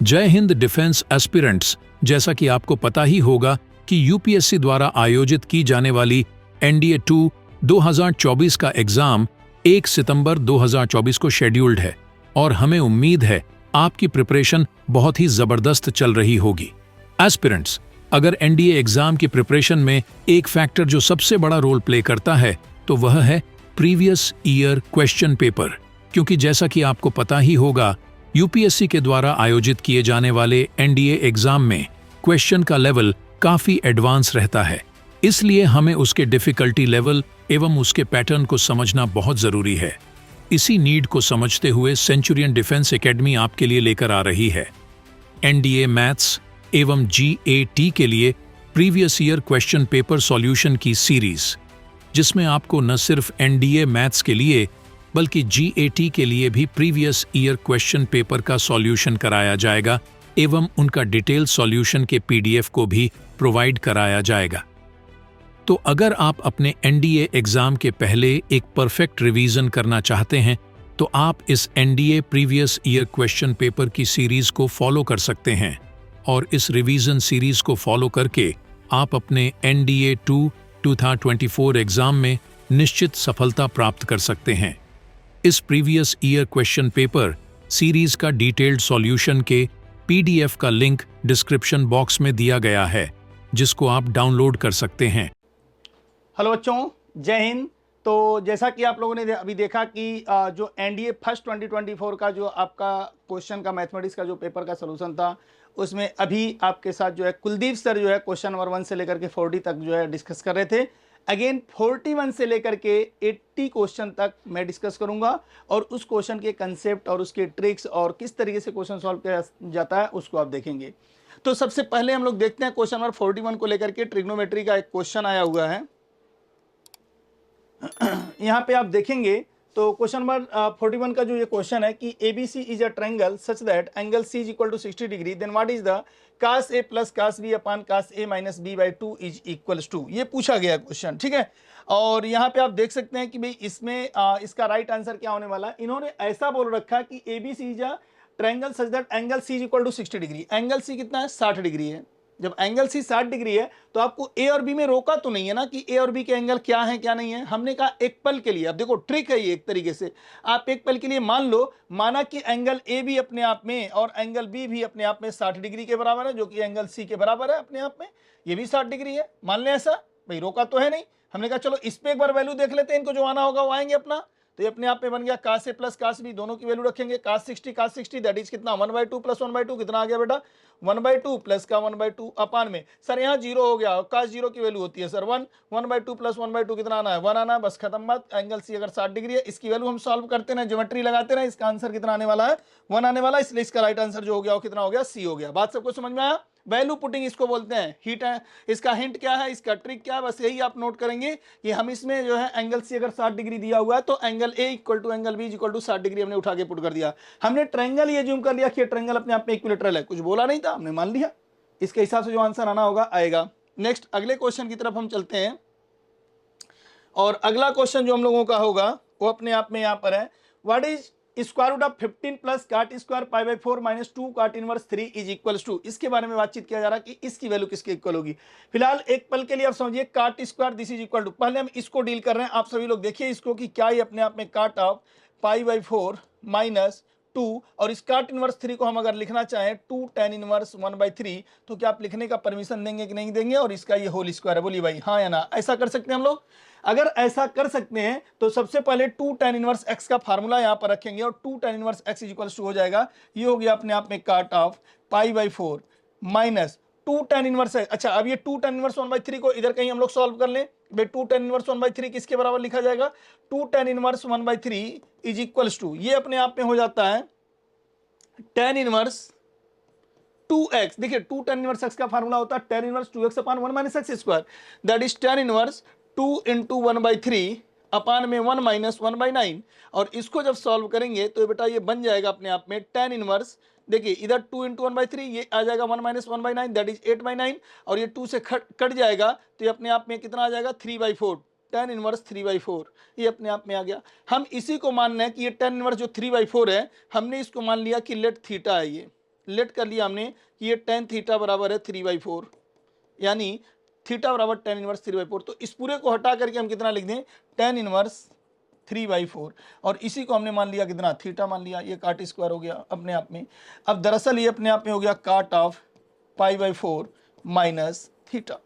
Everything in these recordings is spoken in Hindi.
जय हिंद डिफेंस एस्पिरेंट्स। जैसा कि आपको पता ही होगा कि यूपीएससी द्वारा आयोजित की जाने वाली एनडीए 2 2024 का एग्जाम 1 सितंबर 2024 को शेड्यूल्ड है और हमें उम्मीद है आपकी प्रिपरेशन बहुत ही जबरदस्त चल रही होगी। एस्पिरेंट्स, अगर एनडीए एग्जाम की प्रिपरेशन में एक फैक्टर जो सबसे बड़ा रोल प्ले करता है तो वह है प्रीवियस ईयर क्वेश्चन पेपर, क्योंकि जैसा कि आपको पता ही होगा यूपीएससी के द्वारा आयोजित किए जाने वाले एनडीए एग्जाम में क्वेश्चन का लेवल काफी एडवांस रहता है, इसलिए हमें उसके डिफिकल्टी लेवल एवं उसके पैटर्न को समझना बहुत जरूरी है। इसी नीड को समझते हुए सेंचुरियन डिफेंस एकेडमी आपके लिए लेकर आ रही है एनडीए मैथ्स एवं जीएटी के लिए previous year question paper solution की सीरीज, जिसमें आपको न सिर्फ एनडीए मैथ्स के लिए बल्कि जीएटी के लिए भी प्रीवियस ईयर क्वेश्चन पेपर का सॉल्यूशन कराया जाएगा एवं उनका डिटेल सॉल्यूशन के पीडीएफ को भी प्रोवाइड कराया जाएगा। तो अगर आप अपने एनडीए एग्जाम के पहले एक परफेक्ट रिवीजन करना चाहते हैं तो आप इस NDA previous year question paper की सीरीज को फॉलो कर सकते हैं और इस रिवीजन सीरीज को फॉलो करके आप अपने एनडीए 2 2024 एग्जाम में निश्चित सफलता प्राप्त कर सकते हैं। इस previous year question paper series का डिटेल्ड सॉल्यूशन के पीडीएफ का लिंक डिस्क्रिप्शन बॉक्स में दिया गया है, जिसको आप डाउनलोड कर सकते हैं। हेलो बच्चों, जय हिंद। तो जैसा कि आप लोगों ने अभी देखा कि जो एनडीए फर्स्ट 2024 का जो आपका क्वेश्चन का मैथमेटिक्स का जो पेपर का सलूशन था, उसमें अभी आपके साथ जो है कुलदीप सर जो है क्वेश्चन नंबर 1 से लेकर के 40 तक जो है डिस्कस कर रहे थे। अगेन 41 से लेकर के 80 क्वेश्चन तक मैं डिस्कस करूंगा और उस क्वेश्चन के कंसेप्ट और उसके ट्रिक्स और किस तरीके से क्वेश्चन सॉल्व किया जाता है उसको आप देखेंगे। तो सबसे पहले हम लोग देखते हैं क्वेश्चन नंबर 41 को लेकर के ट्रिग्नोमेट्री का एक क्वेश्चन आया हुआ है। यहाँ पे आप देखेंगे तो क्वेश्चन नंबर 41 का जो ये क्वेश्चन है कि ABC is a triangle such that angle C is equal to 60 degree, then what is the cos A plus cos B upon cos A minus B by 2 is equals to, ये पूछा गया क्वेश्चन। ठीक है, और यहाँ पे आप देख सकते हैं कि भाई इसमें इसका राइट आंसर क्या होने वाला है। इन्होंने ऐसा बोल रखा कि ABC is a triangle such that angle C is equal to 60 degree. Angle C कितना है? 60 डिग्री है। जब एंगल C 60 डिग्री है तो आपको ए और बी में रोका तो नहीं है ना कि ए और बी के एंगल क्या है क्या नहीं है। हमने कहा एक पल के लिए, अब देखो ट्रिक है ये, एक तरीके से आप एक पल के लिए मान लो, माना कि एंगल ए भी अपने आप में और एंगल बी भी अपने आप में 60 डिग्री के बराबर है, जो कि एंगल सी के बराबर है अपने आप में, ये भी 60 डिग्री है। मान लें ऐसा, भाई रोका तो है नहीं। हमने कहा चलो इस पे एक बार वैल्यू देख लेते हैं, इनको जो आना होगा वो आएंगे अपना। तो ये अपने आप में बन गया cos A plus cos B, दोनों की वैल्यू रखेंगे। cos 60 दैट इज कितना 1/2 प्लस 1/2 कितना आ गया बेटा 1/2 प्लस का 1/2 अपान में सर यहाँ 0 हो गया। cos 0 की वैल्यू होती है सर 1, 1/2 प्लस 1/2 कितना आना है 1 आना है, बस खत्म बात। एंगल C अगर 60 डिग्री है, इसकी वैल्यू हम सॉल्व करते ना, ज्योमेट्री लगाते ना, इसका आंसर कितना आने वाला है 1 आने वाला, इसलिए इसका राइट आंसर जो हो गया वो कितना हो गया C हो गया। बात सबको समझ में आया? वैल्यू पुटिंग इसको बोलते हैं। हिट है इसका, हिंट क्या है, इसका ट्रिक क्या है, बस यही आप नोट करेंगे कि हम इसमें जो है एंगल सी अगर 60 डिग्री दिया हुआ है तो angle A equal to angle B equal to 60 degree हमने उठा के पुट कर दिया। हमने ट्रायंगल ये ज्यूम कर लिया कि ट्रायंगल अपने आप में इक्विलेटरल है, कुछ बोला नहीं था, हमने मान लिया। इसके हिसाब से जो आंसर आना होगा आएगा। नेक्स्ट अगले क्वेश्चन की तरफ हम चलते हैं और अगला क्वेश्चन जो हम लोगों का होगा वो अपने आप में यहाँ पर है, what is square root of 15 plus cot square pi by 4 minus 2 cot inverse 3 is equals to. इसके बारे में बातचीत किया जा रहा है कि इसकी वैल्यू किसके इक्वल होगी। फिलहाल एक पल के लिए आप समझिए cot square this is equal to, पहले हम इसको डील कर रहे हैं। आप सभी लोग देखिए इसको कि क्या ये अपने आप में cot of pi by 4 minus 2 और इस काट इनवर्स 3 को हम अगर लिखना चाहें 2 tan इनवर्स 1/3 तो क्या आप लिखने का परमिशन देंगे कि नहीं देंगे, और इसका ये होल स्क्वायर है, बोलिए भाई हाँ या ना। ऐसा कर सकते हैं हम लोग? अगर ऐसा कर सकते हैं तो सबसे पहले 2 tan इनवर्स x का फार्मूला यहां पर रखेंगे और 2 tan inverse x is equals to हो जाएगा, ये हो गया अपने आप में cot of pi by 4 minus 2 tan inverse है। अच्छा, अब ये 2 tan इनवर्स 1/3 को इधर कहीं हम लोग सॉल्व कर लें। भाई 2 tan इनवर्स 1/3 किसके बराबर लिखा जाएगा 2 tan inverse 1/3 is equals to, ये अपने आप में हो जाता है tan इनवर्स 2x। देखिए 2 tan इनवर्स x का फार्मूला होता है tan inverse 2x upon 1 minus x square, that is tan inverse 2 into 1/3 अपान में 1 माइनस 1/9। और इसको जब सॉल्व करेंगे तो बेटा ये बन जाएगा अपने आप में tan इनवर्स, देखिए इधर 2 इंटू 1/3 ये आ जाएगा 1 माइनस 1/9 दैट इज 8/9, और ये 2 से कट जाएगा तो ये अपने आप में कितना आ जाएगा 3/4, tan इनवर्स 3/4, ये अपने आप में आ गया। हम इसी को मान रहे हैं कि ये tan इनवर्स जो 3/4 है, हमने इसको मान लिया कि लेट थीटा है, ये लेट कर लिया हमने कि ये टेन थीटा बराबर है 3/4, यानी थीटा बराबर टेन इनवर्स 3/4। तो इस पूरे को हटा करके हम कितना लिख दें, टेन इनवर्स 3/4, और इसी को हमने मान लिया कितना, थीटा मान लिया। ये काट स्क्वायर हो गया अपने आप में। अब दरअसल ये अपने आप में हो गया काट ऑफ π/4 माइनस थीटा,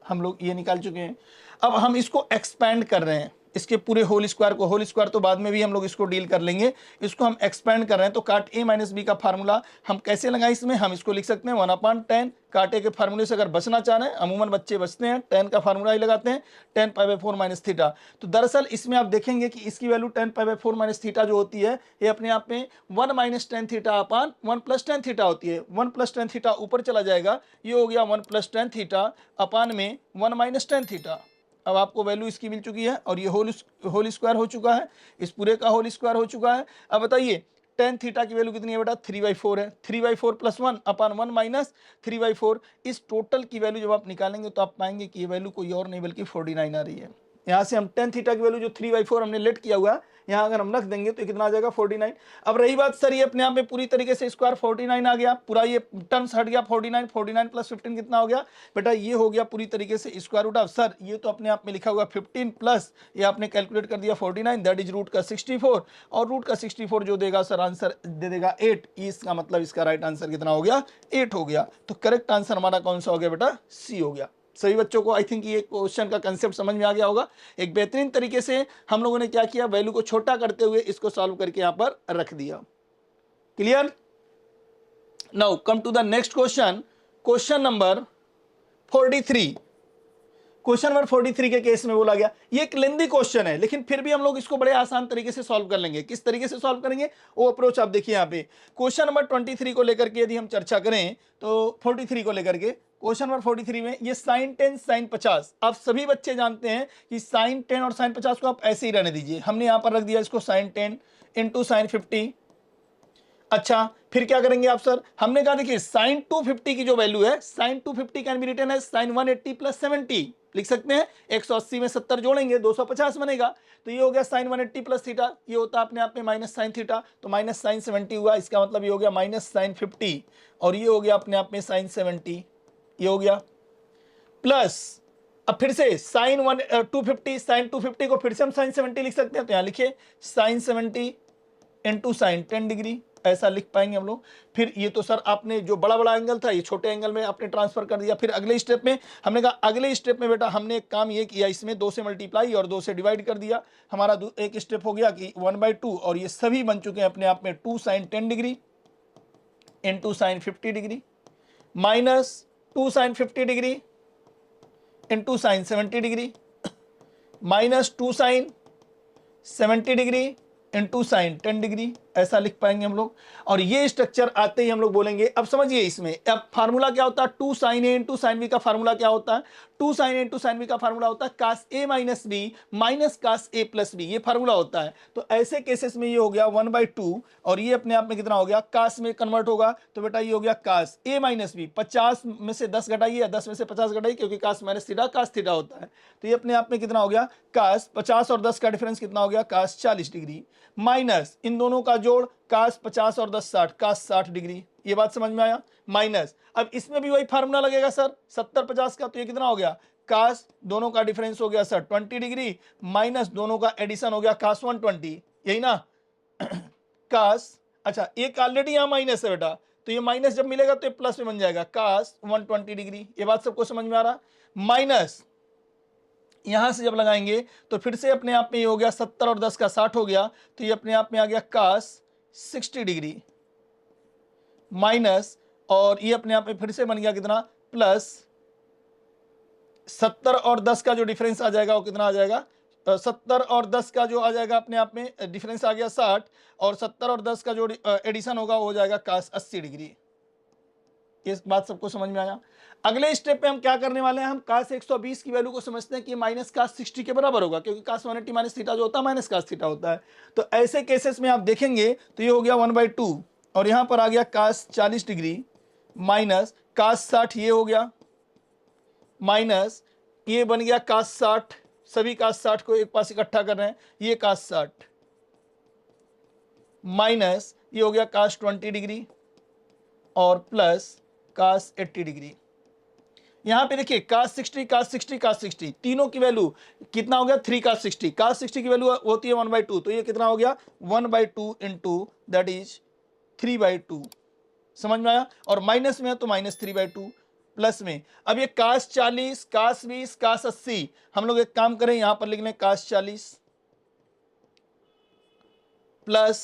हम लोग ये निकाल चुके हैं। अब हम इसको एक्सपैंड कर रहे हैं, इसके पूरे होल स्क्वायर को, होल स्क्वायर तो बाद में भी हम लोग इसको डील कर लेंगे, इसको हम एक्सपैंड कर रहे हैं। तो काट a माइनस बी का फार्मूला हम कैसे लगाएं, इसमें हम इसको लिख सकते हैं 1/10। काटे के फार्मूले से अगर बचना चाह रहे हैं, अमूमन बच्चे बचते हैं, 10 का फार्मूला ही लगाते हैं, 10 π/4 माइनस थीटा। तो दरअसल इसमें आप देखेंगे कि इसकी वैल्यू 10 π/4 माइनस थीटा जो होती है, ये अपने आप में 1 minus tan theta upon 1 plus tan theta होती है। 1 प्लस टेन थीटा ऊपर चला जाएगा, ये हो गया 1 प्लस टेन थीटा अपान में 1 माइनस टेन थीटा। अब आपको वैल्यू इसकी मिल चुकी है, और ये होल स्क्वायर हो चुका है, इस पूरे का होल स्क्वायर हो चुका है। अब बताइए टेन थीटा की वैल्यू कितनी है बेटा, 3/4 है। 3/4 प्लस 1 अपान 1 माइनस 3/4। इस टोटल की वैल्यू जब आप निकालेंगे तो आप पाएंगे कि ये वैल्यू कोई और नहीं बल्कि 49 आ रही है। यहाँ से हम टेन थीटा की वैल्यू जो 3/4 हमने लेट किया हुआ है, यहाँ अगर हम रख देंगे तो कितना आ जाएगा, 49। अब रही बात सर, ये अपने आप में पूरी तरीके से स्क्वायर 49 आ गया, पूरा ये टर्म्स हट गया, 49 प्लस 15 कितना हो गया बेटा, ये हो गया पूरी तरीके से स्क्वायर रूट ऑफ, सर ये तो अपने आप में लिखा हुआ 15 प्लस ये आपने कैलकुलेट कर दिया 49, दैट इज रूट का 64, और रूट का 64 जो देगा सर आंसर दे देगा 8। इसका मतलब इसका राइट आंसर कितना हो गया, 8 हो गया। तो करेक्ट आंसर हमारा कौन सा हो गया बेटा, सी हो गया। सभी बच्चों को आई थिंक ये क्वेश्चन का कंसेप्ट समझ में आ गया होगा। एक बेहतरीन तरीके से हम लोगों ने क्या किया, वैल्यू को छोटा करते हुए इसको सॉल्व करके यहां पर रख दिया। Clear? Now come to the next question, question number 43। Question number 43 के केस में बोला गया, ये एक लेंदी क्वेश्चन है, लेकिन फिर भी हम लोग इसको बड़े आसान तरीके से सॉल्व कर लेंगे। किस तरीके से सॉल्व करेंगे वो अप्रोच आप देखिए यहाँ पे। क्वेश्चन नंबर 23 को लेकर के यदि हम चर्चा करें तो 43 को लेकर के, क्वेश्चन नंबर 43 में ये साइन 10 साइन 50, आप सभी बच्चे जानते हैं कि साइन 10 और साइन 50 को आप ऐसे ही रहने दीजिए। हमने यहां पर रख दिया इसको साइन 10 इंटू साइन 50। अच्छा फिर क्या करेंगे आप सर, हमने कहा देखिए साइन 250 की जो वैल्यू है, sine 250 can be written as sine 180 plus 70, लिख सकते हैं। 180 में 70 जोड़ेंगे 250 बनेगा। तो ये हो गया साइन 180 प्लस थीटा, ये होता है अपने आप में माइनस साइन थीटा, तो माइनस साइन 70 हुआ, इसका मतलब ये हो गया माइनस साइन 50, और ये हो गया अपने आप में साइन 70, ये हो गया प्लस, अब फिर से साइन 250, साइन 250 को फिर से हम साइन 70 लिख सकते हैं, तो यहां लिखिए साइन 70 इंटू साइन 10 डिग्री, ऐसा लिख पाएंगे हम लोग। फिर ये तो सर आपने जो बड़ा बड़ा एंगल था ये छोटे एंगल में आपने ट्रांसफर कर दिया। फिर अगले स्टेप में हमने कहा, अगले स्टेप में बेटा हमने एक काम ये किया, इसमें 2 से मल्टीप्लाई और 2 से डिवाइड कर दिया। हमारा एक स्टेप हो गया कि 1/2, और ये सभी बन चुके हैं अपने आप में 2 sine 10 degree into sine 50 degree minus 2 sine 50 degree into sine 70 degree minus 2 sine 70 degree into sine 10 degree, ऐसा लिख पाएंगे हम लोग। और ये स्ट्रक्चर आते ही हम लोग बोलेंगे, अब समझिए इसमें अब फार्मूला क्या होता है, 2 साइन ए इंटू साइन बी का फार्मूला क्या होता है, 2 साइन ए इंटू साइन बी का फार्मूला होता है कास ए माइनस बी माइनस कास ए प्लस बी, ये फार्मूला होता है। तो ऐसे केसेस में ये हो गया 1/2, और ये अपने आप में कितना हो गया, कास में कन्वर्ट होगा, तो बेटा ये हो गया कास ए माइनस बी। 50 में से 10 घटाइए या 10 में से 50 घटाइए, क्योंकि कास माइनस थीटा कास थीटा होता है। तो ये अपने आप में कितना हो गया, कास 50 और 10 का डिफरेंस कितना हो गया, कास 40 डिग्री माइनस इन दोनों का जोड़ कास 50 और 10 60, कास 60 डिग्री। ये बात समझ में आया, माइनस अब इसमें भी वही फार्मूला लगेगा सर 70 50 का, तो ये कितना हो गया, कास दोनों का डिफरेंस हो गया सर 20 डिग्री माइनस दोनों का एडिशन हो गया कास 120, यही ना कास, अच्छा एक ऑलरेडी यहां माइनस है बेटा, तो ये माइनस जब मिलेगा तो ये प्लस में बन जाएगा कास 120 डिग्री। ये बात सबको समझ में आ रहा, माइनस यहां से जब लगाएंगे तो फिर से अपने आप में ये हो गया 70 और 10 का 60 हो गया, तो ये अपने आप में आ गया कास 60 डिग्री माइनस, और ये अपने आप में फिर से बन गया कितना, प्लस 70 और 10 का जो डिफरेंस आ जाएगा वो कितना आ जाएगा, 70 और 10 का जो आ जाएगा अपने आप में डिफरेंस आ गया 60, और 70 और 10 का जो एडिशन होगा वो हो जाएगा कास 80 डिग्री। इस बात सबको समझ में आया। अगले स्टेप पे हम क्या करने वाले हैं, हम कास 120 की वैल्यू को समझते हैं कि माइनस कास 60 के बराबर होगा, क्योंकि कास 180 माइनस थीटा जो होता है माइनस कास थीटा होता है। तो ऐसे केसेस में आप देखेंगे तो ये हो गया 1/2, और यहां पर आ गया कास 40 डिग्री माइनस कास 60, ये हो गया माइनस ये बन गया कास 60, सभी कास 60 को एक पास इकट्ठा कर रहे हैं, ये कास 60 माइनस ये हो गया कास 20 डिग्री, और प्लस cos 80 डिग्री। यहाँ पे देखिए cos 60 cos 60 cos 60 तीनों की वैल्यू कितना हो गया 3 cos 60। cos 60 की वैल्यू होती है 1/2, तो ये कितना हो गया 1/2 इंटू दैट इज 3/2। समझ में आया? और माइनस में है तो -3/2, प्लस में अब ये cos 40 cos 20 cos 80, हम लोग एक काम करें यहां पर लिख लें cos 40 plus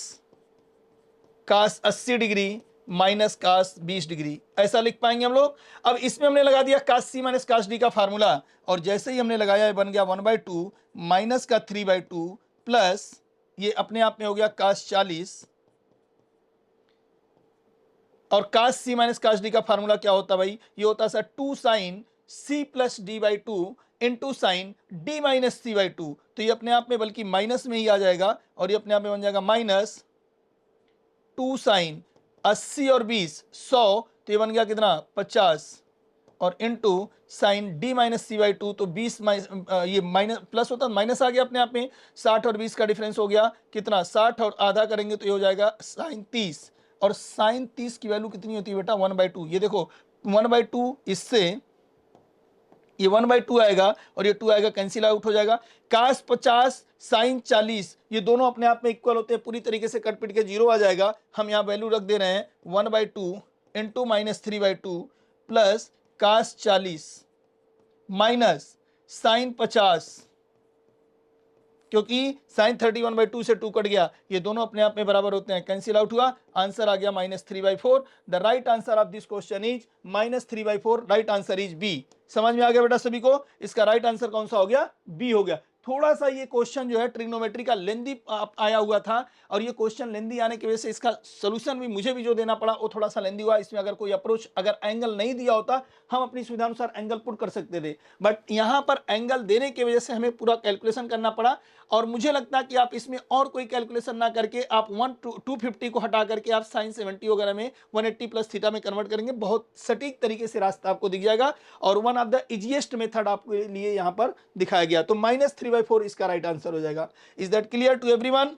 cos 80 degree minus cos 20 degree, ऐसा लिख पाएंगे हम लोग। अब इसमें हमने लगा दिया cos c minus cos d का फार्मूला, और जैसे ही हमने लगाया बन गया 1/2 माइनस का 3/2 प्लस ये अपने आप में हो गया cos 40, और cos c minus cos d का फार्मूला क्या होता भाई, ये होता sir 2 sin c plus d/2 into sine d minus c/2। तो ये अपने आप में बल्कि माइनस में ही आ जाएगा, और ये अपने आप में बन जाएगा माइनस 2 साइन 80 और 20 100, तो ये बन गया कितना 50, और into sine d minus c/2, तो 20 ये माइनस प्लस होता माइनस आ गया अपने आप में, 60 और 20 का डिफरेंस हो गया कितना 60, और आधा करेंगे तो ये हो जाएगा साइन 30, और साइन 30 की वैल्यू कितनी होती है बेटा 1/2। ये देखो 1/2 इससे ये 1/2 आएगा और ये 2 आएगा, कैंसिल आउट हो जाएगा। cos 50 साइन 40 ये दोनों अपने आप में इक्वल होते हैं, पूरी तरीके से कट पिट के जीरो आ जाएगा। हम यहाँ वैल्यू रख दे रहे हैं 1/2 into -3/2 plus cos 40 minus sine 50, क्योंकि साइन 31/2 से 2 कट गया, ये दोनों अपने आप में बराबर होते हैं, कैंसिल आउट हुआ, आंसर आ गया -3/4। The right answer of this question is -3/4। Right answer is B. समझ में आ गया बेटा सभी को? इसका राइट आंसर कौन सा हो गया? बी हो गया। थोड़ा सा ये क्वेश्चन जो है ट्रिग्नोमेट्री का लेंदी आया हुआ था, और ये क्वेश्चन लेंदी आने की वजह से इसका सोल्यूशन भी मुझे भी जो देना पड़ा वो थोड़ा सा लेंदी हुआ। इसमें अगर कोई अप्रोच अगर एंगल नहीं दिया होता, हम अपनी सुविधा अनुसार एंगल पुट कर सकते थे, बट यहाँ पर एंगल देने की वजह से हमें पूरा कैलकुलेशन करना पड़ा। और मुझे लगता है कि आप इसमें और कोई कैलकुलेशन ना करके आप 250 को हटा करके आप साइन 70 वगैरह में 180 प्लस थीटा में कन्वर्ट करेंगे, बहुत सटीक तरीके से रास्ता आपको दिख जाएगा, और one of the easiest method आपके लिए यहाँ पर दिखाया गया। तो -3/4 इसका राइट आंसर हो जाएगा। Is that clear to everyone?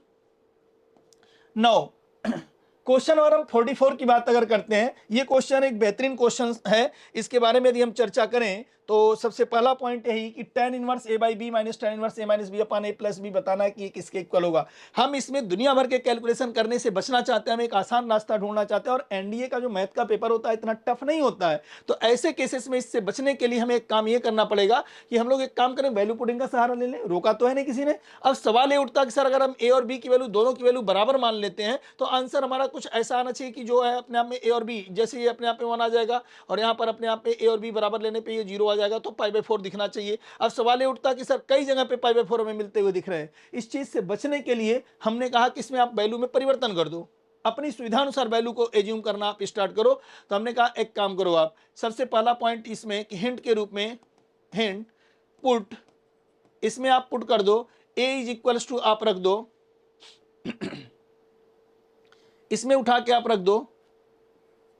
Now question number 44 की बात अगर करते हैं, ये क्वेश्चन एक बेहतरीन क्वेश्चन है। इसके बारे में यदि हम चर्चा करें तो सबसे पहला पॉइंट यही कि tan inverse a by B minus tan inverse a minus B upon a plus B बताना है कि ये किसके इक्वल होगा। हम इसमें दुनिया भर के कैलकुलेशन करने से बचना चाहते हैं, हम एक आसान रास्ता ढूंढना चाहते हैं, और एनडीए का जो मैथ का पेपर होता है इतना टफ नहीं होता है। तो ऐसे केसेस में इससे बचने के लिए हमें एक काम ये करना पड़ेगा कि हम लोग एक काम करें, वैल्यू पुटिंग का सहारा ले लें, रोका तो है नहीं किसी ने। अब सवाल ये उठता कि सर अगर हम ए और बी की वैल्यू दोनों की वैल्यू बराबर मान लेते हैं तो आंसर हमारा कुछ ऐसा आना चाहिए कि जो है अपने आप में ए और बी, जैसे ये अपने आप में 1 आ जाएगा और यहाँ पर अपने आप में ए और बी बराबर लेने पे ये 0 आ जाएगा, तो π/4 दिखना चाहिए। अब सवाल ये उठता कि सर कई जगह पे π/4 हमें मिलते हुए दिख रहे हैं। इस चीज से बचने के लिए हमने कहा कि इसमें आप वैल्यू में परिवर्तन कर दो, अपनी सुविधा अनुसार वैल्यू को एज्यूम करना आप स्टार्ट करो। तो हमने कहा एक काम करो, आप सबसे पहला पॉइंट इसमें कि हिंट के रूप में, हिंट पुट, इसमें आप पुट कर दो a इज इक्वल्स टू, आप रख दो इसमें उठा के आप रख दो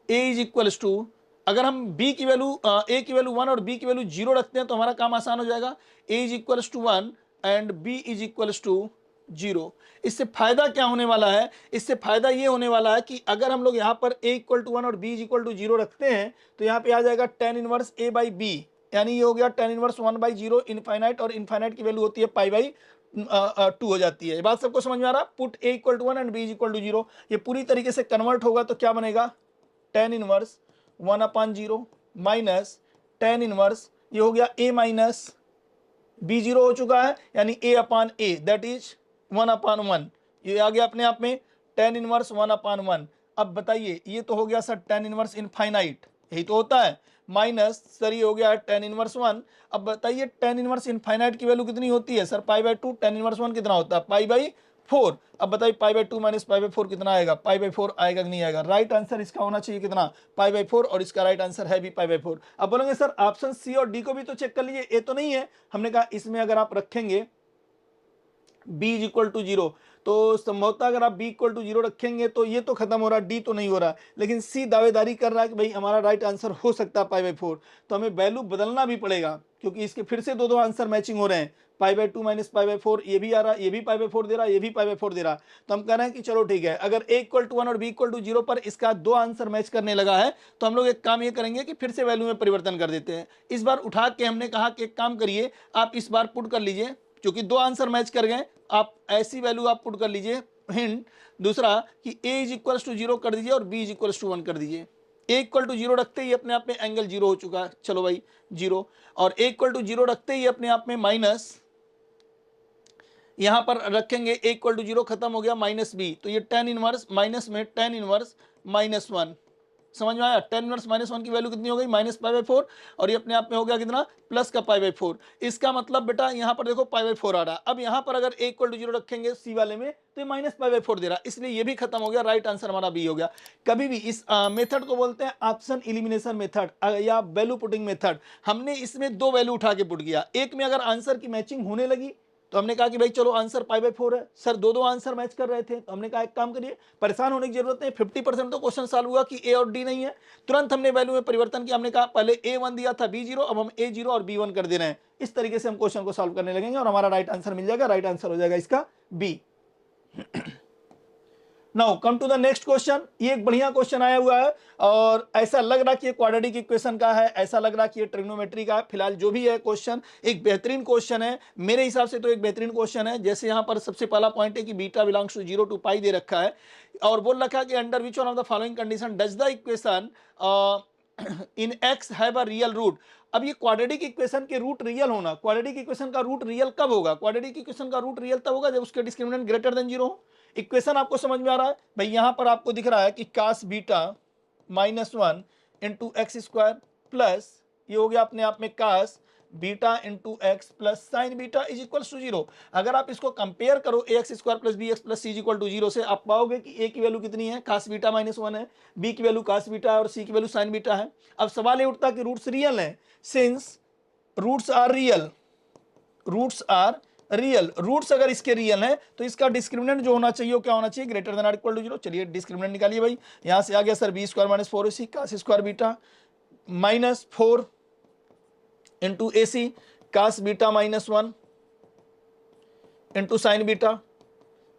a इज इक्वल्स टू, अगर हम b की वैल्यू a की वैल्यू 1 और b की वैल्यू 0 रखते हैं तो हमारा काम आसान हो जाएगा। a is equals to 1 and b is equals to 0। इससे फायदा क्या होने वाला है? इससे फायदा ये होने वाला है कि अगर हम लोग यहाँ पर a इक्वल टू 1 और b इज इक्वल टू 0 रखते हैं तो यहाँ पे आ जाएगा tan inverse a by b, यानी ये हो गया tan इनवर्स 1/0 इनफाइनाइट, और इनफाइनाइट की वैल्यू होती है π/2 हो जाती है। ये बात सबको समझ में आ रहा? Put a equal to 1 and b is equal to 0, ये पूरी तरीके से कन्वर्ट होगा तो क्या बनेगा tan inverse 1/0 minus tan inverse, ये हो गया a माइनस b, 0 हो चुका है, यानी a/a दैट इज 1/1, ये आ गया अपने आप में tan इनवर्स 1/1। अब बताइए ये तो हो गया सर tan इनवर्स इनफाइनाइट, यही तो होता है, माइनस सर ये हो गया tan इनवर्स 1। अब बताइए tan इनवर्स इनफाइनाइट की वैल्यू कितनी होती है सर π/2, tan इनवर्स 1 कितना होता है π/4। अब बताइए π/2 माइनस π/4 कितना आएगा? π/4 आएगा कि नहीं आएगा? राइट आंसर इसका होना चाहिए कितना? π/4, और इसका राइट आंसर है भी π/4। अब बोलेंगे सर ऑप्शन सी और डी को भी तो चेक कर लीजिए, ए तो नहीं है। हमने कहा इसमें अगर आप रखेंगे b इज इक्वल टू 0 तो संभवतः अगर आप b इक्वल टू 0 रखेंगे तो ये तो खत्म हो रहा, d तो नहीं हो रहा, लेकिन c दावेदारी कर रहा है कि भाई हमारा राइट आंसर हो सकता है π/4। तो हमें वैल्यू बदलना भी पड़ेगा क्योंकि इसके फिर से दो आंसर मैचिंग हो रहे हैं। Pi by 2 minus pi by 4, ये भी आ रहा, ये भी पाई बाय 4 दे रहा, ये भी पाई बाय 4 दे रहा। तो हम कह रहे हैं कि चलो ठीक है, अगर a इक्वल टू 1 और b इक्वल टू 0 पर इसका दो आंसर मैच करने लगा है, तो हम लोग एक काम ये करेंगे कि फिर से वैल्यू में परिवर्तन कर देते हैं। इस बार उठा के हमने कहा कि एक काम करिए, आप इस बार पुट कर लीजिए, क्योंकि दो आंसर मैच कर गए, आप ऐसी वैल्यू आप पुट कर लीजिए। हिंट दूसरा कि a इज इक्वल टू 0 कर दीजिए और b इज इक्वल टू 1 कर दीजिए। a इक्वल टू 0 रखते ही अपने आप में एंगल 0 हो चुका है, चलो भाई 0, और a इक्वल टू 0 रखते ही अपने आप में माइनस, यहां पर रखेंगे a इक्वल टू 0 खत्म हो गया माइनस b, तो ये tan इनवर्स माइनस में tan इनवर्स माइनस 1, समझ में आया। tan इनवर्स माइनस 1 की वैल्यू कितनी हो गई, माइनस पाई बाय 4, और ये अपने आप में हो गया कितना, प्लस का पाई बाय 4। इसका मतलब बेटा यहां पर देखो पाई बाय 4 आ रहा। अब यहां पर अगर a इक्वल टू 0 रखेंगे सी वाले में, तो ये माइनस पाई बाय 4 दे रहा, इसलिए ये भी खत्म हो गया, राइट आंसर हमारा बी हो गया। कभी भी इस मेथड को बोलते हैं ऑप्शन एलिमिनेशन मेथड या वैल्यू पुटिंग मेथड। हमने इसमें दो वैल्यू उठा के पुट किया, एक में अगर आंसर की मैचिंग होने लगी तो हमने कहा कि भाई चलो आंसर पाई बाय 4 है। सर दो आंसर मैच कर रहे थे, तो हमने कहा एक काम करिए, परेशान होने की जरूरत नहीं, 50% तो क्वेश्चन सॉल्व हुआ कि ए और डी नहीं है। तुरंत हमने वैल्यू में परिवर्तन किया, हमने कहा पहले a1 दिया था b0, अब हम a0 और b1 कर दे रहे हैं। इस तरीके से हम क्वेश्चन को सॉल्व करने लगेंगे और हमारा राइट आंसर मिल जाएगा। राइट आंसर हो जाएगा इसका B. Now come to the next question. ये एक बढ़िया क्वेश्चन आया हुआ है और ऐसा लग रहा कि ये क्वाड्रेटिक इक्वेशन का है, ऐसा लग रहा कि ये ट्रिग्नोमेट्री का है। फिलहाल जो भी है क्वेश्चन एक बेहतरीन क्वेश्चन है, मेरे हिसाब से तो एक बेहतरीन क्वेश्चन है। जैसे यहाँ पर सबसे पहला पॉइंट है कि beta belongs to 0 to pi दे रखा है और बोल रखा है कि under which one of the following condition does the equation in x have a real root. अब ये क्वाड्रेटिक इक्वेशन के रूट रियल होना, क्वाड्रेटिक इक्वेशन का रूट रियल कब होगा, क्वाड्रेटिक इक्वेशन का रूट रियल तब होगा जब उसके डिस्क्रिमिनेंट ग्रेटर देन 0 हो। इक्वेशन आपको समझ में आ रहा है भाई, यहां पर आपको दिख रहा है कि cos beta minus 1 into x square plus ये हो गया अपने आप में cos beta into x plus sine beta is equal to 0। अगर आप इसको कंपेयर करो a x square plus b x plus C is equal to 0 से, आप पाओगे कि ए की वैल्यू कितनी है, कास बीटा माइनस 1 है, बी की वैल्यू कास बीटा है और सी की वैल्यू साइन बीटा है। अब सवाल ये उठता कि रूट्स रियल है, since roots are real, roots are real, roots अगर इसके रियल है तो इसका डिस्क्रिमिनेंट जो होना चाहिए वो क्या होना चाहिए, ग्रेटर देन और इक्वल टू 0। चलिए डिस्क्रिमिनेंट निकालिए भाई, यहां से आ गया sir B square minus 4ac cos square beta minus 4 into A C cos beta minus 1 into sine beta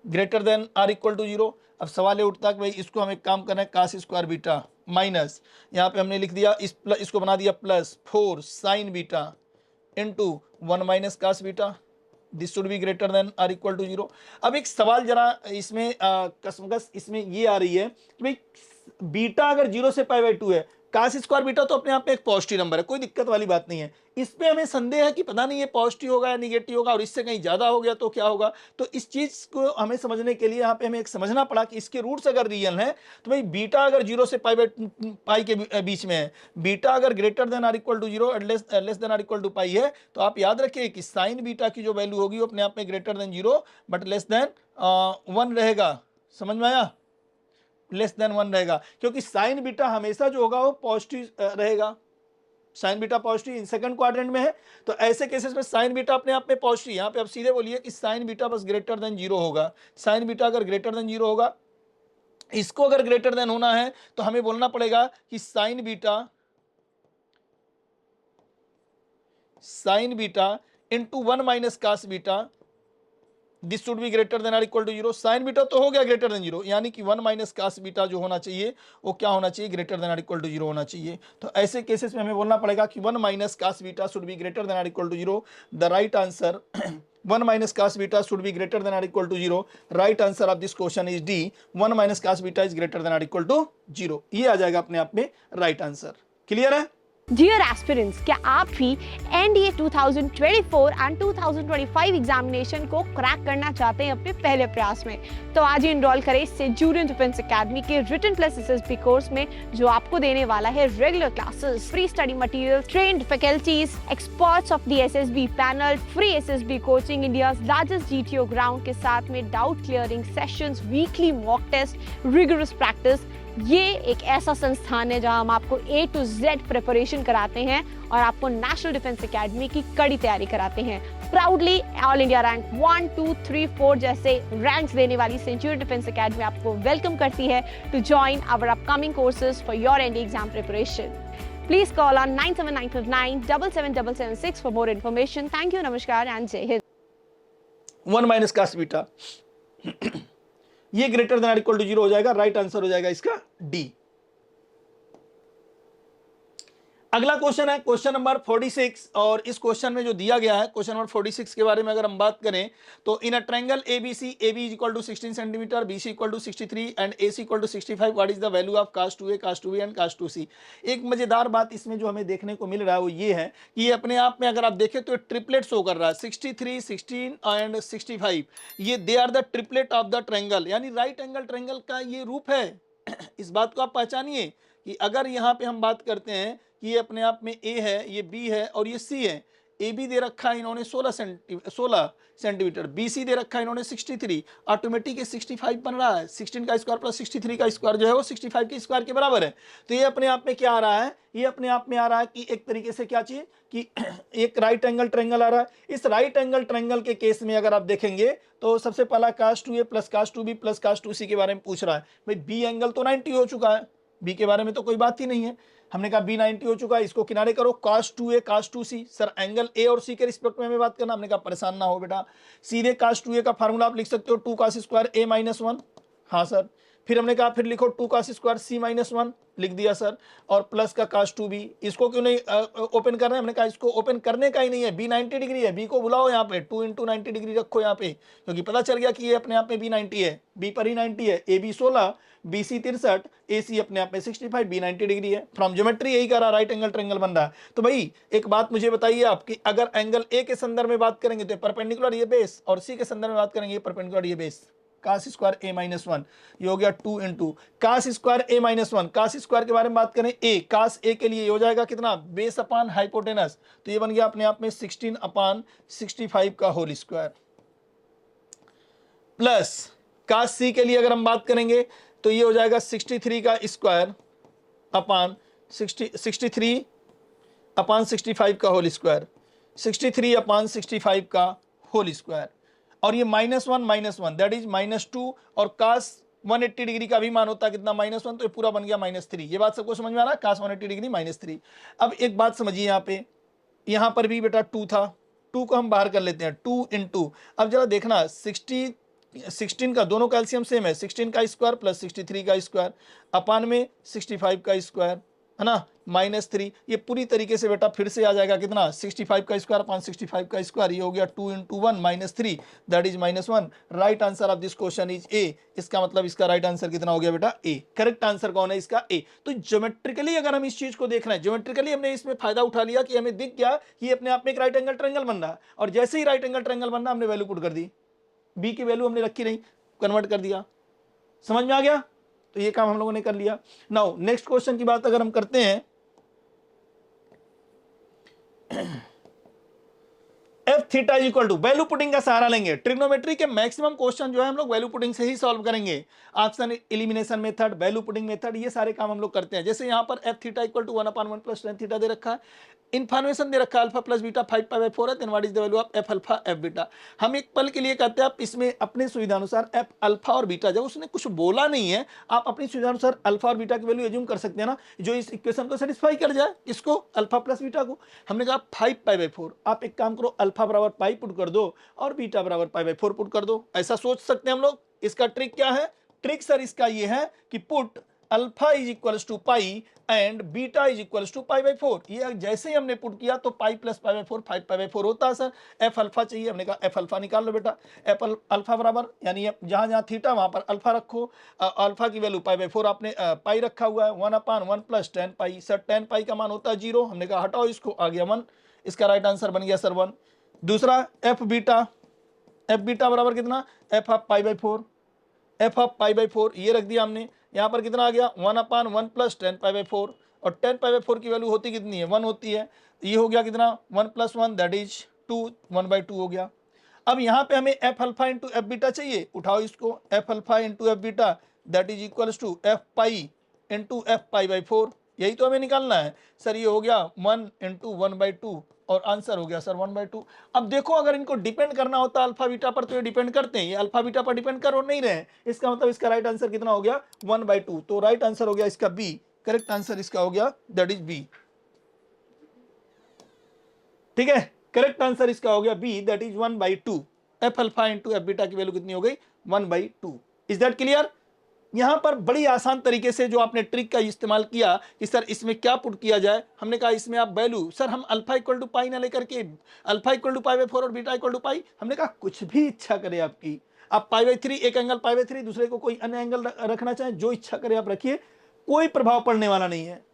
greater than or equal to 0। अब सवाल ये उठता कि भाई इसको हम एक काम करना है, कास स्क्वायर बीटा माइनस, यहाँ पे हमने लिख दिया इसको बना दिया plus 4 sine beta into 1 minus cos beta, this should be greater than or equal to 0। अब एक सवाल जरा इसमें कसमकस इसमें ये आ रही है कि भाई बीटा अगर 0 से पाई बाय 2 है, कास स्क्वायर बीटा तो अपने आप में एक पॉजिटिव नंबर है, कोई दिक्कत वाली बात नहीं है। इस पे हमें संदेह है कि पता नहीं ये पॉजिटिव होगा या निगेटिव होगा और इससे कहीं ज्यादा हो गया तो क्या होगा। तो इस चीज को हमें समझने के लिए यहाँ पे हमें एक समझना पड़ा कि इसके रूट्स अगर रियल हैं तो भाई बीटा अगर 0 से पाई के बीच में है, बीटा अगर greater than or equal to 0 less than or equal to pi है, तो आप याद रखिए कि साइन बीटा की जो वैल्यू होगी वो अपने आप में greater than 0 but less than 1 रहेगा। समझ में आया, लेस देन 1 रहेगा, क्योंकि साइन बीटा हमेशा जो होगा वो पॉजिटिव रहेगा, sign beta positive in second quadrant में है। तो ऐसे केसेस में साइन बीटा अपने आप में पॉजिटिव, यहां पे आप सीधे बोलिए कि साइन बीटा बस ग्रेटर देन 0 होगा। साइन बीटा अगर ग्रेटर देन 0 होगा, इसको अगर ग्रेटर देन होना है तो हमें बोलना पड़ेगा कि sine beta into 1 minus cos beta this should be greater than or equal to 0। Sine beta तो हो गया ग्रेटर देन 0, यानी कि 1 माइनस कास बीटा जो होना चाहिए वो क्या होना चाहिए, greater than or equal to 0 होना चाहिए। तो ऐसे केसेस में हमें बोलना पड़ेगा कि 1 minus cos beta should be greater than or equal to 0। The right answer 1 minus cos beta should be greater than or equal to 0। Right answer of this question is D, 1 minus cos beta is greater than or equal to 0। ये आ जाएगा अपने आप में राइट आंसर। क्लियर है? डियर एस्पिरेंट्स, क्या आप भी एनडीए 2024 एंड 2025 एग्जामिनेशन को क्रैक करना चाहते हैं अपने पहले प्रयास में? तो आज ही इनरोल करें सेंचुरियन डिफेंस एकेडमी के रिटन प्लस एसएसबी कोर्स में, जो आपको देने वाला है regular classes, free study material, trained faculties, experts of the SSB panel, free SSB coaching, India largest GTO ground के साथ में doubt clearing sessions, weekly mock test, rigorous practice. ये एक ऐसा संस्थान है जहां हम आपको A to Z प्रिपरेशन कराते हैं और आपको नेशनल डिफेंस एकेडमी की कड़ी तैयारी कराते हैं। प्राउडली ऑल इंडिया रैंक 1, 2, 3, 4 जैसे रैंक्स देने वाली सेंचुरियन डिफेंस एकेडमी आपको वेलकम करती है to join our upcoming courses for your NDA exam preparation. Please call on 97959 77776 for more information. Thank you, Namaskar and Jai Hind. 1 minus cos beta, ये greater than or equal to 0 हो जाएगा। राइट आंसर हो जाएगा इसका डी। अगला क्वेश्चन है क्वेश्चन नंबर 46, और इस क्वेश्चन में जो दिया गया है क्वेश्चन नंबर 46 के बारे में अगर हम बात करें तो in a triangle ABC, AB is equal to 16 centimetre, BC equal to 63 and AC equal to 65, what is the value of cos 2a, cos 2b and cos 2c। एक मजेदार बात इसमें जो हमें देखने को मिल रहा है वो ये है कि ये अपने आप में अगर आप देखें तो ट्रिपलेट शो कर रहा है, 63, 16 एंड 65, ये they are the triplet of the triangle, यानी राइट एंगल ट्रायंगल का ये रूप है। इस बात को आप पहचानिए कि अगर यहाँ पे हम बात करते हैं कि ये अपने आप में A है, ये B है और ये C है। AB दे रखा है इन्होंने 16 सेंटीमीटर, BC दे रखा है इन्होंने 63, ऑटोमेटिक 65 बन रहा है। 16 का स्क्वायर प्लस 63 का स्क्वायर जो है वो 65 के स्क्वायर के बराबर है। तो ये अपने आप में क्या आ रहा है, ये अपने आप में आ रहा है कि एक तरीके से क्या चीज कि एक राइट एंगल ट्रायंगल आ रहा है। इस राइट एंगल ट्रायंगल के केस में अगर आप देखेंगे तो सबसे पहला cos 2a plus cos 2b plus cos 2c के बारे में पूछ रहा है। भाई बी एंगल तो 90 हो चुका है, बी के बारे में तो कोई बात ही नहीं है। हमने कहा बी 90 हो चुका है, इसको किनारे करो, cos 2a cos 2c। Sir angle A और सी के रिस्पेक्ट में हमें बात करना, हमने कहा परेशान ना हो बेटा, सीधे cos 2a का फार्मूला आप लिख सकते हो 2 cos स्क्वायर a माइनस 1। हाँ सर, फिर हमने कहा फिर लिखो 2 cos स्क्वायर c माइनस 1, लिख दिया सर, और प्लस का cos 2b। इसको क्यों नहीं ओपन कर रहे हैं, हमने कहा इसको ओपन करने का ही नहीं है, बी 90 डिग्री है, बी को बुलाओ यहाँ पे, 2 इंटू 90 डिग्री रखो यहाँ पे, क्योंकि पता चल गया कि ये अपने आप में बी 90 है, बी पर ही 90 है, ए बी 16, BC 63, AC अपने आप में 65, बी 90 डिग्री है। फ्रॉम ज्योमेट्री यही कह रहा, राइट एंगल ट्रायंगल बन रहा है। तो भाई एक बात मुझे बताइए आपकी, अगर एंगल ए के संदर्भ में बात करेंगे तो परपेंडिकुलर ये बेस, और सी के संदर्भ में बात करेंगे परपेंडिकुलर ये base, cos square a minus 1, ये हो गया 2 into cos square a minus 1। cos square के बारे में बात करें a, cos a के लिए ये हो जाएगा कितना, बेस अपान हाइपोटेनस, तो ये बन गया अपने आप में 16 अपान 65 का whole square, plus cos c के लिए अगर हम बात करेंगे तो ये हो जाएगा 63 का स्क्वायर अपान 63 अपान 65 का होल स्क्वायर, 63 अपान 65 का होल स्क्वायर, और ये -1 दैट इज -2, और cos 180 डिग्री का भी मान होता है कितना, -1, तो ये पूरा बन गया -3। ये बात सबको समझ में आ रहा है, cos 180 डिग्री -3। अब एक बात समझिए, यहाँ पर भी बेटा 2 था, 2 को हम बाहर कर लेते हैं, 2 इंटू, अब जरा देखना 16 का दोनों कैल्शियम सेम है, 16 का स्क्वायर प्लस 63 का स्क्वायर अपान में 65 का स्क्वायर, है ना, -3। ये पूरी तरीके से बेटा फिर से आ जाएगा कितना, 65 का स्क्वायर अपान 65 का स्क्वायर, ये हो गया 2 into 1 -3 that is -1। Right answer of this question is ए। इसका मतलब इसका राइट आंसर कितना हो गया बेटा, ए। करेक्ट आंसर कौन है इसका, ए। तो ज्योमेट्रिकली अगर हम इस चीज को देख रहे हैं, ज्योमेट्रिकली हमने इसमें फायदा उठा लिया कि हमें दिख गया कि अपने आप में एक राइट एंगल ट्रायंगल बन रहा है, और जैसे ही राइट एंगल ट्रायंगल बनना हमने वैल्यू पुट कर दी, बी की वैल्यू हमने रखी नहीं, कन्वर्ट कर दिया। समझ में आ गया, तो ये काम हम लोगों ने कर लिया। नाउ नेक्स्ट क्वेश्चन की बात अगर हम करते हैं, F theta is equal to, value putting का सहारा लेंगे। ट्रिग्नोमेट्री के मैक्सिमम क्वेश्चन जो है हम लोग वैल्यू पुटिंग से ही सॉल्व करेंगे। Option elimination method, value putting method, ये सारे काम हम लोग करते हैं। जैसे यहाँ पर f theta equal to 1/1 plus tan theta दे रखा है, इन्फॉर्मेशन दे रखा है अल्फा प्लस बीटा 5π/4 है, then what is the value of F alpha F beta. हम एक पल के लिए कहते हैं आप इसमें अपने सुविधा अनुसार एफ अल्फा और बीटा, जब उसने कुछ बोला नहीं है आप अपनी सुविधा अनुसार अल्फा और बीटा की वैल्यू एज्यूम कर सकते हैं ना, जो इस इक्वेशन को सेटिस्फाई कर जाए, इसको अल्फा प्लस बीटा को। हमने कहा 5π/4, आप एक काम करो, अल्फा बराबर पाई पुट कर दो और बीटा बराबर π/4 पुट कर दो, ऐसा सोच सकते हैं हम लोग। इसका ट्रिक क्या है, ट्रिक सर इसका ये है कि put alpha is equals to pi and beta is equals to π/4। ये जैसे ही हमने पुट किया तो पाई प्लस π/4 5π/4 होता है सर। एफ अल्फा चाहिए, हमने कहा एफ अल्फा निकाल लो बेटा, एफ अल्फा बराबर, यानी जहां जहां थीटा वहां पर अल्फा रखो, अल्फा की वैल्यू π/4 आपने पाई रखा हुआ है, 1/1 प्लस tan पाई। सर tan पाई का मान होता है 0, हमने कहा हटाओ इसको, आ गया 1। इसका राइट आंसर बन गया सर 1। दूसरा एफ बीटा बराबर कितना, एफ ऑफ π/4, एफ ऑफ π/4 ये रख दिया हमने। यहाँ पर कितना आ गया 1/1 प्लस tan π/4, और tan π/4 की वैल्यू होती कितनी है, 1 होती है। ये हो गया कितना 1 + 1 दैट इज 2, 1/2 हो गया। अब यहाँ पे हमें f alpha into F beta चाहिए, उठाओ इसको, f alpha into F beta that is equals to f pi into f π/4, यही तो हमें निकालना है सर। ये हो गया 1 इंटू 1/2 और आंसर हो गया सर 1/2। अब देखो अगर इनको डिपेंड करना होता अल्फा बीटा पर तो ये डिपेंड करते हैं, ये अल्फा बीटा पर डिपेंड कर नहीं रहे हैं, इसका मतलब इसका राइट आंसर कितना हो गया 1/2। तो राइट आंसर हो गया इसका बी, करेक्ट आंसर इसका हो गया दैट इज बी। ठीक है, करेक्ट आंसर इसका हो गया B that is 1/2। F alpha into F beta की वैल्यू कितनी हो गई 1/2। Is that clear? यहां पर बड़ी आसान तरीके से जो आपने ट्रिक का इस्तेमाल किया कि सर इसमें क्या पुट किया जाए, हमने कहा इसमें आप वैल्यू, सर हम अल्फा इक्वल टू पाई ना लेकर के अल्फा इक्वल टू पाई/4 और बीटा इक्वल टू पाई, हमने कहा कुछ भी इच्छा करे आपकी, आप पाई/3 एक एंगल पाई/3 दूसरे को कोई अन्य एंगल रखना चाहें, जो इच्छा करे आप रखिए, कोई प्रभाव पड़ने वाला नहीं है।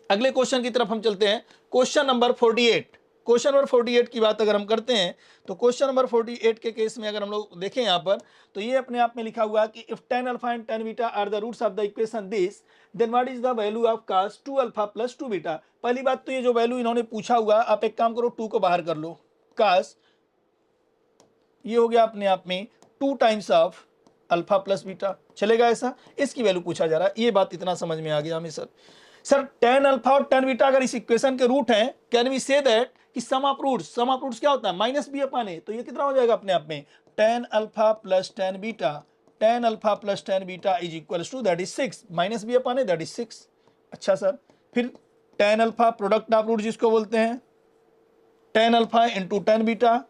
अगले क्वेश्चन की तरफ हम चलते हैं। Question number 48। क्वेश्चन नंबर 48 की बात अगर हम करते हैं तो क्वेश्चन नंबर 48 के केस में अगर हम लोग देखें यहाँ पर तो ये अपने आप में लिखा हुआ है कि if tan alpha and tan beta are the roots of the equation this then what is the value of cos 2 alpha plus 2 beta. पहली बात तो ये जो वैल्यू इन्होंने पूछा हुआ, आप एक काम करो 2 को बाहर कर लो, cos ये हो गया अपने आप में 2 times of alpha plus beta, चलेगा ऐसा, इसकी वैल्यू पूछा जा रहा है। ये बात इतना समझ में आ गया हमें सर tan अल्फा और tan बीटा अगर इस इक्वेशन के रूट हैं, कैन वी से दैट कि सम ऑफ रूट्स क्या होता है माइनस बी अपॉन ए, तो ये कितना हो जाएगा अपने आप में tan alpha plus tan beta is equals to that is 6 minus B upon A that is 6। अच्छा सर, फिर tan alpha product of root जिसको बोलते हैं tan alpha into tan beta,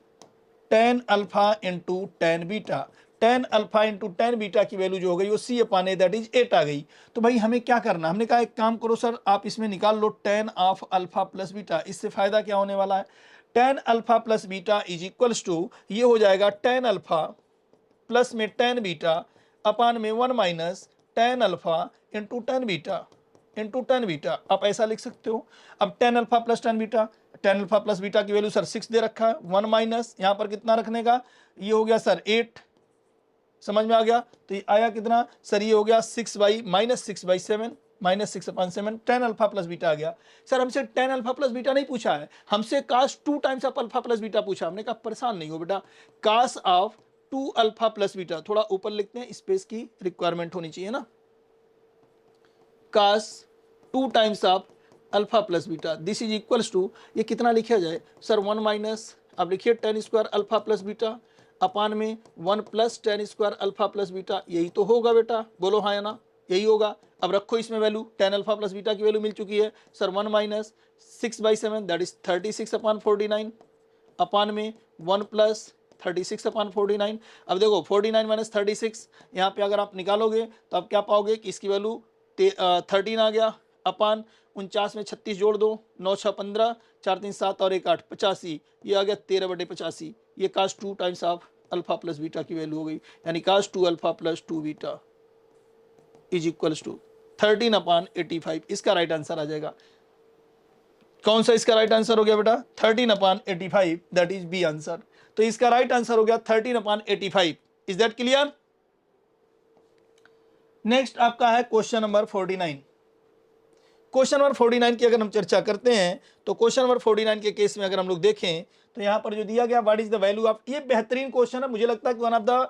tan alpha into tan beta, tan alpha into tan beta की वैल्यू जो हो गई वो c upon A that is 8 आ गई। तो भाई हमें क्या करना, हमने कहा एक काम करो सर आप इसमें निकाल लो tan of alpha plus beta, इससे फायदा क्या होने वाला है, tan alpha plus beta is equals to ये हो जाएगा tan अल्फा प्लस में tan बीटा अपॉन में 1 minus tan alpha into tan beta आप ऐसा लिख सकते हो। अब tan alpha plus tan alpha plus beta की वैल्यू सर 6 दे रखा है, 1 माइनस यहाँ पर कितना रखने का, ये हो गया सर 8, समझ में आ गया, तो ये आया कितना सर, ये हो गया 6/7 minus 6/7 tan alpha plus beta आ गया। सर हमसे tan अल्फा प्लस बीटा नहीं पूछा है, हमसे cos 2 times of alpha plus beta पूछा। हमने कहा परेशान नहीं हो बेटा, cos of 2 alpha plus beta, थोड़ा ऊपर लिखते हैं, स्पेस की रिक्वायरमेंट होनी चाहिए ना, cos 2 times of alpha plus beta this is equals to, ये कितना लिखा जाए सर 1 माइनस, अब लिखिए tan square alpha plus beta अपान में 1 plus tan square alpha plus beta, यही तो होगा बेटा, बोलो हाँ या ना, यही होगा। अब रखो इसमें value, tan alpha plus beta की वैल्यू मिल चुकी है सर 1 माइनस 6/7 दैट इज 36/49 अपान में 1 प्लस 36/49। अब देखो 49 माइनस 36 यहाँ पे अगर आप निकालोगे तो आप क्या पाओगे कि इसकी वैल्यू 13 आ गया, अपान 49 में 36 जोड़ दो, 9 6 15, 4 3 7 और 1 8 85, ये आ गया 13/85। ये cos 2 times of alpha plus beta की वैल्यू हो गई, यानी cos 2 alpha plus 2 beta is equals to 13/85। इसका राइट आंसर आ जाएगा। कौन सा इसका राइट आंसर हो गया बेटा, 13/85 दैट इज बी आंसर। तो इसका राइट आंसर हो गया 13/85। Is that clear? नेक्स्ट आपका है क्वेश्चन नंबर 49। क्वेश्चन नंबर 49 की अगर हम चर्चा करते हैं तो क्वेश्चन नंबर 49 के केस में अगर हम लोग देखें तो यहाँ पर जो दिया गया what is the value of, ये बेहतरीन क्वेश्चन है, मुझे लगता है कि one of the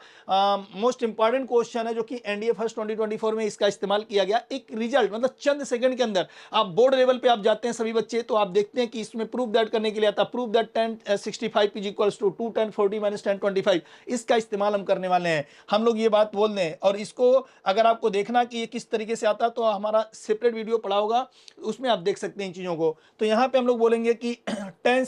most important question है जो कि एनडीए फर्स्ट 2024 में इसका इस्तेमाल किया गया। एक रिजल्ट मतलब चंद सेकंड के अंदर आप बोर्ड लेवल पे आप जाते हैं सभी बच्चे, तो आप देखते हैं कि इसमें प्रूफ दैट करने के लिए आता है, proof that tan 65 is equals to 2 tan 40 minus tan 25, इसका इस्तेमाल हम करने वाले हैं। हम लोग ये बात बोल दें, और इसको अगर आपको देखना कि ये किस तरीके से आता है तो हमारा सेपरेट वीडियो पड़ा होगा, उसमें आप देख सकते हैं इन चीज़ों को। तो यहाँ पे हम लोग बोलेंगे कि tan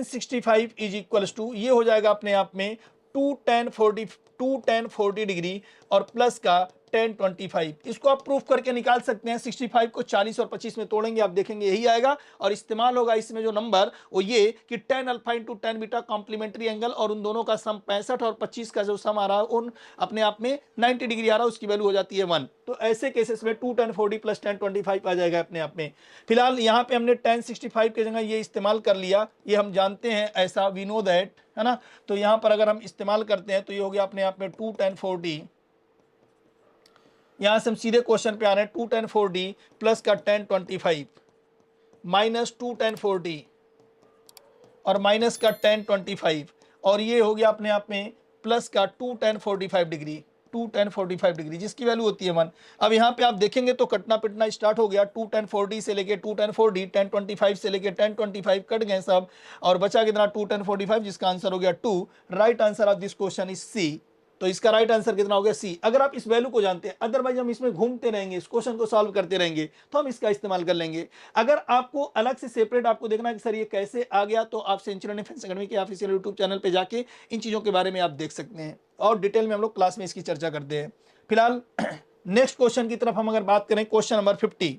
65 इज इक्वल्स टू ये हो जाएगा अपने आप में 2 tan 40 डिग्री और प्लस का tan 25। इसको आप प्रूफ करके निकाल सकते हैं। 65 को 40 और 25 में तोड़ेंगे, आप देखेंगे यही आएगा, और इस्तेमाल होगा इसमें जो नंबर वो ये कि tan alpha into tan beta complementary angle, और उन दोनों का सम 65 और 25 का जो सम आ रहा है उन अपने आप में 90 डिग्री आ रहा है, उसकी वैल्यू हो जाती है 1। तो ऐसे केसेस में 2 tan 40 प्लस tan 25 आ जाएगा अपने आप में। फिलहाल यहाँ पे हमने tan 65 की जगह ये इस्तेमाल कर लिया, ये हम जानते हैं ऐसा, वी नो दैट, है ना। तो यहाँ पर अगर हम इस्तेमाल करते हैं तो ये हो गया अपने आप में 2 tan 40, यहाँ से हम सीधे क्वेश्चन पे आ रहे हैं, 2 tan 40 प्लस का tan 25 माइनस 2 tan 40 और माइनस का tan 25, और ये हो गया अपने आप में प्लस का 2 tan 45 डिग्री, 2 tan 45 डिग्री जिसकी वैल्यू होती है 1। अब यहाँ पे आप देखेंगे तो कटना पिटना स्टार्ट हो गया, 2 tan 40 से लेके 2 tan 40, tan 25 से लेके tan 25 कट गए सब, और बचा कितना 2 tan 45 जिसका आंसर हो गया 2। Right answer of this question is C. तो इसका राइट आंसर कितना हो गया सी। अगर आप इस वैल्यू को जानते हैं, अदरवाइज हम इसमें घूमते रहेंगे, इस क्वेश्चन को सॉल्व करते रहेंगे, तो हम इसका इस्तेमाल कर लेंगे। अगर आपको अलग से सेपरेट आपको देखना है कि सर ये कैसे आ गया, तो आप सेंचुरी डिफेंस एकेडमी के ऑफिशियल यूट्यूब चैनल पे जाके इन चीजों के बारे में आप देख सकते हैं और डिटेल में हम लोग क्लास में इसकी चर्चा करते हैं। फिलहाल नेक्स्ट क्वेश्चन की तरफ हम अगर बात करें, क्वेश्चन नंबर 50,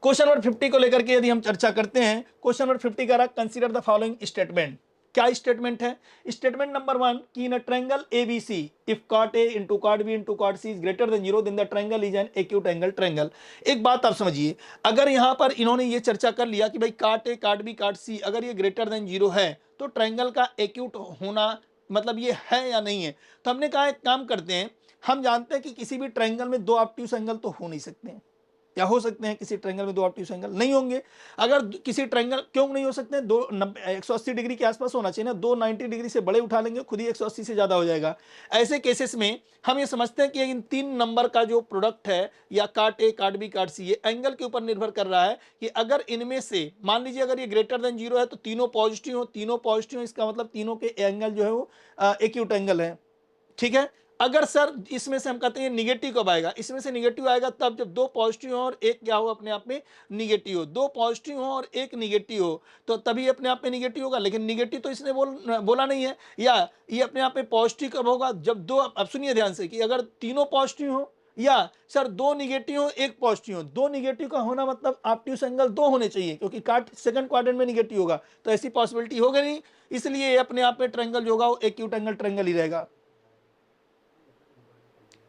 क्वेश्चन नंबर 50 को लेकर के यदि हम चर्चा करते हैं, क्वेश्चन नंबर 50 का रहा कंसीडर द फॉलोइंग स्टेटमेंट। क्या स्टेटमेंट है? स्टेटमेंट नंबर 1 कि in a triangle ABC if cot A into cot B into cot C is greater then 0 then the triangle is an acute angle triangle. एक बात आप समझिए, अगर यहां पर इन्होंने ये चर्चा कर लिया कि भाई cot A cot B cot C अगर ये ग्रेटर देन 0 है तो ट्रायंगल का एक्यूट होना मतलब ये है या नहीं है, तो हमने कहा एक काम करते हैं, हम जानते हैं कि किसी भी ट्रायंगल में दो ऑब्ट्यूस एंगल तो हो नहीं सकते हैं, या हो सकते हैं किसी ट्रायंगल में दो ऑब्ट्यूस एंगल नहीं होंगे। अगर किसी ट्रायंगल क्यों नहीं हो सकते, 180 डिग्री के आसपास होना चाहिए ना, 290 डिग्री से बड़े उठा लेंगे खुद ही 180 से ज्यादा हो जाएगा। ऐसे केसेस में हम ये समझते हैं कि इन 3 नंबर का जो प्रोडक्ट है या काट ए काट बी काट सी, ये एंगल के ऊपर निर्भर कर रहा है कि अगर इनमें से मान लीजिए अगर ये ग्रेटर देन 0 है तो तीनों पॉजिटिव हो, तीनों पॉजिटिव हो, इसका मतलब तीनों के एंगल जो है वो एक्यूट एंगल है। ठीक है, अगर सर इसमें से हम कहते हैं निगेटिव कब आएगा, इसमें से निगेटिव आएगा तब जब दो पॉजिटिव हो और एक क्या हो अपने आप में निगेटिव हो, दो पॉजिटिव हो और एक निगेटिव हो तो तभी अपने आप में निगेटिव होगा। लेकिन निगेटिव तो इसने बोला नहीं है, या ये अपने आप में पॉजिटिव कब होगा जब दो, अब सुनिए ध्यान से कि अगर तीनों पॉजिटिव हो या सर दो निगेटिव हो एक पॉजिटिव हो, दो निगेटिव का होना मतलब ऑब्ट्यूस एंगल दो होने चाहिए क्योंकि सेकंड क्वाड्रेंट में निगेटिव होगा, तो ऐसी पॉसिबिलिटी होगी नहीं, इसलिए अपने आप में ट्रायंगल जो होगा वो एक्यूट एंगल ट्रायंगल ही रहेगा।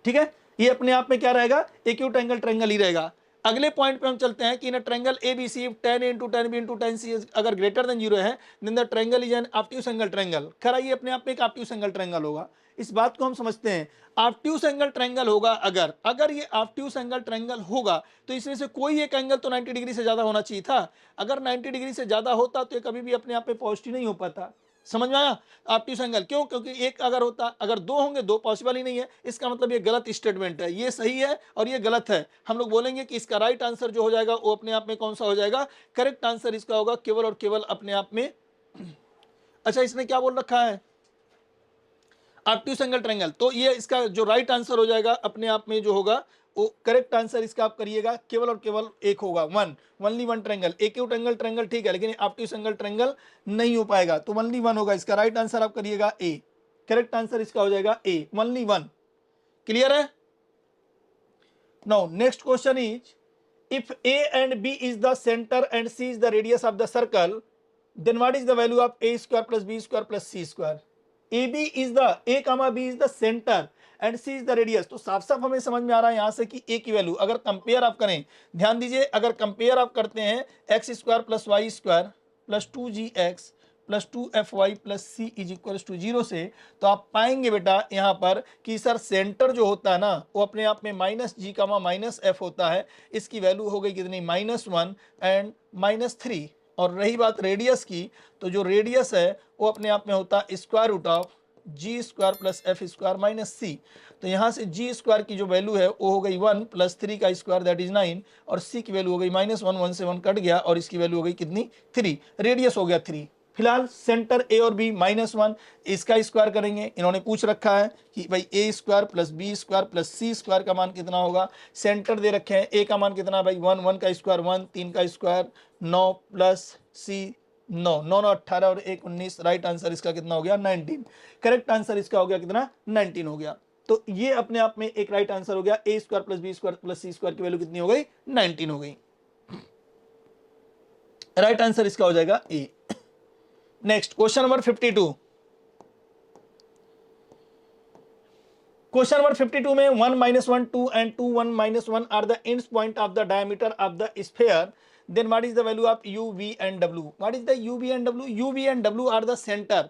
ठीक है, ये अपने आप में क्या रहेगा, एक्यूट एंगल ट्रायंगल ही रहेगा। अगले पॉइंट पे हम चलते हैं कि in triangle ABC if tan a into tan b into tan c अगर ग्रेटर देन 0 है then the triangle is an obtuse angle triangle. खैर ये अपने आप में एक ऑब्ट्यूस एंगल ट्रायंगल होगा, इस बात को हम समझते हैं। ऑब्ट्यूस एंगल ट्रायंगल होगा अगर ये ऑब्ट्यूस एंगल ट्रायंगल होगा तो इसमें से कोई एक एंगल तो 90 डिग्री से ज्यादा होना चाहिए था। अगर 90 डिग्री से ज्यादा होता तो ये कभी भी अपने आप में पॉजिटिव नहीं हो पाता। समझ में आया? ऑब्ट्यूस एंगल क्यों? क्योंकि एक अगर होता, अगर दो होंगे, दो पॉसिबल ही नहीं है, इसका मतलब ये गलत स्टेटमेंट है, ये सही है और ये गलत है। हम लोग बोलेंगे कि इसका राइट आंसर जो हो जाएगा वो अपने आप में कौन सा हो जाएगा, करेक्ट आंसर इसका होगा केवल और केवल अपने आप में। अच्छा, इसने क्या बोल रखा है, ऑब्ट्यूस एंगल ट्रायंगल, तो ये इसका जो राइट आंसर हो जाएगा अपने आप में जो होगा वो करेक्ट आंसर इसका आप करिएगा केवल और केवल एक होगा, only one triangle. Acute angle triangle ठीक है लेकिन ऑब्ट्यूस एंगल ट्रायंगल नहीं हो पाएगा, तो ओनली वन होगा। इसका राइट आंसर आप करिएगा ए, करेक्ट आंसर इसका हो जाएगा ए, ओनली वन। क्लियर है? Now next question is if A and B is the centre and C is the radius of the circle then what is the value of A square plus B square plus C square. A B is the A comma B is the centre and C is the radius. तो साफ साफ हमें समझ में आ रहा है यहां से कि ए की वैल्यू अगर कंपेयर आप करें, ध्यान दीजिए, अगर कंपेयर आप करते हैं X square plus Y square plus 2gx प्लस 2fy plus C is equal to 0 से, तो आप पाएंगे बेटा यहाँ पर कि सर सेंटर जो होता है ना वो अपने आप में माइनस जी कामा माइनस एफ होता है। इसकी वैल्यू हो गई कितनी, -1 एंड -3। और रही बात रेडियस की, तो जो रेडियस है वो अपने आप में होता है square root of g square plus f square minus c. तो यहाँ से जी स्क्वायर की जो वैल्यू है वो हो गई 1 प्लस 3 का स्क्वायर दैट इज 9 और सी की वैल्यू हो गई -1, 1 से 1 कट गया और इसकी वैल्यू हो गई कितनी, 3। रेडियस हो गया 3। फिलहाल सेंटर ए और बी -1, इसका स्क्वायर करेंगे। इन्होंने पूछ रखा है कि भाई A square plus B square plus C square का मान कितना होगा। सेंटर दे रखे हैं, ए का मान कितना भाई 1, 1 का स्क्वायर 1, 3 का स्क्वायर 9 प्लस सी 9, 9 9 18 और 1 19। राइट आंसर इसका कितना हो गया, 19। करेक्ट आंसर इसका हो गया कितना, 19 हो गया। तो ये अपने आप में एक राइट आंसर हो गया। A square plus B square plus C square की वैल्यू कितनी हो गई, 19 हो गई। राइट आंसर इसका हो जाएगा A. Next question number 52। Question number 52 में 1 -1 2 and 2 1 -1 are the ends point of the diameter of the sphere, then what is the value of u, v and w? What is the u, v and w? u, v and w are the center.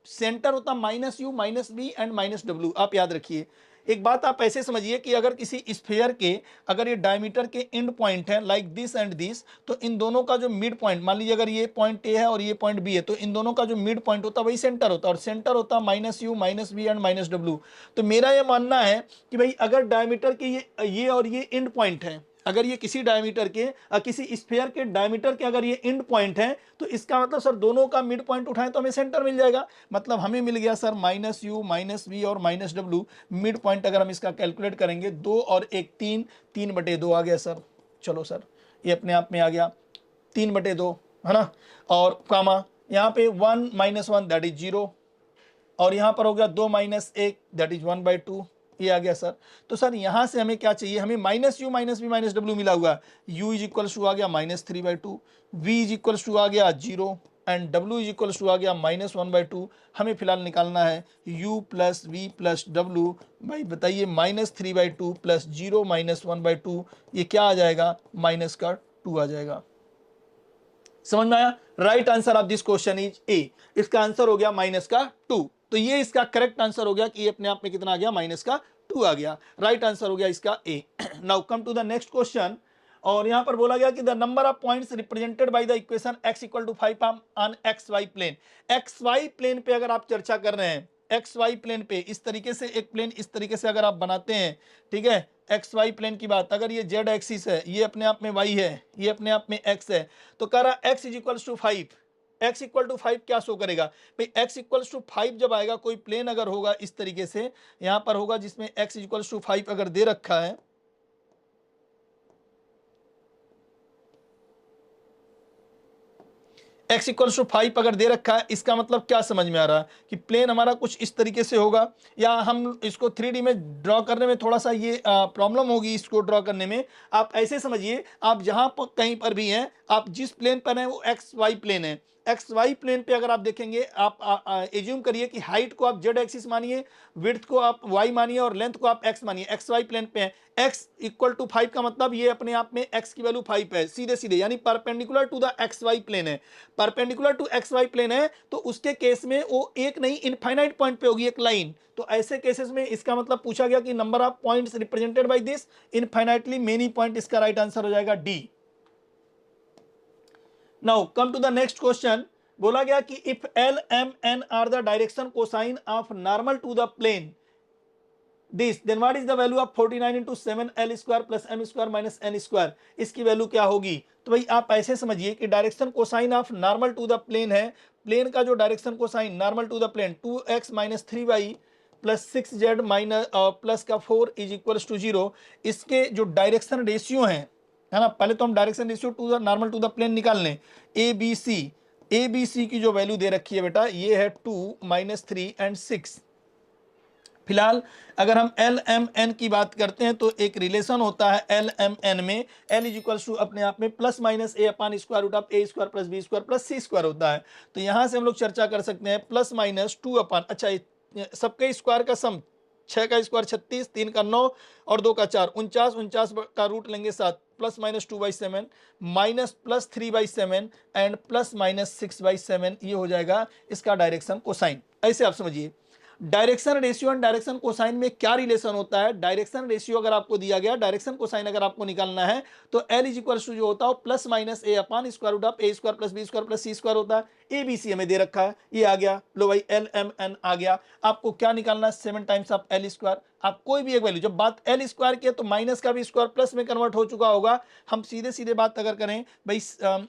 Centre होता -u -v एंड -w। आप याद रखिए, एक बात आप ऐसे समझिए कि अगर किसी स्फीयर के अगर ये डायमीटर के एंड पॉइंट है लाइक दिस एंड दिस, तो इन दोनों का जो मिड पॉइंट, मान लीजिए अगर ये पॉइंट ए है और ये पॉइंट बी है, तो इन दोनों का जो मिड पॉइंट होता है वही सेंटर होता है, और सेंटर होता है -u -v एंड -w। तो मेरा ये मानना है कि भाई अगर डायमीटर के ये और ये एंड पॉइंट है, अगर ये किसी डायमीटर के किसी स्फीयर के डायमीटर के अगर ये एंड पॉइंट है तो इसका मतलब सर दोनों का मिड पॉइंट उठाएं तो हमें सेंटर मिल जाएगा। मतलब हमें मिल गया sir minus you minus V और माइनस डब्ल्यू मिड पॉइंट। अगर हम इसका कैलकुलेट करेंगे 2 और 1 3, 3/2 आ गया सर। चलो सर ये अपने आप में आ गया 3/2 है ना, और कामा यहाँ पे 1 - 1 दैट इज 0, और यहाँ पर हो गया 2 - 1 दैट इज 1/2, ये आ गया सर। तो सर यहाँ से हमें क्या चाहिए, हमें minus you minus v minus डब्ल्यू मिला हुआ, u इज इक्वल्स टू आ गया -3/2, v इज इक्वल्स टू आ गया 0 and w is equals to आ गया -1/2। हमें फिलहाल निकालना है u प्लस वी प्लस डब्ल्यू। भाई बताइए -3/2 प्लस 0 - 1/2 ये क्या आ जाएगा, -2 आ जाएगा। समझ में आया? Right answer of this question is ए। इसका आंसर हो गया -2। तो ये इसका करेक्ट आंसर हो गया कि ये अपने आप में कितना आ गया, -2 आ गया। राइट आंसर हो गया इसका A. Now come to the next question, और यहां पर बोला गया कि the number of points represented by the equation x = 5 on xy plane. xy plane पे अगर आप चर्चा कर रहे हैं, xy प्लेन पे इस तरीके से एक प्लेन इस तरीके से अगर आप बनाते हैं, ठीक है, xy प्लेन की बात, अगर ये z एक्सिस है, ये अपने आप में y है, ये अपने आप में x है, तो कह रहा x = 5, x = 5 क्या शो करेगा भाई, x = 5 जब आएगा, कोई प्लेन अगर होगा इस तरीके से यहां पर होगा जिसमें x = 5 अगर दे रखा है, x = 5 अगर दे रखा है, इसका मतलब क्या समझ में आ रहा है कि प्लेन हमारा कुछ इस तरीके से होगा, या हम इसको 3D में ड्रॉ करने में थोड़ा सा ये प्रॉब्लम होगी इसको ड्रॉ करने में। आप ऐसे समझिए, आप जहां पर कहीं पर भी हैं, आप जिस प्लेन पर हैं वो XY प्लेन है। XY प्लेन पे अगर आप देखेंगे, आप एज्यूम करिए कि हाइट को आप Z एक्सिस मानिए, विड्थ को आप Y मानिए और लेंथ को आप X मानिए। XY प्लेन पे है, x = 5 का मतलब ये अपने आप में x की वैल्यू 5 है, सीधे सीधे, यानी perpendicular to the XY plane है। परपेंडिकुलर टू XY प्लेन है तो उसके केस में वो एक नहीं इनफाइनाइट पॉइंट पे होगी एक लाइन। तो ऐसे केसेस में इसका मतलब पूछा गया कि number of points represented by this infinitely many point, इसका राइट आंसर हो जाएगा D. Now come to the next question. बोला गया कि if L M N are the direction cosine of normal to the plane this, then what is the value of 49 × 7l² + m² - n²। इसकी वैल्यू क्या होगी? तो भाई आप ऐसे समझिए कि direction cosine of normal to the plane है, प्लेन का जो direction cosine normal to the plane 2x - 3y + 6z plus का 4 = 0। इसके जो डायरेक्शन रेशियो है ना, पहले तो हम direction ratio to the normal to the plane निकाल लें। ए बी सी की जो वैल्यू दे रखी है बेटा, ये है 2 - 3 एंड 6। फिलहाल अगर हम एल एम एन की बात करते हैं तो एक रिलेशन होता है एल एम एन में, एल = अपने आप में +- a/√a² + b² + c² होता है। तो यहां से हम लोग चर्चा कर सकते हैं +- 2 अच्छा सबके स्क्वायर का सम, 6 का स्क्वायर 36, 3 का 9 और 2 का 4 49, 49 का रूट लेंगे 7, +- 2/7 -+3/7 एंड +- 6/7, ये हो जाएगा इसका डायरेक्शन कोसाइन। ऐसे आप समझिए direction ratio and direction cosine में क्या रिलेशन होता है। डायरेक्शन रेशियो अगर आपको दिया गया, डायरेक्शन कोसाइन अगर आपको निकालना है तो L = जो होता है +- a/√a² + b² + c² होता है। ABC हमें दे रखा है, ये आ गया, लो भाई LMN आ गया। आपको क्या निकालना है, 7 टाइम्स ऑफ L²। आप कोई भी एक वैल्यू, जब बात L² की है तो माइनस का भी स्क्वायर प्लस में कन्वर्ट हो चुका होगा। हम सीधे सीधे बात अगर करें भाई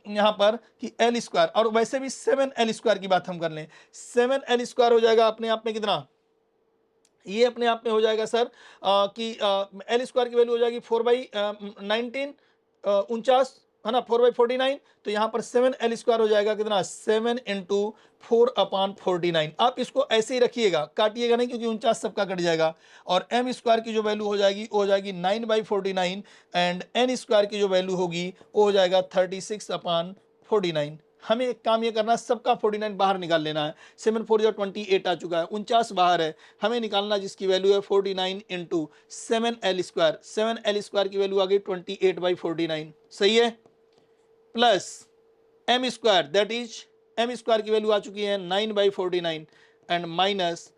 यहाँ पर कि L², और वैसे भी 7L² की बात हम कर लें, 7L² हो जाएगा अपने आप में कितना, ये अपने आप में हो जाएगा सर कि L² की वैल्यू हो जाएगी 4/19 49 है ना, 4/49। तो यहाँ पर 7L² हो जाएगा कितना, 7 × 4/49। आप इसको ऐसे ही रखिएगा, काटिएगा नहीं क्योंकि 49 सबका कट जाएगा। और m² की जो वैल्यू हो जाएगी वो हो जाएगी 9/49 एंड n² की जो वैल्यू होगी वो हो जाएगा 36/49। हमें एक काम ये करना है, सबका 49 बाहर निकाल लेना है। 7 4 जो 28 आ चुका है, 49 बाहर है, हमें निकालना जिसकी वैल्यू है 49 × 7L²। 7L² की वैल्यू आ गई 28/49, सही है, plus m² that is m² की वैल्यू आ चुकी है 9/49 एंड माइनस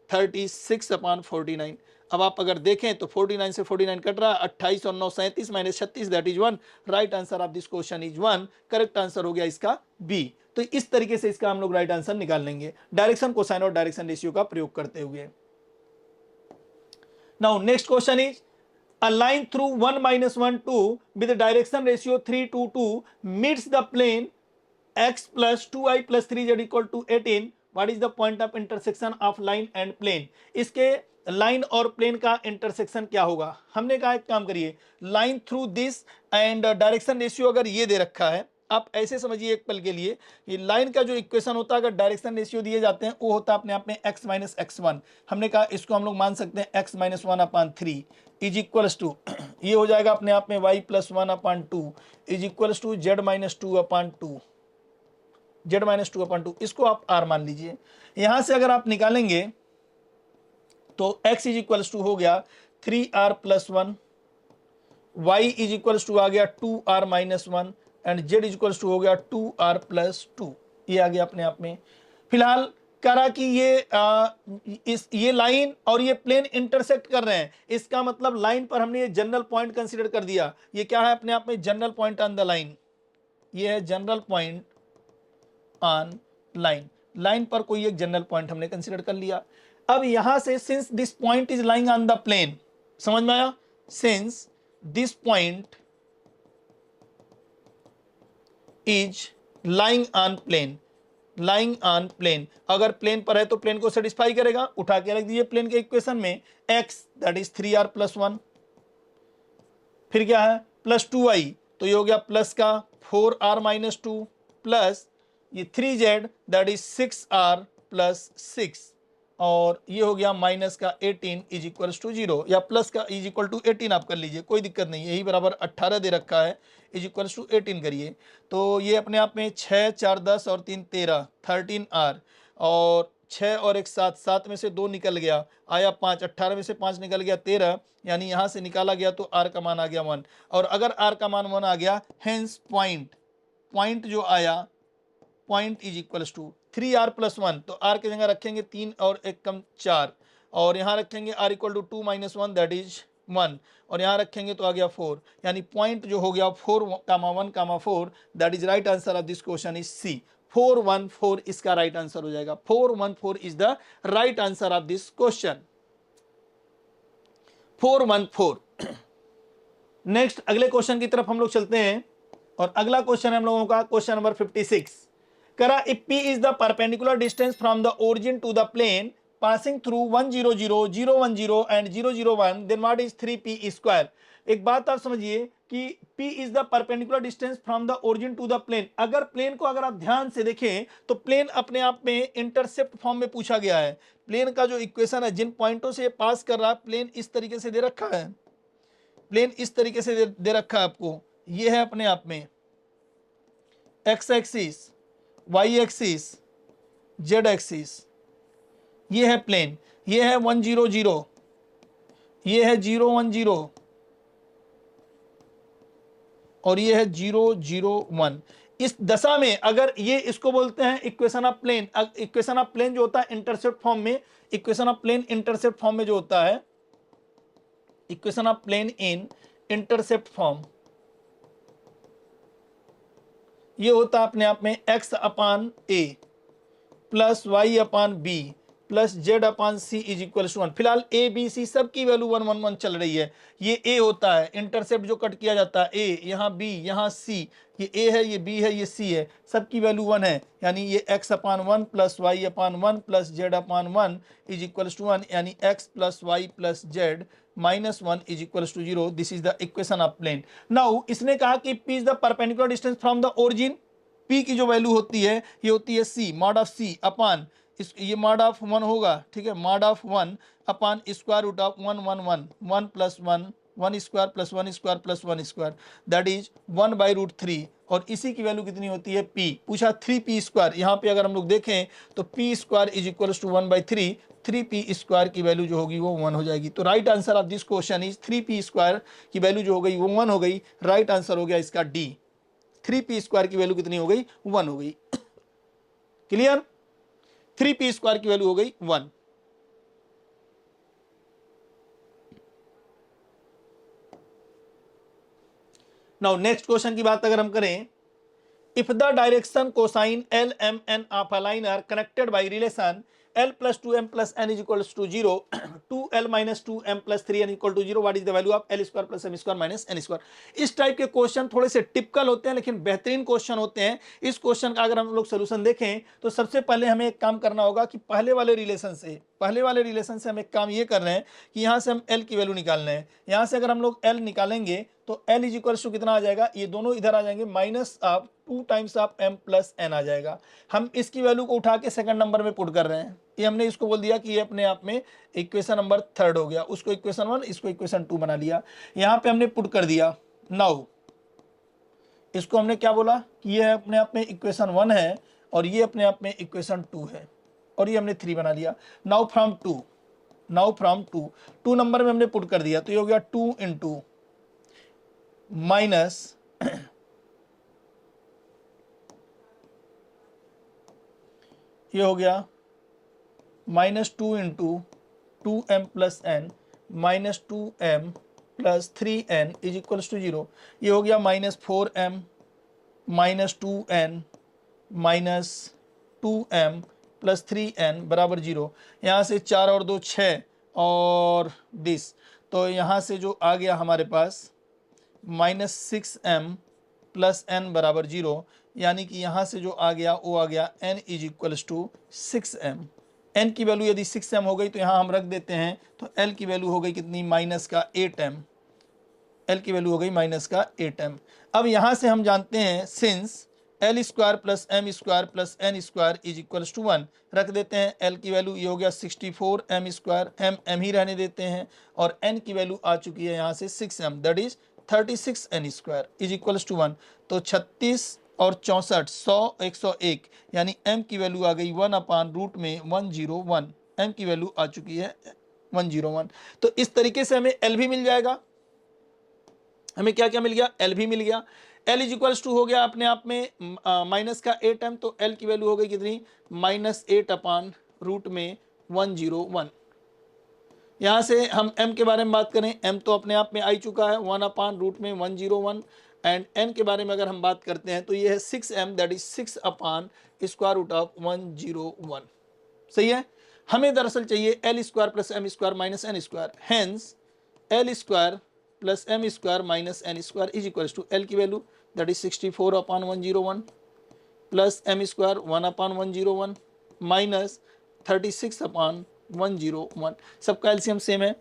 36/49। अब आप अगर देखें तो 49 से 49 कट रहा है, 28 और 9 37 -36 that is 1। Right answer of this question is 1। Correct answer हो गया इसका बी। तो इस तरीके से इसका हम लोग राइट आंसर निकाल लेंगे डायरेक्शन कोसाइन और डायरेक्शन रेशियो का प्रयोग करते हुए। Now next question is a line through 1 minus 1 2 with the direction ratio 3 to 2 meets the plane x plus 2i plus 3z equal to 18. What is the point of intersection of line and plane? इसके लाइन और प्लेन का इंटरसेक्शन क्या होगा? हमने कहा एक काम करिए, line through this and direction ratio अगर ये दे रखा है, आप ऐसे समझिए एक पल के लिए, ये लाइन का जो इक्वेशन होता है अगर डायरेक्शन रेशियो दिए जाते हैं वो होता है अपने आप में x माइनस x1. हमने कहा इसको हम लोग मान सकते हैं x minus 1/3 is equals to ये हो जाएगा अपने आप में y plus 1/2 is equals to z minus 2/2 z minus 2/2. इसको आप r मान लीजिए. यहां से अगर आप निकालेंगे तो x इज इक्वल्स टू हो गया 3r plus 1, y is equals to आ गया 2r minus 1 and z is equals to हो गया 2r प्लस 2. ये आ गया अपने आप में. फिलहाल करा कि ये लाइन और ये प्लेन इंटरसेक्ट कर रहे हैं, इसका मतलब लाइन पर हमने ये जनरल पॉइंट कंसीडर कर दिया. ये क्या है अपने आप में? General point on the line. ये है general point on line. Line पर कोई एक जनरल पॉइंट हमने कंसीडर कर लिया. अब यहां से since this point is lying on the plane, समझ में आया? Since this point is lying on plane, lying on plane, अगर प्लेन पर है तो प्लेन को सेटिस्फाई करेगा. उठा के रख दीजिए प्लेन के इक्वेशन में x that is 3r plus 1, फिर क्या है प्लस 2i, तो ये हो गया प्लस का 4r माइनस 2 प्लस ये 3z that is 6r plus 6 और ये हो गया माइनस का 18 इज इक्वल्स टू 0 या प्लस का इज इक्वल टू 18 आप कर लीजिए, कोई दिक्कत नहीं. यही बराबर 18 दे रखा है इज इक्वल्स टू 18 करिए. तो ये अपने आप में 6 4 10 और 3 13 13r और 6 और 1 7, 7 में से 2 निकल गया आया 5, 18 में से 5 निकल गया 13, यानी यहाँ से निकाला गया तो r का मान आ गया 1. और अगर r का मान 1 आ गया, हेंस पॉइंट जो आया point is equals to 3r plus 1, तो r की जगह रखेंगे 3 और 1 कम 4 और यहाँ रखेंगे r equal to 2 minus 1 that is 1 और यहाँ रखेंगे तो आ गया 4, यानी पॉइंट जो हो गया 4,1,4 that is right answer of this question is C. 414 इसका राइट आंसर हो जाएगा. 414 is the right answer of this question. 414. Next अगले क्वेश्चन की तरफ हम लोग चलते हैं और अगला क्वेश्चन है हम लोगों का क्वेश्चन नंबर 56. करा if p is the perpendicular distance from the origin to the plane passing through 1 0 0 0 1 0 and 0 0 1 then what is 3p square. एक बात आप समझिए कि p is the perpendicular distance from the origin to the plane. अगर प्लेन को अगर आप ध्यान से देखें तो प्लेन अपने आप में इंटरसेप्ट फॉर्म में पूछा गया है. प्लेन का जो इक्वेशन है जिन पॉइंटों से पास कर रहा है, प्लेन इस तरीके से दे रखा है, प्लेन इस तरीके से दे रखा है आपको. ये है अपने आप में x axis, y axis, z axis, ये है प्लेन. ये है 1 0 0, ये है 0 1 0 और ये है 0 0 1. इस दशा में अगर ये इसको बोलते हैं equation of plane. Equation of plane जो होता है इंटरसेप्ट फॉर्म में, equation of plane intercept form में जो होता है, equation of plane in intercept form, ये होता है अपने आप में x upon a plus y upon b plus z upon c is equal to 1. फिलहाल a b c सब की वैल्यू 1 1 1 चल रही है. ये a होता है इंटरसेप्ट जो कट किया जाता है, a यहाँ b यहाँ c, ये a है ये b है ये c है, सब की वैल्यू 1 है, यानी ये x upon 1 plus y upon 1 plus z upon 1 is equal to 1, यानी x plus y plus z minus 1 is equal to 0. This is the equation of plane. Now इसने कहा कि p is the perpendicular distance from the origin. p की जो वैल्यू होती है ये होती है c mod of c upon ये मॉड ऑफ 1 होगा, ठीक है, mod of 1 upon square root of 1 1 1 1 plus 1 1 square plus 1 square plus 1 square that is 1 by root 3. और इसी की वैल्यू कितनी होती है p. पूछा 3p स्क्वायर. यहाँ पे अगर हम लोग देखें तो p square is equal to 1 by 3, 3p square की वैल्यू जो होगी वो 1 हो जाएगी. तो right answer of this question is 3p square की वैल्यू जो हो गई वो 1 हो गई. राइट आंसर हो गया इसका डी. 3p स्क्वायर की वैल्यू कितनी हो गई? 1 हो गई. क्लियर? 3p स्क्वायर की वैल्यू हो गई 1. नाउ नेक्स्ट क्वेश्चन की बात अगर हम करें, if the direction cosine LMN of a line are connected by relation L plus 2m plus n is equals to 0, 2L minus 2m plus 3n equal to 0, what is the value of L square plus m square minus n square। इस टाइप के क्वेश्चन थोड़े से टिपिकल होते हैं लेकिन बेहतरीन क्वेश्चन होते हैं। इस क्वेश्चन का अगर हम लोग सोल्यूशन देखें तो सबसे पहले हमें एक काम करना होगा कि पहले वाले रिलेशन से हम एक काम ये कर रहे हैं कि यहाँ से हम L की वैल्यू निकाल रहे हैं। यहाँ से अगर हम लोग L निकालेंगे तो L इज इक्वल टू कितना आ जाएगा, ये दोनों इधर आ जाएंगे, minus of 2 times of m plus n आ जाएगा। हम इसकी वैल्यू को उठा के सेकंड नंबर में पुट कर रहे हैं। ये हमने इसको बोल दिया कि ये अपने आप में इक्वेशन नंबर 3 हो गया, उसको इक्वेशन 1, इसको इक्वेशन 2 बना लिया। यहाँ पे हमने पुट कर दिया। नाउ इसको हमने क्या बोला कि ये अपने आप में इक्वेशन 1 है और ये अपने आप में इक्वेशन 2 है और ये हमने 3 बना लिया। नाउ फ्रॉम 2 नंबर में हमने पुट कर दिया तो ये हो गया 2 इंटू माइनस ये हो गया -2 into 2m plus n minus 2m plus 3n is equals to 0। ये हो गया -4m minus 2n minus 2m plus 3n बराबर 0। यहाँ से 4 और 2 6 और 20, तो यहाँ से जो आ गया हमारे पास -6m प्लस n बराबर 0, यानी कि यहाँ से जो आ गया वो आ गया n is equals to 6m। n की वैल्यू यदि 6m हो गई तो यहाँ हम रख देते हैं, तो l की वैल्यू हो गई कितनी, माइनस का 8m। l की वैल्यू हो गई माइनस का 8m। अब यहाँ से हम जानते हैं since L square plus M square plus N square is equals to 1, रख देते हैं l की वैल्यू, ये हो गया 64m स्क्वायर, m ही रहने देते हैं, और n की वैल्यू आ चुकी है यहाँ से 6m, that is 36n square is equals to 1। तो 36 और 64 100 101, यानी m की वैल्यू आ गई 1/रूट में 101, m की वैल्यू आ चुकी है 101। तो इस तरीके से हमें l भी मिल जाएगा। हमें क्या क्या मिल गया, l भी मिल गया। l इज इक्वल्स टू हो गया अपने आप में माइनस का 8m, तो l की वैल्यू हो गई कितनी, -8/रूट में 101। यहाँ से हम m के बारे में बात करें, m तो अपने आप में आ चुका है 1/रूट में 101, एंड n के बारे में अगर हम बात करते हैं तो ये है 6m, दैट इज 6/√101। सही है। हमें दरअसल चाहिए l square plus m square minus n square, hence l square plus m square minus n square is equals to l की value that is 64/101 plus m square 1/101 minus 36/101। सबका एलसीएम सेम है।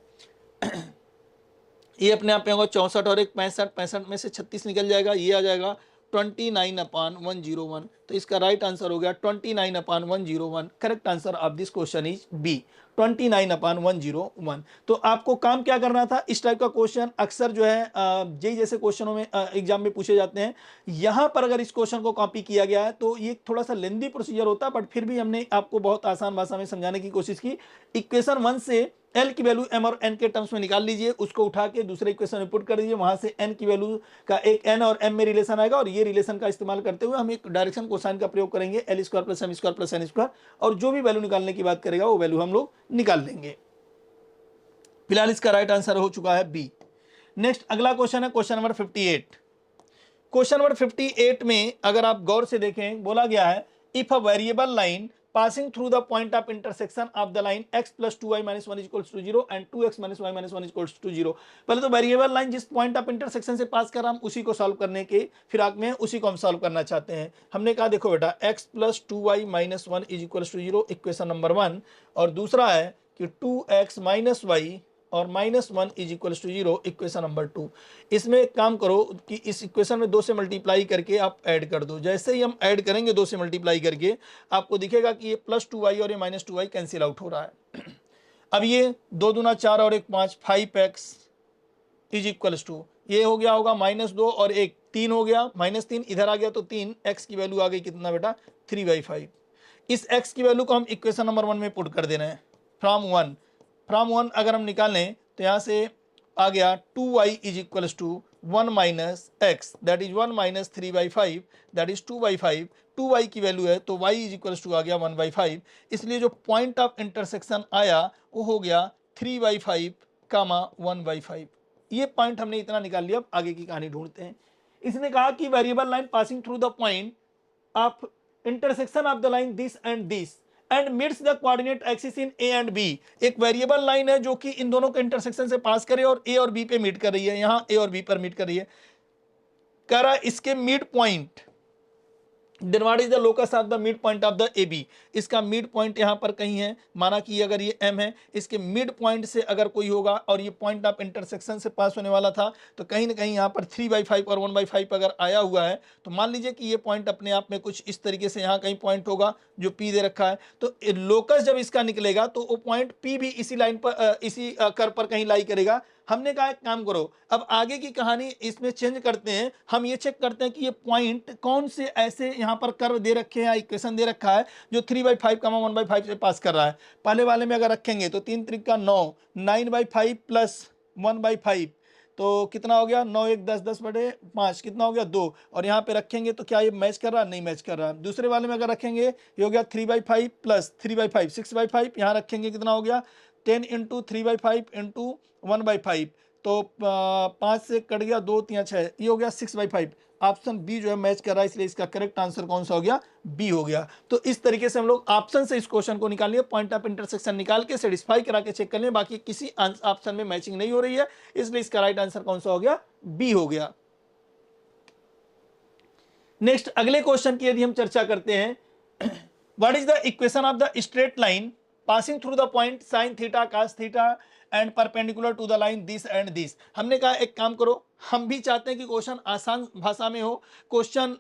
ये अपने आप में होगा 64 और 1 65, 65 में से 36 निकल जाएगा, ये आ जाएगा 29/101। तो इसका राइट आंसर हो गया 29/101। Correct answer of this question is B, 29/101। तो आपको काम क्या करना था, इस टाइप का क्वेश्चन अक्सर जो है जेई जैसे क्वेश्चनों में एग्जाम में पूछे जाते हैं। यहाँ पर अगर इस क्वेश्चन को कॉपी किया गया है तो ये थोड़ा सा लेंदी प्रोसीजर होता है, बट फिर भी हमने आपको बहुत आसान भाषा में समझाने की कोशिश की। इक्वेशन 1 से l की वैल्यू m और n के टर्म्स में निकाल लीजिए, उसको उठा के दूसरे इक्वेशन में पुट कर दीजिए, वहां से n की वैल्यू का एक n और m में रिलेशन आएगा, और ये रिलेशन का इस्तेमाल करते हुए हम एक डायरेक्शन कोसाइन का प्रयोग करेंगे, l square plus m square plus n square, और जो भी वैल्यू निकालने की बात करेगा वो वैल्यू हम लोग निकाल लेंगे। फिलहाल इसका राइट आंसर हो चुका है बी। नेक्स्ट अगला क्वेश्चन है क्वेश्चन नंबर 58। क्वेश्चन नंबर 58 में अगर आप गौर से देखें, बोला गया है if a variable line passing through the point of intersection of the line x plus 2y minus 1 is equals to 0 and 2x minus y minus 1 is equals to 0। पहले तो वेरिएबल लाइन जिस पॉइंट ऑफ इंटरसेक्शन से पास कर रहा हम उसी को सॉल्व करने के फिराक में उसी को हम सॉल्व करना चाहते हैं। हमने कहा देखो बेटा x plus 2y minus 1 is equals to 0 equation number 1, और दूसरा है कि 2x minus y और -1 is equals to 0 equation number 2। इसमें एक काम करो कि इस इक्वेशन में 2 से मल्टीप्लाई करके आप ऐड कर दो। जैसे ही हम ऐड करेंगे 2 से मल्टीप्लाई करके, आपको दिखेगा कि ये +2y और ये -2y कैंसिल आउट हो रहा है। अब ये 2 दूना 4 और 1 5, 5x इज इक्वल्स टू, ये हो गया होगा -2 और 1 3 हो गया, -3 इधर आ गया तो 3, x की वैल्यू आ गई कितना बेटा 3/5। इस x की वैल्यू को हम इक्वेशन नंबर 1 में पुट कर देना है। फ्रॉम 1 अगर हम निकालें तो यहाँ से आ गया 2y is equals to 1 minus X, that is 1 minus 3/5, that is 2/5। 2y की वैल्यू है तो y इज इक्वल्स टू आ गया 1/5, इसलिए जो पॉइंट ऑफ इंटरसेक्शन आया वो हो गया 3/5 कामा 1/5। ये पॉइंट हमने इतना निकाल लिया। अब आगे की कहानी ढूंढते हैं। इसने कहा कि variable line passing through the point of intersection of the line this and this and meets the coordinate axis in A and B. एक वेरिएबल लाइन है जो कि इन दोनों के इंटरसेक्शन से पास करे और ए और बी पे मीट कर रही है, यहां ए और बी पर मीट कर रही है। कह रहा इसके mid point, then what is the locus of the mid point of the A B. इसका मिड पॉइंट यहां पर कहीं है, माना कि अगर ये एम है, इसके मिड पॉइंट से अगर कोई होगा और ये पॉइंट ऑफ इंटरसेक्शन से पास होने वाला था, तो कहीं ना कहीं यहां पर 3/5 और 1/5 अगर आया हुआ है, तो मान लीजिए कि ये पॉइंट अपने आप में कुछ इस तरीके से यहाँ कहीं पॉइंट होगा जो पी दे रखा है। तो लोकस जब इसका निकलेगा तो वो पॉइंट पी भी इसी लाइन पर, इसी कर्व पर कहीं लाई करेगा। हमने कहा एक काम करो, अब आगे की कहानी इसमें चेंज करते हैं, हम ये चेक करते हैं कि ये पॉइंट कौन से ऐसे यहाँ पर कर्व दे रखे हैं, इक्वेशन दे रखा है जो 3/5 1/5 से पास कर रहा है। पहले वाले में अगर रखेंगे तो 3 त्रिक 9, 9/5 प्लस 1/5 तो कितना हो गया, 9 1 10, 10/5 कितना हो गया 2। और यहाँ पे रखेंगे तो क्या ये मैच कर रहा है, नहीं मैच कर रहा। दूसरे वाले में अगर रखेंगे ये हो गया 3/5 प्लस 3/5 6/5, यहाँ रखेंगे कितना हो गया 10 इंटू 3/5 इंटू 1/5, तो 5 से कट गया 2 3 6, ये हो गया 6/5। ऑप्शन बी जो है मैच कर रहा है, इसलिए इसका करेक्ट आंसर कौन सा हो गया, बी हो गया। तो इस तरीके से हम लोग ऑप्शन से इस क्वेश्चन को निकाल लिए, पॉइंट ऑफ इंटरसेक्शन निकाल के सेटिस्फाई करा के चेक कर लिए, बाकी किसी ऑप्शन में मैचिंग नहीं हो रही है, इसलिए इसका राइट आंसर कौन सा हो गया, बी हो गया। नेक्स्ट अगले क्वेश्चन की यदि हम चर्चा करते हैं, what is the equation of the straight line passing through the point sin theta cos theta and perpendicular to the line this and this. हमने कहा एक काम करो, हम भी चाहते हैं कि क्वेश्चन आसान भाषा में हो, क्वेश्चन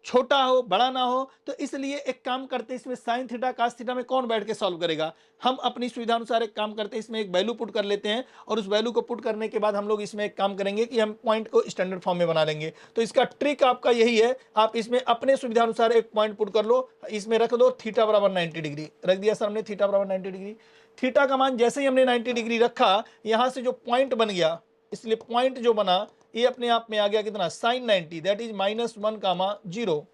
छोटा हो बड़ा ना हो, तो इसलिए एक काम करते हैं, इसमें sin थीटा cos थीटा में कौन बैठ के सॉल्व करेगा। हम अपनी सुविधा अनुसार एक काम करते हैं, इसमें एक वैल्यू पुट कर लेते हैं, और उस वैल्यू को पुट करने के बाद हम लोग इसमें एक काम करेंगे कि हम पॉइंट को स्टैंडर्ड फॉर्म में बना लेंगे। तो इसका ट्रिक आपका यही है, आप इसमें अपने सुविधा अनुसार एक पॉइंट पुट कर लो, इसमें रख दो थीटा बराबर 90 डिग्री, रख दिया सर हमने थीटा बराबर 90 डिग्री। थीटा का मान जैसे ही हमने 90 डिग्री रखा, यहां से जो पॉइंट बन गया, इसलिए पॉइंट जो बना ये अपने आप में आ गया कितना sin 90, दैट इज -1, 0।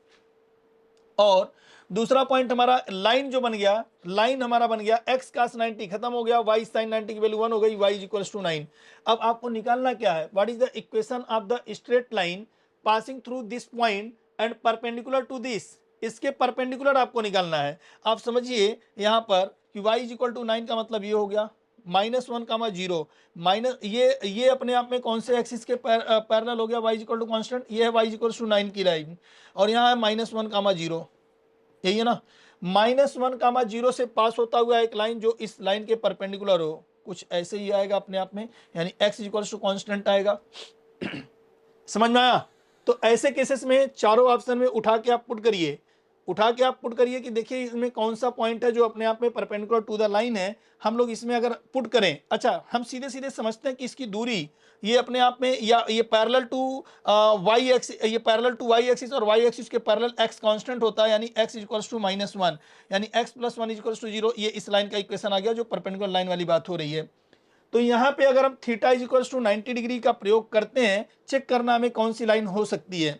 और दूसरा पॉइंट हमारा लाइन जो बन गया, लाइन हमारा बन गया x cos 90 खत्म हो गया, y sin 90 की वैल्यू 1 हो गई, y इक्वल्स टू 9। अब आपको निकालना क्या है, what is the equation of the straight line passing through this point and perpendicular to this. इसके परपेंडिकुलर आपको निकालना है। आप समझिए यहाँ पर कि y इक्वल टू 9 का मतलब ये हो गया -1, 0 माइनस ये अपने आप में कौन से एक्सिस के पैरेलल हो गया, y इक्वल टू कॉन्स्टेंट, ये है y इक्वल टू 9 की लाइन, और यहाँ है -1, 0, यही है ना। -1, 0 से पास होता हुआ एक लाइन जो इस लाइन के परपेंडिकुलर हो, कुछ ऐसे ही आएगा अपने आप में, यानी x इक्वल टू कॉन्स्टेंट आएगा। समझ में आया। तो ऐसे केसेस में चारों ऑप्शन में उठा के आप पुट करिए कि देखिए इसमें कौन सा पॉइंट है जो अपने आप में परपेंडिकुलर टू द लाइन है। हम लोग इसमें अगर पुट करें, अच्छा हम सीधे सीधे समझते हैं कि इसकी दूरी ये अपने आप में, या ये पैरेलल टू वाई एक्सिस, ये पैरेलल टू वाई एक्सिस और वाई एक्सिस के पैरेलल एक्स कांस्टेंट होता है, यानी x इक्वल्स टू -1, यानी x + 1 इक्वल्स टू 0। ये इस लाइन का इक्वेशन आ गया जो परपेंडिकुलर लाइन वाली बात हो रही है। तो यहाँ पे अगर हम थीटा इक्वल्स टू 90 डिग्री का प्रयोग करते हैं, चेक करना हमें कौन सी लाइन हो सकती है।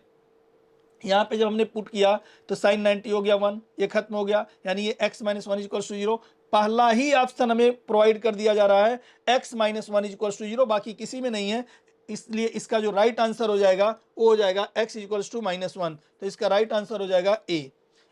यहाँ पे जब हमने पुट किया तो sin 90 हो गया 1, ये खत्म हो गया, यानी ये x - 1 इक्वल्स टू 0। पहला ही ऑप्शन हमें प्रोवाइड कर दिया जा रहा है x - 1 इक्वल्स टू 0, बाकी किसी में नहीं है, इसलिए इसका जो राइट आंसर हो जाएगा वो हो जाएगा x इक्वल्स टू -1। तो इसका राइट आंसर हो जाएगा ए।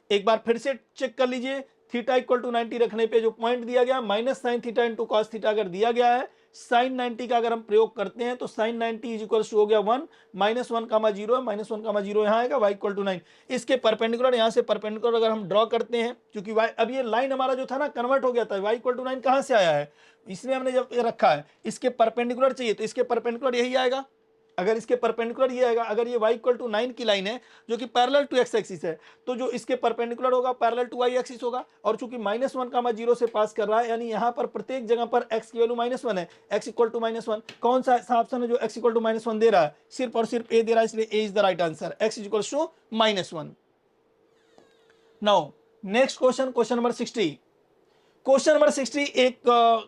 एक बार फिर से चेक कर लीजिए, थीटा इक्वल टू 90 रखने पे जो पॉइंट दिया गया -sin theta into cos theta अगर दिया गया है, sin 90 का अगर हम प्रयोग करते हैं तो sin 90 इज इक्वल्स टू हो गया 1, -1, 0 है, -1, 0 यहाँ आएगा, y इक्वल टू 9। इसके परपेंडिकुलर यहाँ से परपेंडिकुलर अगर हम ड्रॉ करते हैं, क्योंकि y अब ये लाइन हमारा जो था ना कन्वर्ट हो गया था, y इक्वल टू 9 कहाँ से आया है, इसमें हमने जब ये रखा है, इसके परपेंडिकुलर चाहिए तो इसके परपेंडिकुलर यही आएगा। अगर इसके परपेंडिकुलर ये आएगा, अगर ये y इक्वल टू 9 की लाइन है जो कि पैरेलल टू x एक्सिस है, तो जो इसके परपेंडिकुलर होगा पैरेलल टू y एक्सिस होगा, और चूंकि -1, 0 से पास कर रहा है, यानी यहाँ पर प्रत्येक जगह पर x की वैल्यू -1 है, x इक्वल टू -1। कौन सा ऐसा ऑप्शन है जो x इक्वल टू -1 दे रहा है, सिर्फ और सिर्फ a दे रहा है, इसलिए a is the right answer, x equal to -1। Now next question, question number 60। Question number 60 एक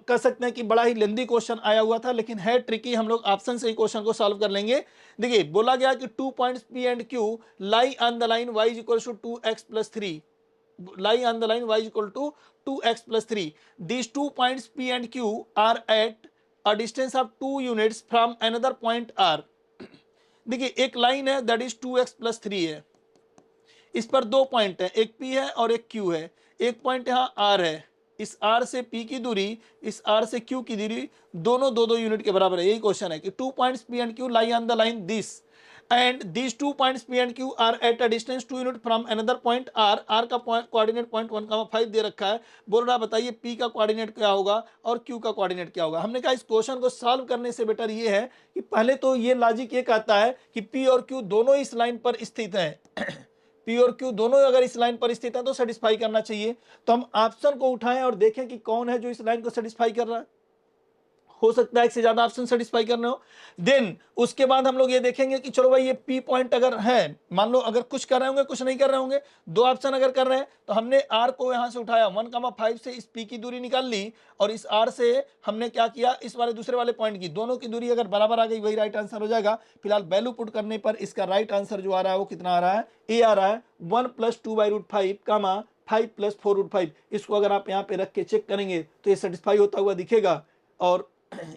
कह सकते हैं कि बड़ा ही लेंदी क्वेश्चन आया हुआ था, लेकिन है ट्रिकी, हम लोग ऑप्शन से ही क्वेश्चन को सॉल्व कर लेंगे। देखिए बोला गया कि 2 points P and Q lie on the line y equal to 2x + 3, lie on the line y equal to 2x + 3। These 2 points P and Q are at a distance of 2 units from another point R। देखिए एक लाइन है दैट इज 2x + 3 है, इस पर दो पॉइंट है, एक P है और एक Q है। एक पॉइंट यहाँ आर है, इस आर से पी की दूरी, इस आर से क्यू की दूरी दोनों 2-2 यूनिट के बराबर है। यही क्वेश्चन है कि 2 points P and Q lie on the line this and these 2 points P and Q are at a distance 2 unit from another point R। R का कोऑर्डिनेट पॉइंट 1,5 दे रखा है। बोल रहा बताइए P का कोऑर्डिनेट क्या होगा और Q का कोऑर्डिनेट क्या होगा। हमने कहा इस क्वेश्चन को सॉल्व करने से बेटर ये है कि पहले तो ये लॉजिक ये कहता है कि P और Q दोनों इस लाइन पर स्थित हैं। P और Q दोनों अगर इस लाइन पर स्थित हैं तो सेटिस्फाई करना चाहिए। तो हम ऑप्शन को उठाएं और देखें कि कौन है जो इस लाइन को सेटिस्फाई कर रहा है। हो सकता है एक से ज्यादा ऑप्शन सेटिस्फाई करने हो। देन उसके बाद हम लोग ये देखेंगे कि चलो भाई ये पी पॉइंट अगर है, मान लो अगर कुछ कर रहे होंगे कुछ नहीं कर रहे होंगे, दो ऑप्शन अगर कर रहे हैं तो हमने आर को यहां से उठाया 1,5 से इस पी की दूरी निकाल ली और इस आर से हमने क्या किया, इस वाले दूसरे वाले पॉइंट की दोनों की दूरी अगर बराबर आ गई वही राइट आंसर हो जाएगा। फिलहाल वैल्यू पुट करने पर इसका राइट आंसर जो आ रहा है वो कितना आ रहा है, ए आ रहा है 1 + 2/√5 5 + 4√5। इसको अगर आप यहाँ पे रख के चेक करेंगे तो ये सेटिस्फाई होता हुआ दिखेगा और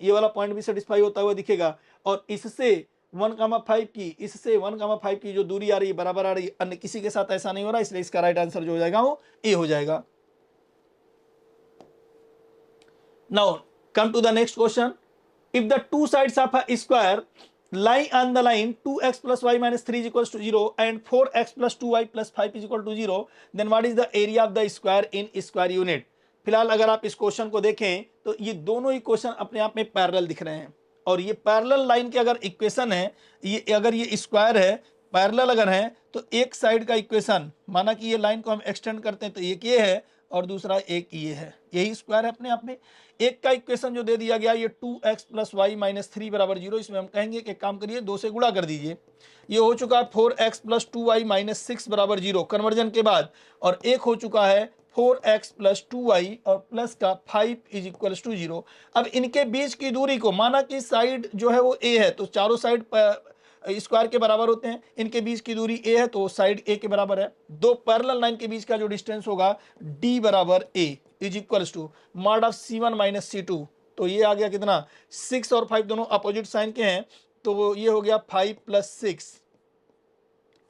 ये वाला पॉइंट भी सेटिस्फाई होता हुआ दिखेगा। और इससे 1,5 की, इससे 1,5 की जो दूरी आ रही है बराबर आ रही है, अन्य किसी के साथ ऐसा नहीं हो रहा, इसलिए इसका राइट आंसर जो हो जाएगा वो ए हो जाएगा। Now come to the next question. If the two sides of a square lie on the line 2x + y - 3 = 0 and 4x + 2y + 5 = 0, then what is the area of the square in square unit। फिलहाल अगर आप इस क्वेश्चन को देखें तो ये दोनों ही क्वेश्चन अपने आप में पैरेलल दिख रहे हैं और ये पैरेलल लाइन के अगर इक्वेशन है, ये अगर ये स्क्वायर है, पैरेलल अगर है तो एक साइड का इक्वेशन, माना कि ये लाइन को हम एक्सटेंड करते हैं तो एक ये है और दूसरा एक ये है, यही स्क्वायर है अपने आप में। एक का इक्वेशन जो दे दिया गया ये 2x + y - 3 = 0, इसमें हम कहेंगे कि काम करिए 2 से गुणा कर दीजिए। ये हो चुका है 4x + 2y - 6 = 0 कन्वर्जन के बाद, और एक हो चुका है 4x + 2y और प्लस का 5 = 0। अब इनके बीच की दूरी को, माना कि साइड जो है वो a है तो चारों साइड स्क्वायर के बराबर होते हैं, इनके बीच की दूरी a है तो साइड a के बराबर है। दो पैरेलल लाइन के बीच का जो डिस्टेंस होगा d = a = mod of c1 - c2। तो ये आ गया कितना, 6 और 5 दोनों अपोजिट साइन के हैं तो ये हो गया 5 + 6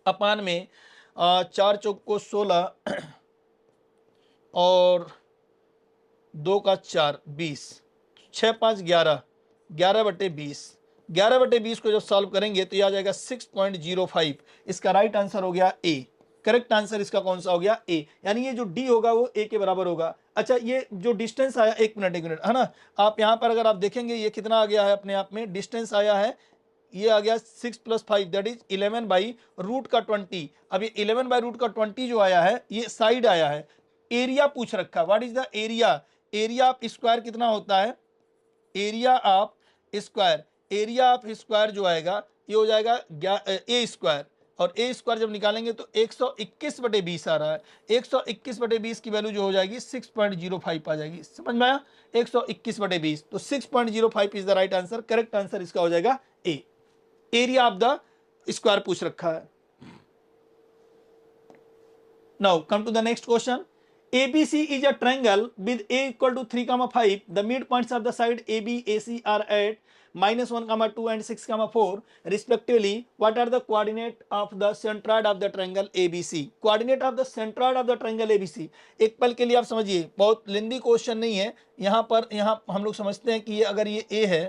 अपान में 4 चौक को 16 और 2 का 4 20, 6 5 11, 11/20, 11/20 को जब सॉल्व करेंगे तो ये आ जाएगा 6.05। इसका राइट आंसर हो गया ए। करेक्ट आंसर इसका कौन सा हो गया, ए। यानी ये जो डी होगा वो ए के बराबर होगा। अच्छा, ये जो डिस्टेंस आया, एक मिनट है ना, आप यहाँ पर अगर आप देखेंगे ये कितना आ गया है, अपने आप में डिस्टेंस आया है, ये आ गया 6 + 5 दैट इज 11/√20। अब ये 11/√20 जो आया है ये साइड आया है। एरिया पूछ रखा, what is the area, area of square कितना होता है, area of square, area of square जो आएगा ये हो जाएगा ए स्क्वायर, और ए स्क्वायर जब निकालेंगे तो 121/20 आ रहा है। 121/20 की वैल्यू जो हो जाएगी 6.05 आ जाएगी। समझ में आया, 121/20, तो 6.05 is the right answer. Correct answer इसका हो जाएगा A. Area of the square पूछ रखा है। Now come to the next question. ABC is a triangle with A = 3, 5. The midpoints of the side AB, AC are at -1, 2 and 6, 4 respectively. What are the coordinate of the centroid of the triangle ABC? Coordinate of the centroid of the triangle ABC। एक पल के लिए आप समझिए, बहुत लेंदी क्वेश्चन नहीं है। यहाँ पर हम लोग समझते हैं कि ये अगर ये A है,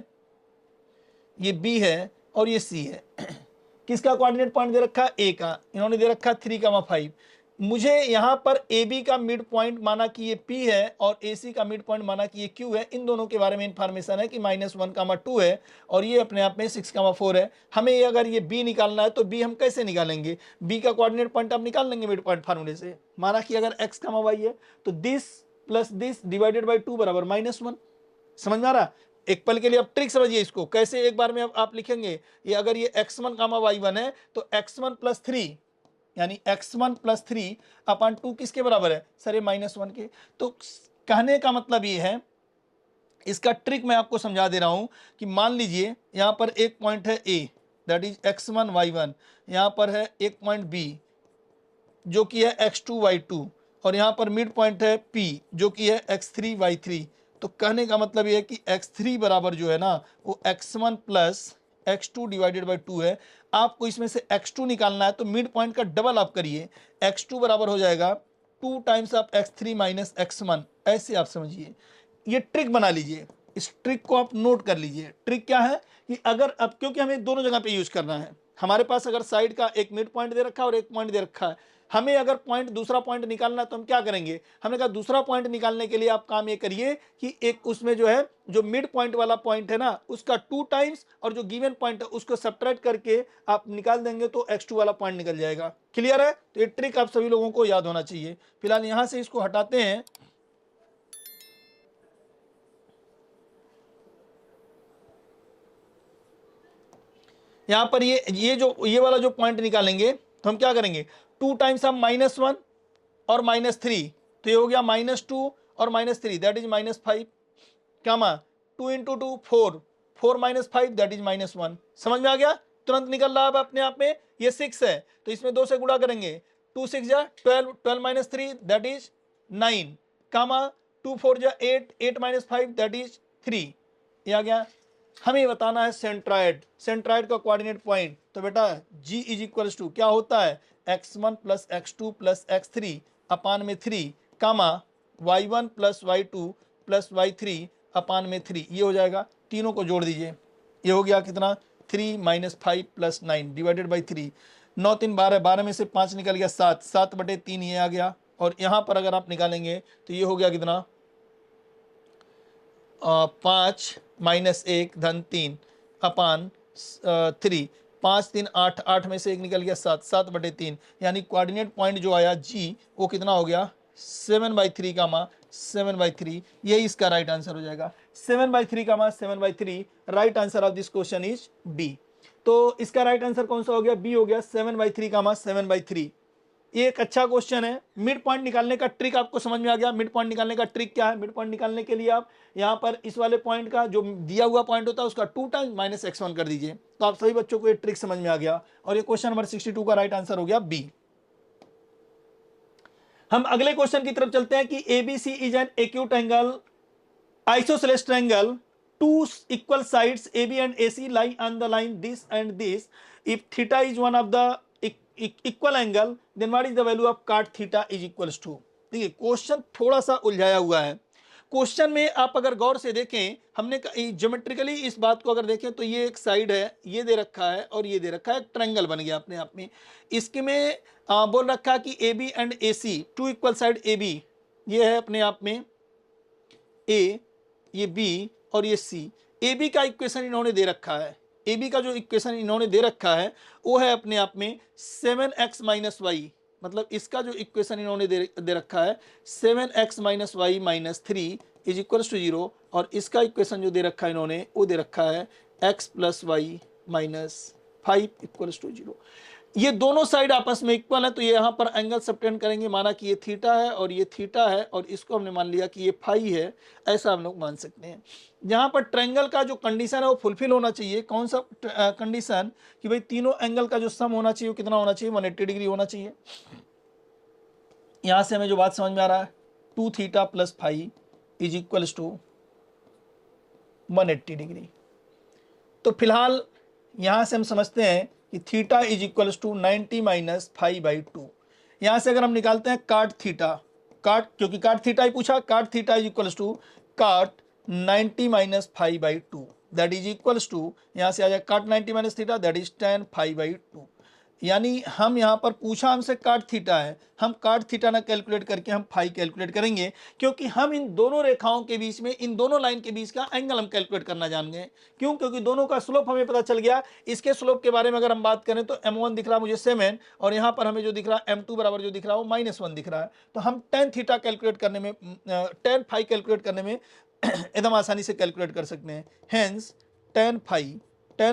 ये B है और ये C है। किसका कोऑर्डिनेट पॉइंट दे रखा है, A का। इन्होंने दे रखा 3, 5। मुझे यहाँ पर AB का मिड पॉइंट माना कि ये P है और AC का मिड पॉइंट माना कि ये Q है। इन दोनों के बारे में इंफॉर्मेशन है कि -1, 2 है और ये अपने आप में 6, 4 है। हमें ये अगर ये B निकालना है तो B हम कैसे निकालेंगे, B का कोऑर्डिनेट पॉइंट आप निकाल लेंगे मिड पॉइंट फार्मूले से। माना कि अगर x, y है तो this plus this divided by 2 बराबर -1। समझ में आ रहा, एक पल के लिए आप ट्रिक समझिए इसको कैसे एक बार में आप लिखेंगे। ये अगर ये x1, y1 है तो x1 + 3 यानी x1 + 3 अपान 2 किसके बराबर है सर, ये -1 के। तो कहने का मतलब ये है, इसका ट्रिक मैं आपको समझा दे रहा हूं कि मान लीजिए यहाँ पर एक पॉइंट है A that is x1, y1, यहाँ पर है एक पॉइंट B जो कि है x2, y2, और यहाँ पर मिड पॉइंट है P जो कि है x3, y3। तो कहने का मतलब ये है कि x3 बराबर जो है ना वो x1 + x2 डिवाइडेड बाई 2 है। आपको इसमें से x2 निकालना है तो मिड पॉइंट का डबल आप करिए, x2 बराबर हो जाएगा 2 times of x3 minus x1, ऐसे आप समझिए, ये ट्रिक बना लीजिए, इस ट्रिक को आप नोट कर लीजिए। ट्रिक क्या है कि अगर अब क्योंकि हमें दोनों जगह पे यूज करना है, हमारे पास अगर साइड का एक मिड पॉइंट दे रखा है और एक पॉइंट दे रखा है, हमें अगर पॉइंट दूसरा पॉइंट निकालना है तो हम क्या करेंगे, हमने कहा दूसरा पॉइंट निकालने के लिए आप काम ये करिए कि एक उसमें जो है जो मिड पॉइंट वाला पॉइंट है ना उसका 2 टाइम्स और जो गिवन पॉइंट है उसको सब्ट्रैक्ट करके आप निकाल देंगे तो x2 वाला पॉइंट निकल जाएगा। क्लियर है? तो ये ट्रिक आप सभी लोगों को याद होना चाहिए। फिलहाल यहां से इसको हटाते हैं। यहां पर ये वाला जो पॉइंट निकालेंगे तो हम क्या करेंगे, 2 टाइम्स ऑफ -1 और -3, तो ये हो गया -2 और -3 दैट इज -5, क्या मा 2 इंटू 2 4, 4 माइनस 5 दैट इज -1। समझ में आ गया? तुरंत निकल रहा है अपने आप में। ये 6 है तो इसमें 2 से गुणा करेंगे, 2 6 जा 12, 12 माइनस 3 दैट इज 9, कामा 2 4 जा 8, 8 माइनस 5 दैट इज 3। ये आ गया। हमें बताना है सेंट्राइड, सेंट्राइड का कोऑर्डिनेट पॉइंट। तो बेटा g इज इक्वल्स टू क्या होता है, x1 plus x2 plus x3 अपान में 3, कामा y1 plus y2 plus y3 अपान में 3। ये हो जाएगा, तीनों को जोड़ दीजिए, ये हो गया कितना 3 माइनस 5 प्लस 9 डिवाइडेड बाई 3, 9 3 12, 12 में से 5 निकल गया 7, 7/3 ये आ गया। और यहाँ पर अगर आप निकालेंगे तो ये हो गया कितना 5 माइनस 1 धन 3 अपान 3, 5 3 8, 8 में से 1 निकल गया 7, 7/3, यानी कोऑर्डिनेट पॉइंट जो आया g वो कितना हो गया 7/3 का मा 7/3। यही इसका राइट आंसर हो जाएगा। 7/3 का मा 7/3, right answer of this question is B. तो इसका राइट आंसर कौन सा हो गया, बी हो गया, 7/3 का मा 7/3। ये एक अच्छा क्वेश्चन है। मिड पॉइंट निकालने का ट्रिक आपको समझ में आ गया। मिड पॉइंट निकालने का ट्रिक क्या है, मिड पॉइंट निकालने के लिए आप यहाँ पर इस वाले पॉइंट का जो दिया हुआ पॉइंट होता है उसका 2 टाइम्स माइनस x1 कर दीजिए। तो आप सभी बच्चों को ये ट्रिक समझ में आ गया और ये क्वेश्चन नंबर 62 का राइट आंसर हो गया बी। हम अगले क्वेश्चन की तरफ चलते हैं कि ABC is an acute angle isosceles triangle, two equal sides AB and AC lie on the line this and this. If theta is one of the equal angle, then what is the value of cot theta is equals to। देखिए क्वेश्चन थोड़ा सा उलझाया हुआ है। क्वेश्चन में आप अगर गौर से देखें, हमने ज्योमेट्रिकली इस बात को अगर देखें तो ये एक साइड है, ये दे रखा है और ये दे रखा है, ट्रायंगल बन गया अपने आप में। इसके में बोल रखा है कि AB and AC, two equal side AB, ये है अपने आप में A, ये B और ये C। AB का इक्वेशन इन्होंने दे रखा है, AB का जो इक्वेशन इन्होंने दे रखा है वो है अपने आप में 7x माइनस वाई, मतलब इसका जो इक्वेशन इन्होंने दे रखा है 7x minus y minus 3 is equals to 0, और इसका इक्वेशन जो दे रखा है इन्होंने वो दे रखा है x plus y minus 5 equals to 0। ये दोनों साइड आपस में इक्वल है तो ये यहाँ पर एंगल सबटेंड करेंगे, माना कि ये थीटा है और ये थीटा है और इसको हमने मान लिया कि ये फाई है, ऐसा हम लोग मान सकते हैं। यहाँ पर ट्रायंगल का जो कंडीशन है वो फुलफिल होना चाहिए। कौन सा कंडीशन, कि भाई तीनों एंगल का जो सम होना चाहिए वो कितना होना चाहिए, 180 डिग्री होना चाहिए। यहाँ से हमें जो बात समझ में आ रहा है 2 theta plus phi is equals to 180 degree. तो फिलहाल यहाँ से हम समझते हैं कि theta is equals to 90 minus 5/2। यहाँ से अगर हम निकालते हैं काट थीटा, काट, क्योंकि काट थीटा ही पूछा, काट theta is equals to cot 90 minus 5/2 that is equals to, यहाँ से आ जाए cot 90 minus theta that is tan 5/2। यानी हम यहाँ पर पूछा हमसे काट थीटा है, हम काट थीटा ना कैलकुलेट करके हम फाई कैलकुलेट करेंगे, क्योंकि हम इन दोनों रेखाओं के बीच में, इन दोनों लाइन के बीच का एंगल हम कैलकुलेट करना जान गए। क्यों? क्योंकि दोनों का स्लोप हमें पता चल गया। इसके स्लोप के बारे में अगर हम बात करें तो m1 दिख रहा मुझे 7 और यहाँ पर हमें जो दिख रहा m2 बराबर जो दिख रहा है वो -1 दिख रहा है। तो हम tan थीटा कैलकुलेट करने में, tan फाई कैलकुलेट करने में एकदम आसानी से कैलकुलेट कर सकते हैं। Hence tan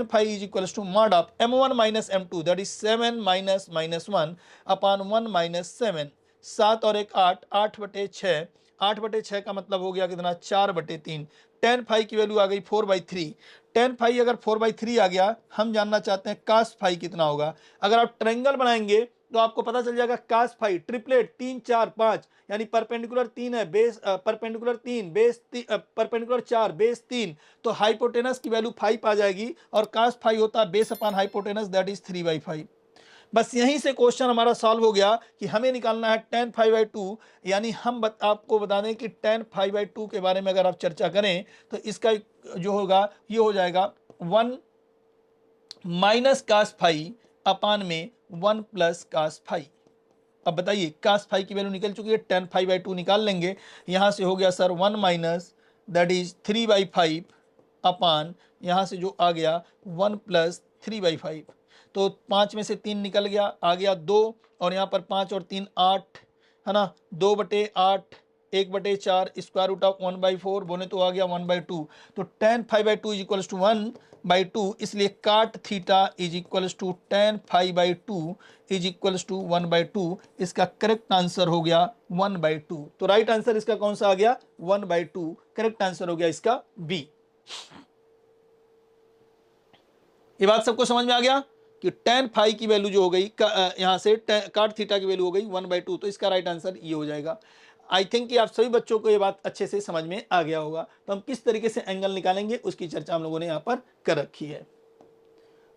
phi is equals to mod of m1 minus m2 that is 7 minus -1 upon 1 minus 7। 7 और 1 8, 8/6, 8/6 का मतलब हो गया कितना 4/3। tan phi की वैल्यू आ गई 4/3। tan phi अगर 4/3 आ गया, हम जानना चाहते हैं cos phi कितना होगा। अगर आप ट्रायंगल बनाएंगे तो आपको पता चल जाएगा cos phi ट्रिपलेट 3 4 5, यानी परपेंडिकुलर 3 है, base perpendicular 3, base perpendicular 4, base 3, तो हाइपोटेनस की वैल्यू 5 आ जाएगी और cos phi होता है base upon hypotenuse that is 3/5। बस यहीं से क्वेश्चन हमारा सॉल्व हो गया कि हमें निकालना है tan phi by 2, यानी हम आपको बता दें कि tan phi by 2 के बारे में अगर आप चर्चा करें तो इसका जो होगा ये हो जाएगा 1 माइनस कास फाई अपान में 1 प्लस कास फाई। अब बताइए कास फाई की वैल्यू निकल चुकी है, tan phi by 2 निकाल लेंगे। यहाँ से हो गया सर 1 माइनस दैट इज 3/5 अपान यहाँ से जो आ गया 1 प्लस 3/5। तो 5 में से 3 निकल गया, आ गया 2, और यहाँ पर 5 और 3 8 है ना, 2/8 1/4 स्क्वायर रूट ऑफ 1/4 बोले तो आ गया 1/2। तो tan phi by 2 is equals to 1/2, इसलिए cot theta is equals to tan phi by 2 is equals to 1/2। इसका करेक्ट आंसर हो गया 1/2। तो राइट आंसर इसका कौन सा आ गया 1/2, करेक्ट आंसर हो गया इसका बी। ये बात सबको समझ में आ गया कि tan phi की वैल्यू जो हो गई यहां से काट थीटा की वैल्यू हो गई 1/2, तो इसका राइट आंसर ये हो जाएगा। आई थिंक कि आप सभी बच्चों को ये बात अच्छे से समझ में आ गया होगा। तो हम किस तरीके से एंगल निकालेंगे उसकी चर्चा हम लोगों ने यहाँ पर कर रखी है।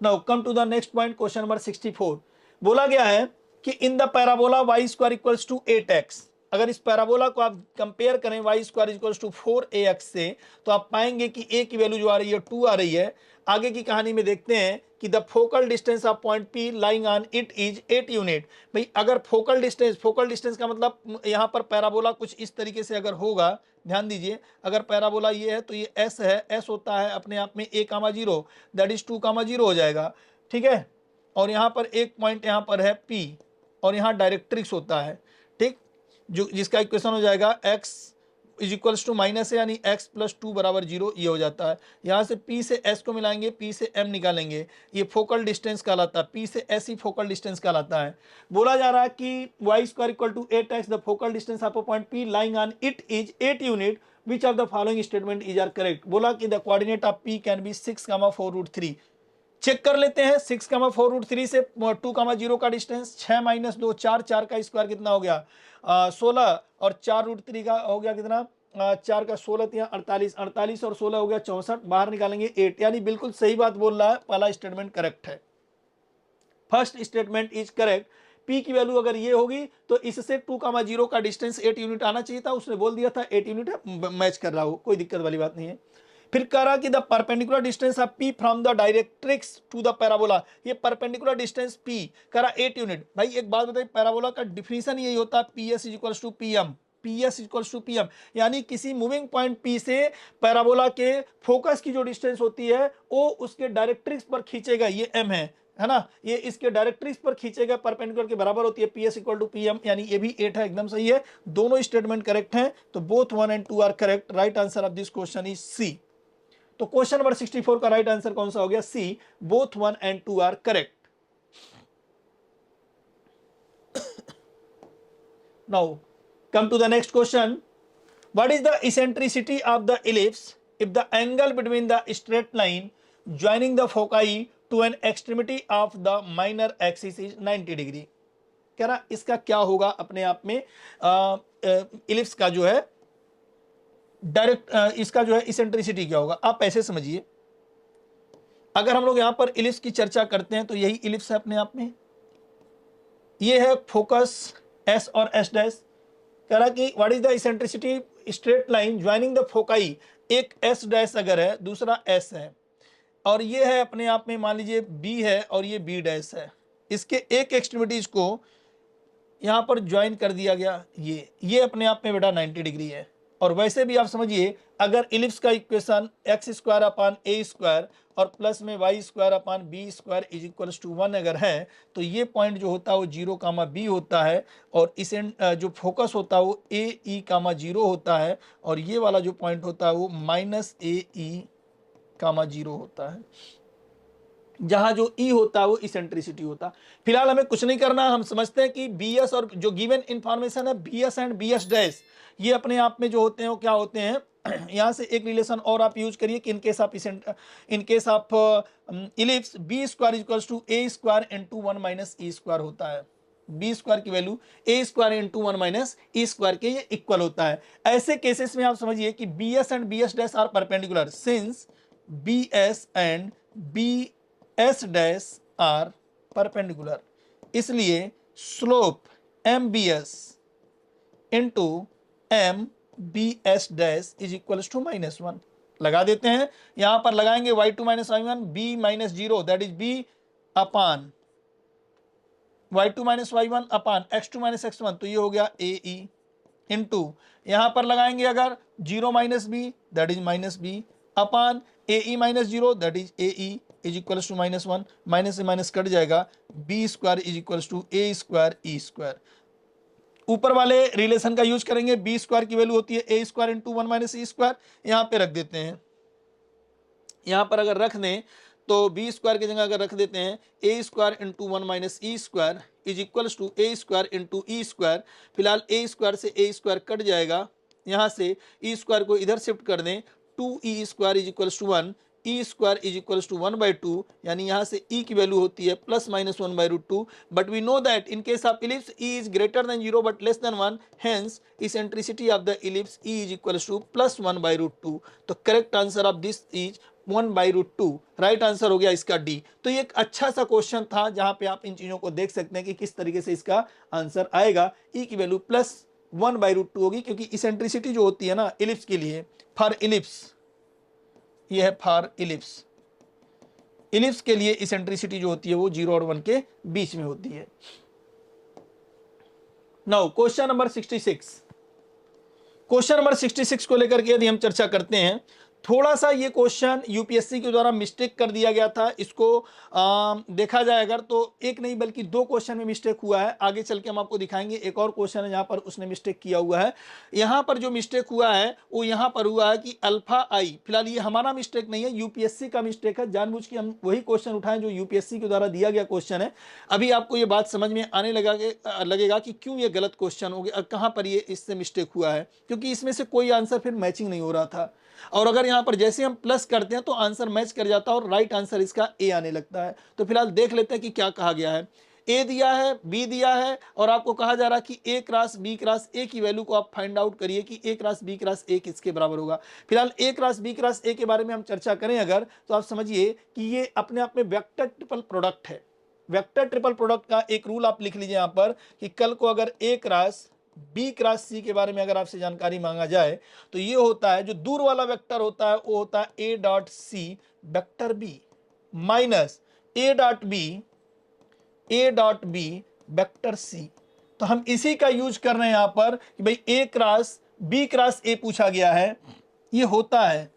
Now come to the next point, question number 64। बोला गया है कि in the parabola y square equals to 8x, अगर इस पैराबोला को आप कंपेयर करें y square equals to 4ax से, तो आप पाएंगे कि a की वैल्यू जो आ रही है 2 आ रही है। आगे की कहानी में देखते हैं कि the focal distance of point P lying on it is 8 unit. भाई अगर फोकल डिस्टेंस का मतलब यहाँ पर पैराबोला कुछ इस तरीके से अगर होगा, ध्यान दीजिए, अगर पैराबोला ये है तो ये s है, s होता है अपने आप में a,0 दैट इज 2,0 हो जाएगा, ठीक है। और यहाँ पर एक पॉइंट यहाँ पर है P, और यहाँ डायरेक्ट्रिक्स होता है, ठीक, जो जिसका इक्वेशन हो जाएगा x is equals to minus है, यानी x प्लस 2 बराबर 0, ये हो जाता है। यहाँ से P से S को मिलाएंगे, P से M निकालेंगे, ये फोकल डिस्टेंस कहलाता है, P से S ही फोकल डिस्टेंस कहलाता है। बोला जा रहा है कि y square equal to 8x, the focal distance of a point P lying on it is 8 unit, which of the following statement is are correct. बोला कि the coordinate of P can be 6,4√3। Check कर लेते हैं, 6,4√3 से 2,0 का डिस्टेंस, 6 माइनस 2 4, 4 का स्क्वायर कितना हो गया 16, और 4√3 का हो गया कितना 4 का 16 या 48, 48 और 16 हो गया 64, बाहर निकालेंगे 8, यानी बिल्कुल सही बात बोल रहा है, पहला स्टेटमेंट करेक्ट है, first statement is correct. P की वैल्यू अगर ये होगी तो इससे 2,0 का डिस्टेंस 8 यूनिट आना चाहिए था, उसने बोल दिया था 8 यूनिट है, मैच कर रहा हो, कोई दिक्कत वाली बात नहीं है। फिर कह रहा कि the perpendicular distance of P from the directrix to the parabola, ये परपेंडिकुलर डिस्टेंस P कह रहा 8 यूनिट। भाई एक बात बताइए, पैराबोला का डिफिनीशन यही होता है PS is equals to PM, PS equals to PM, यानी किसी मूविंग पॉइंट P से पैराबोला के फोकस की जो डिस्टेंस होती है वो उसके डायरेक्ट्रिक्स पर खींचेगा, ये M है ना, ये इसके डायरेक्ट्रिक्स पर खींचेगा, परपेंडिकुलर के बराबर होती है, PS इक्वल टू PM, यानी ये भी 8 है, एकदम सही है, दोनों स्टेटमेंट करेक्ट हैं। तो both 1 and 2 are correct, right answer of this question is C। तो क्वेश्चन नंबर 64 का राइट आंसर कौन सा हो गया C, both 1 and 2 are correct. Now come to the next question, what is the eccentricity of the ellipse if the angle between the straight line joining the foci to an extremity of the minor axis is 90 degree. कह रहा इसका क्या होगा अपने आप में, इलिप्स का जो है डायरेक्ट इसका जो है इसेंट्रिसिटी क्या होगा। आप ऐसे समझिए, अगर हम लोग यहां पर इलिप्स की चर्चा करते हैं तो यही इलिप्स है अपने आप में, ये है फोकस S और S डैश। कह रहा कि what is the eccentricity straight line joining the foci, एक S डैश अगर है, दूसरा S है, और ये है अपने आप में मान लीजिए B है और ये B डैश है, इसके एक एक्सट्रीमिटीज को यहां पर ज्वाइन कर दिया गया, ये अपने आप में बेटा 90 डिग्री है। और वैसे भी आप समझिए, अगर इलिप्स का equation x square upon a square और प्लस में y square upon b square is equals to 1 अगर है, तो ये पॉइंट जो होता है वो 0,b होता है, और इसे जो फोकस होता है वो AE,0 होता है, और ये वाला जो पॉइंट होता है वो -AE,0 होता है। जहां जो E होता है वो इसेंट्रिसिटी होता है। फिलहाल हमें कुछ नहीं करना, हम समझते हैं कि BS और जो गिवन इंफॉर्मेशन है BS एंड BS डैश, ये अपने आप में जो होते हैं वो क्या होते हैं। यहां से एक रिलेशन और आप यूज करिए कि in case of ellipse B square equals to A square into 1 minus E square होता है। B स्क्वायर की value A square into 1 minus E square के ये इक्वल होता है। ऐसे केसेस में आप समझिए कि BS and BS dash are perpendicular, since BS and BS dash are perpendicular, इसलिए slope m B S into m B S dash is equals to -1 लगा देते हैं। यहां पर लगाएंगे y2 minus y1 b minus 0 that is b upon y2 minus y1 upon x2 minus x1, तो ये हो गया ए ई इंटू यहां पर लगाएंगे अगर 0 minus B that is minus B upon A E minus 0 that is A E is equals to -1, minus से माइनस कट जाएगा, B square is equals to A square E square. ऊपर वाले रिलेशन का यूज करेंगे, बी स्क्वायर की वैल्यू होती है ए square into 1 minus e square, यहां पे रख देते हैं। यहां पर अगर रख दें तो बी स्क्वायर की जगह अगर रख देते हैं a square into 1 minus e square is equals to A square into e square. फिलहाल ए स्क्वायर से ए स्क्वायर कट जाएगा, यहां से ई स्क्वायर को इधर शिफ्ट कर दें, 2e square is equals to 1, E square is equals to 1/2, यानी यहां से e की वैल्यू होती है plus minus 1/√2, but we know that in case of ellipse e is greater then 0 but less than 1, hence eccentricity of the ellipse e is equals to plus 1/√2। तो correct answer of this is 1/√2, right answer हो गया इसका डी। तो ये एक अच्छा सा क्वेश्चन था जहां पे आप इन चीजों को देख सकते हैं कि किस तरीके से इसका आंसर आएगा। e की वैल्यू प्लस 1/√2 होगी, क्योंकि इसेंट्रिसिटी जो होती है ना इलिप्स के लिए, फॉर इलिप्स, ये है फॉर इलिप्स, इलिप्स के लिए इसेंट्रिसिटी जो होती है वो 0 और 1 के बीच में होती है। Now question number 66, question number 66 को लेकर के यदि हम चर्चा करते हैं, थोड़ा सा ये क्वेश्चन यूपीएससी के द्वारा मिस्टेक कर दिया गया था। इसको देखा जाए अगर तो एक नहीं बल्कि 2 क्वेश्चन में मिस्टेक हुआ है। आगे चल के हम आपको दिखाएंगे एक और क्वेश्चन है जहां पर उसने मिस्टेक किया हुआ है। यहां पर जो मिस्टेक हुआ है वो यहां पर हुआ है कि अल्फा आई, फिलहाल ये हमारा मिस्टेक नहीं है, यूपीएससी का मिस्टेक है। जानबूझ के हम वही क्वेश्चन उठाएं जो यूपीएससी के द्वारा दिया गया क्वेश्चन है। अभी आपको ये बात समझ में आने लगेगा कि क्यों ये गलत क्वेश्चन हो गया, कहां पर ये इससे मिस्टेक हुआ है, क्योंकि इसमें से कोई आंसर फिर मैचिंग नहीं हो रहा था। और अगर यहां पर जैसे हम प्लस करते हैं तो आंसर मैच कर जाता है और राइट आंसर इसका ए आने लगता है। तो फिलहाल देख लेते हैं कि क्या कहा गया है। ए दिया है, बी दिया है, और आपको कहा जा रहा है कि ए क्रॉस बी क्रॉस ए की वैल्यू को आप फाइंड आउट करिए कि ए क्रॉस बी क्रॉस ए किसके बराबर होगा। फिलहाल ए क्रॉस बी क्रॉस ए के बारे में हम चर्चा करें अगर, तो आप समझिए कि ये अपने आप में वेक्टर ट्रिपल प्रोडक्ट है। वेक्टर ट्रिपल प्रोडक्ट का एक रूल आप लिख लीजिए यहां पर कि कल को अगर ए क्रॉस बी क्रॉस सी के बारे में अगर आपसे जानकारी मांगा जाए तो ये होता है, जो दूर वाला वेक्टर होता है वो होता है ए dot C vector B minus ए डॉट बी वेक्टर सी। तो हम इसी का यूज कर रहे हैं यहां पर कि भाई ए क्रॉस बी क्रॉस ए पूछा गया है, ये होता है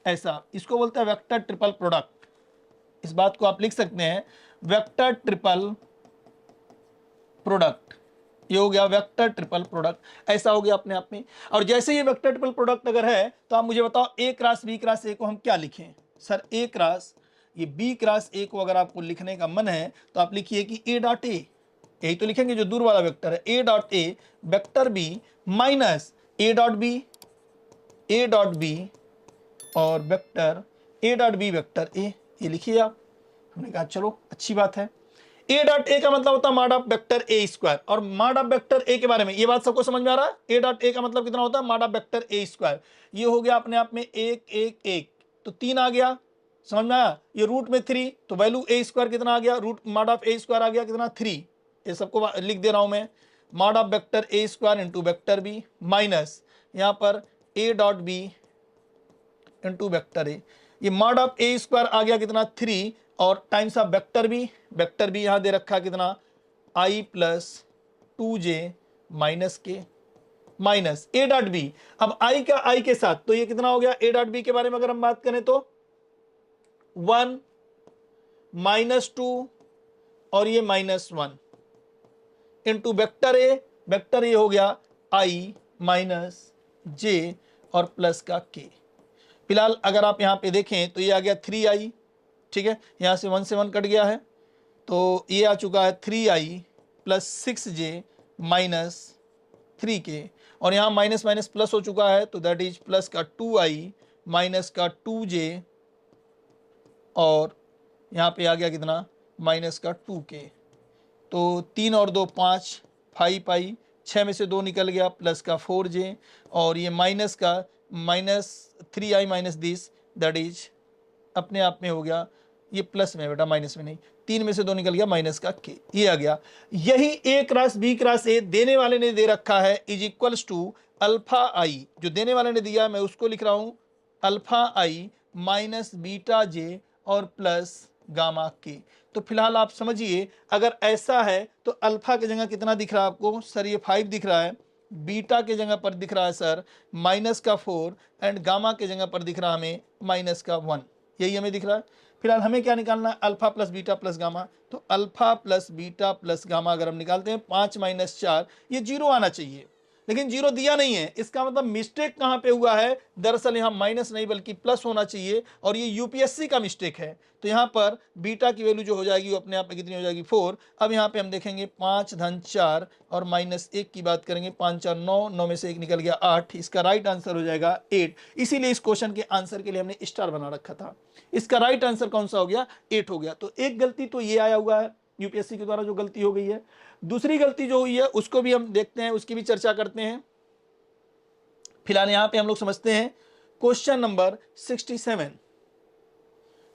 ऐसा, इसको बोलते हैं वेक्टर ट्रिपल प्रोडक्ट। इस बात को आप लिख सकते हैं वेक्टर ट्रिपल प्रोडक्ट, ये हो गया वेक्टर ट्रिपल प्रोडक्ट, ऐसा हो गया अपने आप में। और जैसे ये वेक्टर ट्रिपल प्रोडक्ट अगर है तो आप मुझे बताओ ए क्रॉस बी क्रॉस ए को हम क्या लिखें। सर ए क्रॉस ये बी क्रॉस ए को अगर आपको लिखने का मन है तो आप लिखिए कि ए डॉट ए, यही तो लिखेंगे जो दूर वाला वेक्टर है, ए dot a vector B minus A dot b और vector a dot B vector ए, ये लिखिए आप। हमने कहा चलो अच्छी बात है। ए डॉट ए का मतलब होता है mod of vector A square, और मॉड ऑफ वेक्टर ए के बारे में ये बात सबको समझ में आ रहा है। ए डॉट ए का मतलब कितना होता है mod of vector A square, ये हो गया अपने आप में 1 1 1, तो 3 आ गया, समझ में आया। ये रूट में 3, तो वैल्यू ए स्क्वायर कितना आ गया, root mod of A square आ गया कितना 3, ये सबको लिख दे रहा हूं मैं, mod of vector A square into vector B minus यहाँ पर A dot B into vector ए, ये मॉड ऑफ ए स्क्वायर आ गया कितना 3 और टाइम्स ऑफ वेक्टर बी यहां दे रखा कितना i प्लस 2j माइनस के माइनस ए डॉट बी। अब i का i के साथ, तो ये कितना हो गया ए डॉट बी के बारे में अगर हम बात करें तो 1 -2 और ये -1 इंटू वेक्टर ए हो गया i माइनस j और प्लस का k। फिलहाल अगर आप यहां पे देखें तो ये आ गया 3i, ठीक है, यहाँ से 1 से 1 कट गया है, तो ये आ चुका है 3i plus 6j minus 3k, और यहाँ माइनस माइनस प्लस हो चुका है, तो दैट इज प्लस का 2i माइनस का 2j और यहाँ पे आ गया कितना माइनस का 2k, तो 3 और 2 5 5 आई, 6 में से 2 निकल गया प्लस का 4j, और ये माइनस का minus 3i minus this that is अपने आप में हो गया, ये प्लस में बेटा माइनस में नहीं, 3 में से 2 निकल गया माइनस का k, ये आ गया। यही a cross b cross a देने वाले ने दे रखा है इज इक्वल्स टू अल्फा आई, जो देने वाले ने दिया मैं उसको लिख रहा हूं अल्फा आई माइनस बीटा जे और प्लस गामा के। तो फिलहाल आप समझिए, अगर ऐसा है तो अल्फा की जगह कितना दिख रहा है आपको सर? ये 5 दिख रहा है। बीटा के जगह पर दिख रहा है सर माइनस का 4 एंड गामा के जगह पर दिख रहा है हमें माइनस का 1, यही हमें दिख रहा है। फिलहाल हमें क्या निकालना है? Alpha plus beta plus gamma. तो alpha plus beta plus gamma अगर हम निकालते हैं 5 माइनस 4, ये 0 आना चाहिए, लेकिन 0 दिया नहीं है। इसका मतलब मिस्टेक कहां पे हुआ है? दरअसल यहां माइनस नहीं बल्कि प्लस होना चाहिए, और ये यूपीएससी का मिस्टेक है। तो यहां पर बीटा की वैल्यू जो हो जाएगी वो अपने आप में कितनी हो जाएगी? 4। अब यहां पे हम देखेंगे 5 धन 4 और माइनस 1 की बात करेंगे, 5 4 9, 9 में से 1 निकल गया 8। इसका राइट आंसर हो जाएगा 8। इसीलिए इस क्वेश्चन के आंसर के लिए हमने स्टार बना रखा था। इसका राइट आंसर कौन सा हो गया? 8 हो गया। तो एक गलती तो ये आया हुआ है यूपीएससी के द्वारा जो गलती हो गई है। दूसरी गलती जो हुई है उसको भी हम देखते हैं, उसकी भी चर्चा करते हैं। फिलहाल यहां पे हम लोग समझते हैं क्वेश्चन नंबर 67।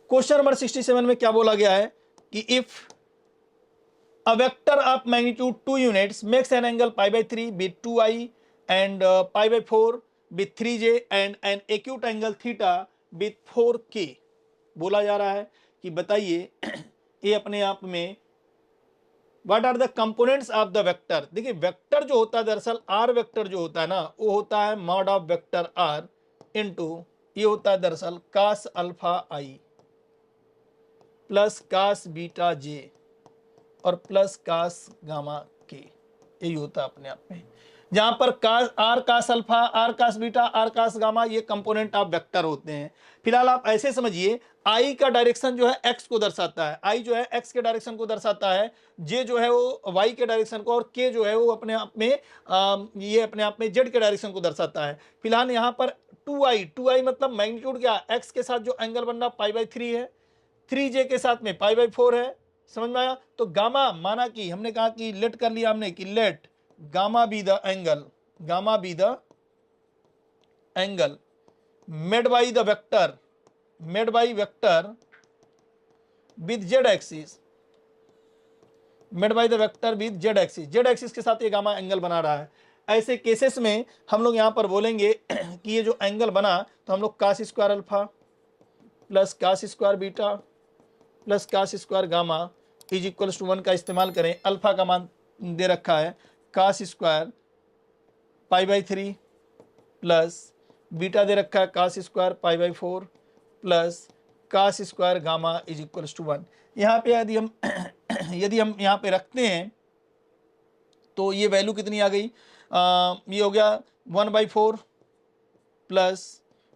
क्वेश्चन नंबर 67 में क्या बोला गया है कि if a vector of magnitude 2 units makes an angle π/3 with 2i and π/4 with 3j and an acute angle theta with 4k। बोला जा रहा है कि बताइए ये अपने आप में what are the components of the vector. देखिए वेक्टर जो होता है दरअसल आर वेक्टर जो होता है ना, वो होता है mod of vector R into ये होता है दरअसल cos alpha I plus cos beta J और प्लस कास गामा के, यही होता है अपने आप में। जहां पर cos r cos alpha, r cos beta, r cos gamma ये कंपोनेंट ऑफ वेक्टर होते हैं। फिलहाल आप ऐसे समझिए, आई का डायरेक्शन जो है एक्स को दर्शाता है, आई जो है एक्स के डायरेक्शन को दर्शाता है, जे जो है वो वाई के डायरेक्शन को, और के जो है वो अपने आप में ये अपने आप में जेड के डायरेक्शन को दर्शाता है। फिलहाल यहाँ पर 2i मतलब मैग्नीट्यूड क्या? एक्स के साथ जो एंगल बन रहा π/3 है, 3j के साथ में π/4 है। समझ में आया? तो गामा माना कि हमने कहा कि लेट कर लिया हमने कि let gamma be the angle, gamma be the angle made by the vector, made by vector with Z axis, made by the vector with Z axis, Z axis के साथ ये गामा एंगल बना रहा है। ऐसे केसेस में हम लोग यहां पर बोलेंगे कि ये जो एंगल बना तो हम लोग cos square alpha plus cos square beta plus cos square gamma is equals to 1 का इस्तेमाल करें। अल्फा का मान दे रखा है कास स्क्वायर π/3 प्लस बीटा दे रखा है cos square π/4 plus cos square gamma is equals to 1। यहाँ पे यदि हम यहाँ पे रखते हैं तो ये वैल्यू कितनी आ गई? ये हो गया 1/4 plus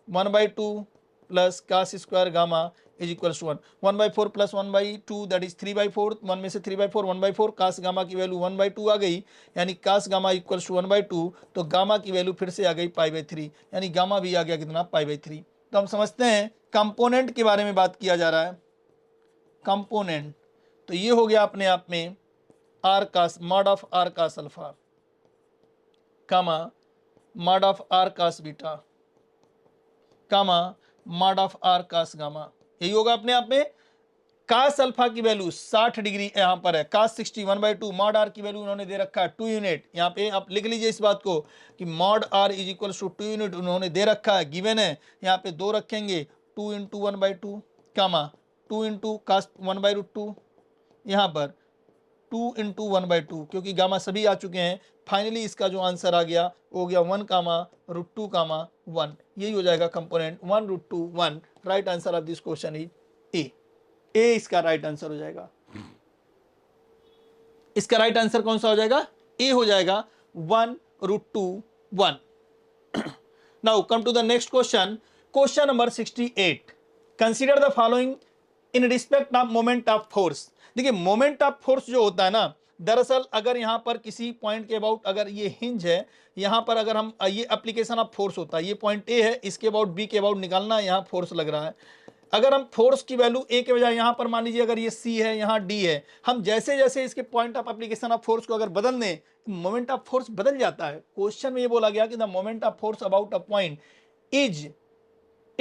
1/2 plus cos square gamma is equals to 1। 1/4 plus 1/2 that is 3/4, 1 में से 3/4 1/4, कास गामा की वैल्यू 1/2 आ गई, यानी कास गामा इक्वल्स टू 1/2। तो गामा की वैल्यू फिर से आ गई π/3, यानी गामा भी आ गया कितना? π/3। तो हम समझते हैं कंपोनेंट के बारे में बात किया जा रहा है, कंपोनेंट। तो ये हो गया अपने आप में R cos mod of R cos alpha comma mod of R cos beta comma mod of R cos gamma, यही होगा अपने आप में। कास अल्फा की वैल्यू 60 डिग्री यहाँ पर है, कास 60 1/2, मॉड आर की वैल्यू उन्होंने दे रखा है 2 यूनिट। यहाँ पे आप लिख लीजिए इस बात को कि mod R is equal to 2 unit उन्होंने दे रखा है, गिवन है। यहाँ पे 2 रखेंगे, 2 × 1/2 कामा 2 × कास 1/√2, यहाँ पर 2 × 1/2, क्योंकि गामा सभी आ चुके हैं। फाइनली इसका जो आंसर आ गया वो हो गया 1 कामा √2 कामा 1, यही हो जाएगा component 1√2 1। Right answer of this question is ए इसका राइट आंसर हो जाएगा। इसका राइट आंसर कौन सा हो जाएगा? ए हो जाएगा 1√2 1। Now come to the next question, question number 68। Consider the following in respect of moment of force. देखिए मोमेंट ऑफ फोर्स जो होता है ना, दरअसल अगर यहां पर किसी पॉइंट के अबाउट अगर ये हिंज है, यहां पर अगर हम ये एप्लीकेशन ऑफ फोर्स होता है, ये पॉइंट ए है, इसके अबाउट बी के अबाउट निकालना है, यहां फोर्स लग रहा है। अगर हम फोर्स की वैल्यू ए के बजाय यहां पर मान लीजिए अगर ये सी है, यहां डी है, हम जैसे जैसे इसके point of application of force को अगर बदल दें, मोमेंट ऑफ फोर्स बदल जाता है। क्वेश्चन में ये बोला गया कि the moment of force about a point is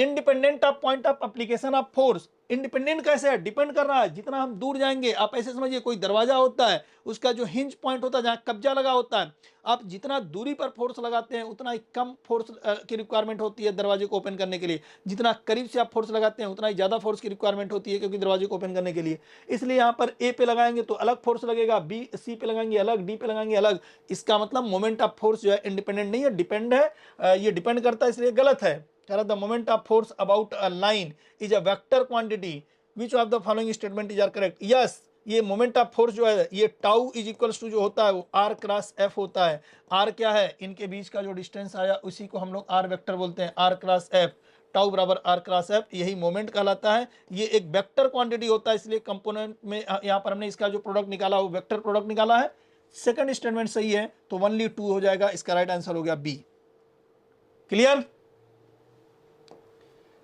independent of point of application of force. Independent कैसे है, डिपेंड कर रहा है, जितना हम दूर जाएंगे, आप ऐसे समझिए कोई दरवाजा होता है, उसका जो हिंज पॉइंट होता है जहां कब्जा लगा होता है, आप जितना दूरी पर फोर्स लगाते हैं उतना ही कम फोर्स की रिक्वायरमेंट होती है दरवाजे को ओपन करने के लिए, जितना करीब से आप फोर्स लगाते हैं उतना ही ज्यादा फोर्स की रिक्वायरमेंट होती है क्योंकि दरवाजे को ओपन करने के लिए। इसलिए यहाँ पर ए पे लगाएंगे तो अलग फोर्स लगेगा, बी सी पे लगाएंगे अलग, डी पे लगाएंगे अलग। इसका मतलब मोमेंट ऑफ फोर्स जो है इंडिपेंडेंट नहीं है, डिपेंड है, ये डिपेंड करता है, इसलिए गलत है। The moment of force about a line is a vector quantity, which of the following statement is are correct. Yes, ये मोमेंट ऑफ फोर्स जो है ये टाउ इज इक्वल्स टू जो होता है वो आर क्रॉस एफ होता है। आर क्या है, इनके बीच का जो डिस्टेंस आया उसी को हम लोग आर वेक्टर बोलते हैं, आर क्रॉस एफ, टाउ बराबर आर क्रॉस एफ, यही मोमेंट कहलाता है। ये एक वेक्टर क्वांटिटी होता है, इसलिए कंपोनेंट में यहाँ पर हमने इसका जो प्रोडक्ट निकाला वो वेक्टर प्रोडक्ट निकाला है। सेकंड स्टेटमेंट सही है तो ओनली 2 हो जाएगा, इसका राइट आंसर हो गया बी। क्लियर।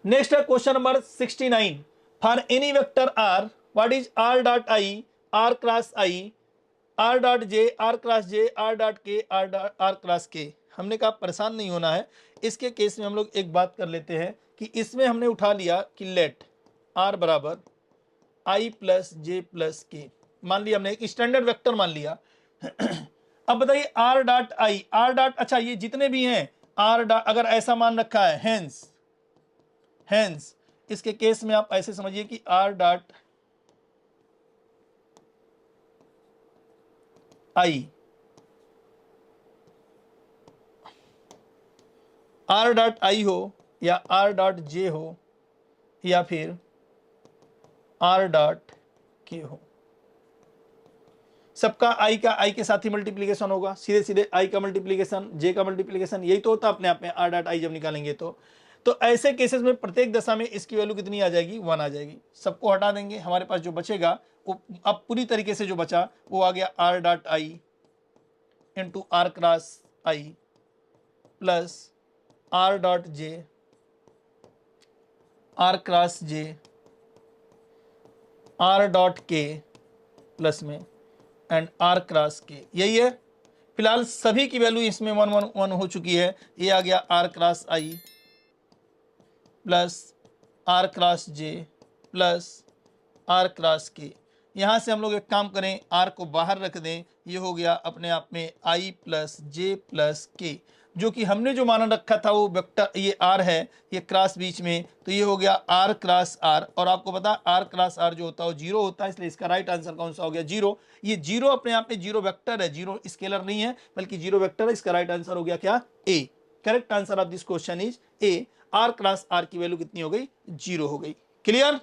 नेक्स्ट है question number 69। For any vector R, what is R dot I, R cross I, R dot J, R cross J, R dot K, R cross K. हमने कहा परेशान नहीं होना है, इसके केस में हम लोग एक बात कर लेते हैं कि इसमें हमने उठा लिया कि लेट आर बराबर आई प्लस जे प्लस के, मान लिया हमने एक स्टैंडर्ड वेक्टर मान लिया। अब बताइए are dot I, R dot, अच्छा ये जितने भी हैं आर डॉट, अगर ऐसा मान रखा है हेंस इसके केस में आप ऐसे समझिए कि are dot I, R dot आई हो या आर डॉट जे हो या फिर आर डॉट के हो, सबका आई का आई के साथ ही मल्टीप्लीकेशन होगा, सीधे सीधे आई का मल्टीप्लीकेशन जे का मल्टीप्लीकेशन, यही तो होता अपने आप में आर डॉट आई जब निकालेंगे तो ऐसे केसेस में प्रत्येक दशा में इसकी वैल्यू कितनी आ जाएगी, 1 आ जाएगी। सबको हटा देंगे, हमारे पास जो बचेगा वो अब पूरी तरीके से जो बचा वो आ गया R dot I into R cross I plus R dot J, R cross J, R dot K plus में एंड आर क्रॉस के, यही है। फिलहाल सभी की वैल्यू इसमें 1 1 1 हो चुकी है। ये आ गया R cross I plus R cross J plus R cross K. यहाँ से हम लोग एक काम करें, आर को बाहर रख दें, ये हो गया अपने आप में आई प्लस जे प्लस के, जो कि हमने जो माना रखा था वो वेक्टर, ये आर है, ये क्रॉस बीच में, तो ये हो गया आर क्रॉस आर। और आपको पता आर क्रॉस आर जो होता है वो 0 होता है, इसलिए इसका राइट आंसर कौन सा हो गया, 0। ये 0 अपने आप में 0 वेक्टर है, 0 स्केलर नहीं है बल्कि 0 वेक्टर है। इसका राइट आंसर हो गया क्या, A. Correct answer of this question is A. R cross r की वैल्यू कितनी हो गई, 0 हो गई। क्लियर।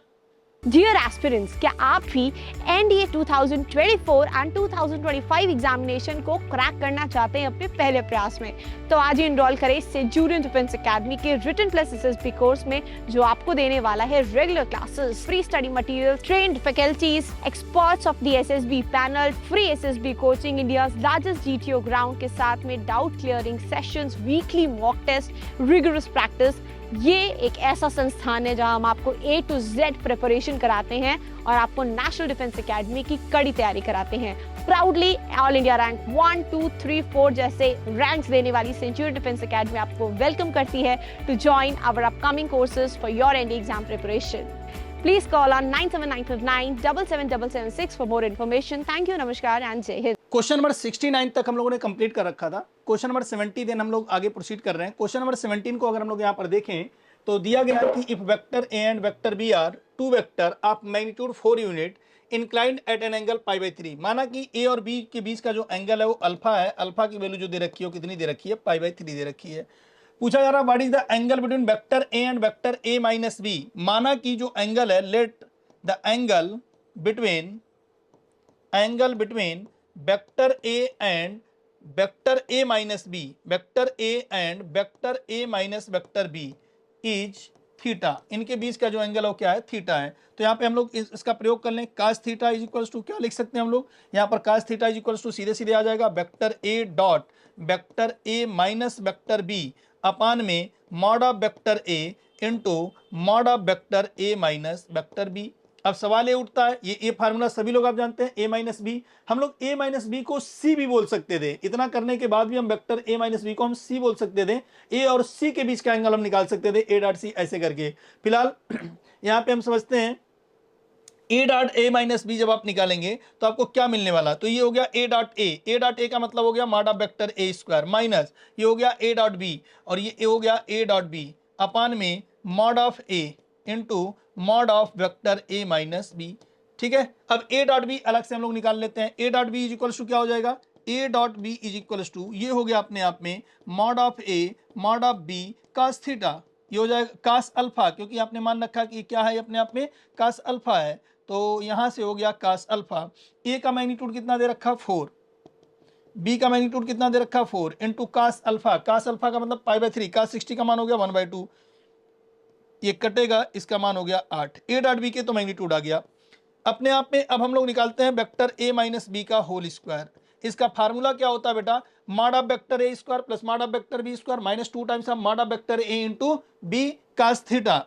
डियर एस्पिरेंट्स, क्या आप भी एनडीए 2024 एंड 2025 एग्जामिनेशन को क्रैक करना चाहते हैं अपने पहले प्रयास में? तो आज ही इनरोल करें सेंचुरियन डिफेंस एकेडमी के रिटन प्लस एसएसबी कोर्स में, जो आपको देने वाला है regular classes, free study material, trained faculties, experts of the SSB panel, free SSB coaching, India largest GTO ground के साथ में doubt clearing sessions, weekly mock test, rigorous practice. ये एक ऐसा संस्थान है जहां हम आपको A to Z प्रिपरेशन कराते हैं और आपको नेशनल डिफेंस एकेडमी की कड़ी तैयारी कराते हैं। प्राउडली ऑल इंडिया रैंक 1, 2, 3, 4 जैसे रैंक्स देने वाली सेंचुरियन डिफेंस एकेडमी आपको वेलकम करती है to join our upcoming courses for your NDA exam preparation. Please call on 9795977776 for more information. Thank you, नमस्कार and जय हिंद। क्वेश्चन नंबर 69 तक हम लोगों ने कंप्लीट कर रखा था। क्वेश्चन नंबर 70 देन हम लोग आगे प्रोसीड कर रहे हैं। क्वेश्चन नंबर 17 को अगर हम लोग यहाँ पर देखें तो दिया गया है कि if vector A and vector b are two vector of magnitude 4 unit inclined at an angle π/3। माना कि ए और बी के बीच का जो एंगल है वो अल्फा है, अल्फा की वैल्यू जो दे रखी है वो कितनी दे रखी है, π/3 दे रखी है। पूछा जा रहा है what is the angle between vector A and vector A minus B. माना कि जो एंगल है, let the angle between vector A and vector A minus B, vector A and vector A minus vector B is theta. इनके बीच का जो एंगल है वो क्या है, थीटा है। तो यहाँ पे हम लोग इसका प्रयोग कर लें, cos theta is equals to, क्या लिख सकते हैं हम लोग यहाँ पर, cos theta is equals to सीधे सीधे आ जाएगा vector a dot vector A minus vector b upon में mod of vector a into mod of vector A minus vector b. अब सवाल ये उठता है, ये फार्मूला सभी लोग आप जानते हैं, a माइनस बी। हम लोग a माइनस बी को c भी बोल सकते थे, इतना करने के बाद भी हम वेक्टर a माइनस बी को हम c बोल सकते थे, a और c के बीच का एंगल हम निकाल सकते थे a डॉट c ऐसे करके। फिलहाल यहाँ पे हम समझते हैं a dot a minus B जब आप निकालेंगे तो आपको क्या मिलने वाला, तो ये हो गया a डॉट a का मतलब हो गया mod of vector a square minus ये हो गया a डॉट b और ये हो गया a डॉट b अपान में mod of a into mod of vector a minus B. ठीक है, अब a डॉट b अलग से हम लोग निकाल लेते हैं। a dot b is equal to क्या हो जाएगा, a dot b is equal to ये हो गया अपने आप में mod of a mod of b cos theta, ये हो जाएगा cos अल्फा, क्योंकि आपने मान रखा कि क्या है अपने आप में cos अल्फा है, तो यहां से हो गया cos अल्फा। a का मैग्नीट्यूड कितना दे रखा 4, b का मैग्नीट्यूड कितना दे रखा 4 इंटू cos अल्फा का मतलब π/3, cos 60 का मान हो गया 1/2, ये कटेगा, इसका मान हो गया 8। a डॉट बी के तो मैग्नीट्यूड आ गया अपने आप में। अब हम लोग निकालते हैं वेक्टर a माइनस बी का होल स्क्वायर। इसका फार्मूला क्या होता है बेटा, mod of vector a square plus mod of vector b square minus 2 times of mod of vector a into b cos theta,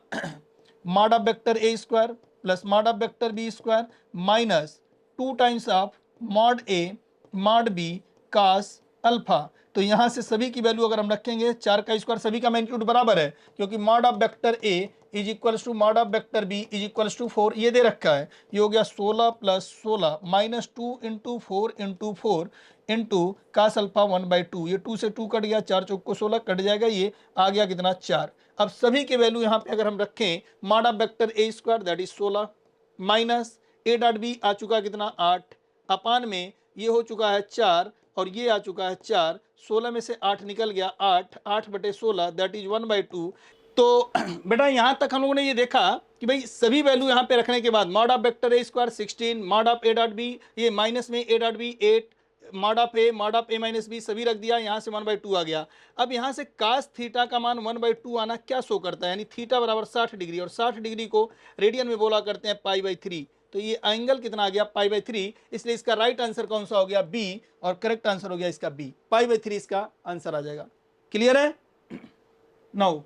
mod of vector a square plus mod of vector b square minus 2 times of mod a mod b cos alpha. तो यहां से सभी की वैल्यू अगर हम रखेंगे 4 का स्क्वायर, सभी का मैग्नीट्यूड बराबर है क्योंकि mod of vector a is equals to mod of vector b is equals to 4 ये दे रखा है। ये हो गया 16 plus 16 minus 2 into 4 into 4 into cos alpha 1/2, ये 2 से 2 कट गया, 4 चौक को 16 कट जाएगा, ये आ गया कितना 4। अब सभी के वैल्यू यहाँ पे अगर हम रखें, mod of vector a square that is 16 minus a dot b आ चुका कितना 8 अपान में ये हो चुका है 4 और ये आ चुका है 4, 16 में से 8 निकल गया 8/16 दैट इज 1/2। तो बेटा यहाँ तक हम लोगों ने ये देखा कि भाई सभी वैल्यू यहाँ पे रखने के बाद mod of vector a square 16, mod of a dot b ये माइनस में a dot b 8, mod of a minus b सभी रख दिया, यहाँ से 1/2 आ गया। अब यहाँ से cos थीटा का मान 1/2 आना क्या शो करता है, यानी थीटा बराबर 60 डिग्री और 60 डिग्री को रेडियन में बोला करते हैं π/3, तो ये एंगल कितना आ गया π/3, इसलिए इसका राइट आंसर कौन सा हो गया बी और करेक्ट आंसर हो गया इसका बी, π/3 इसका आंसर आ जाएगा। क्लियर है? Now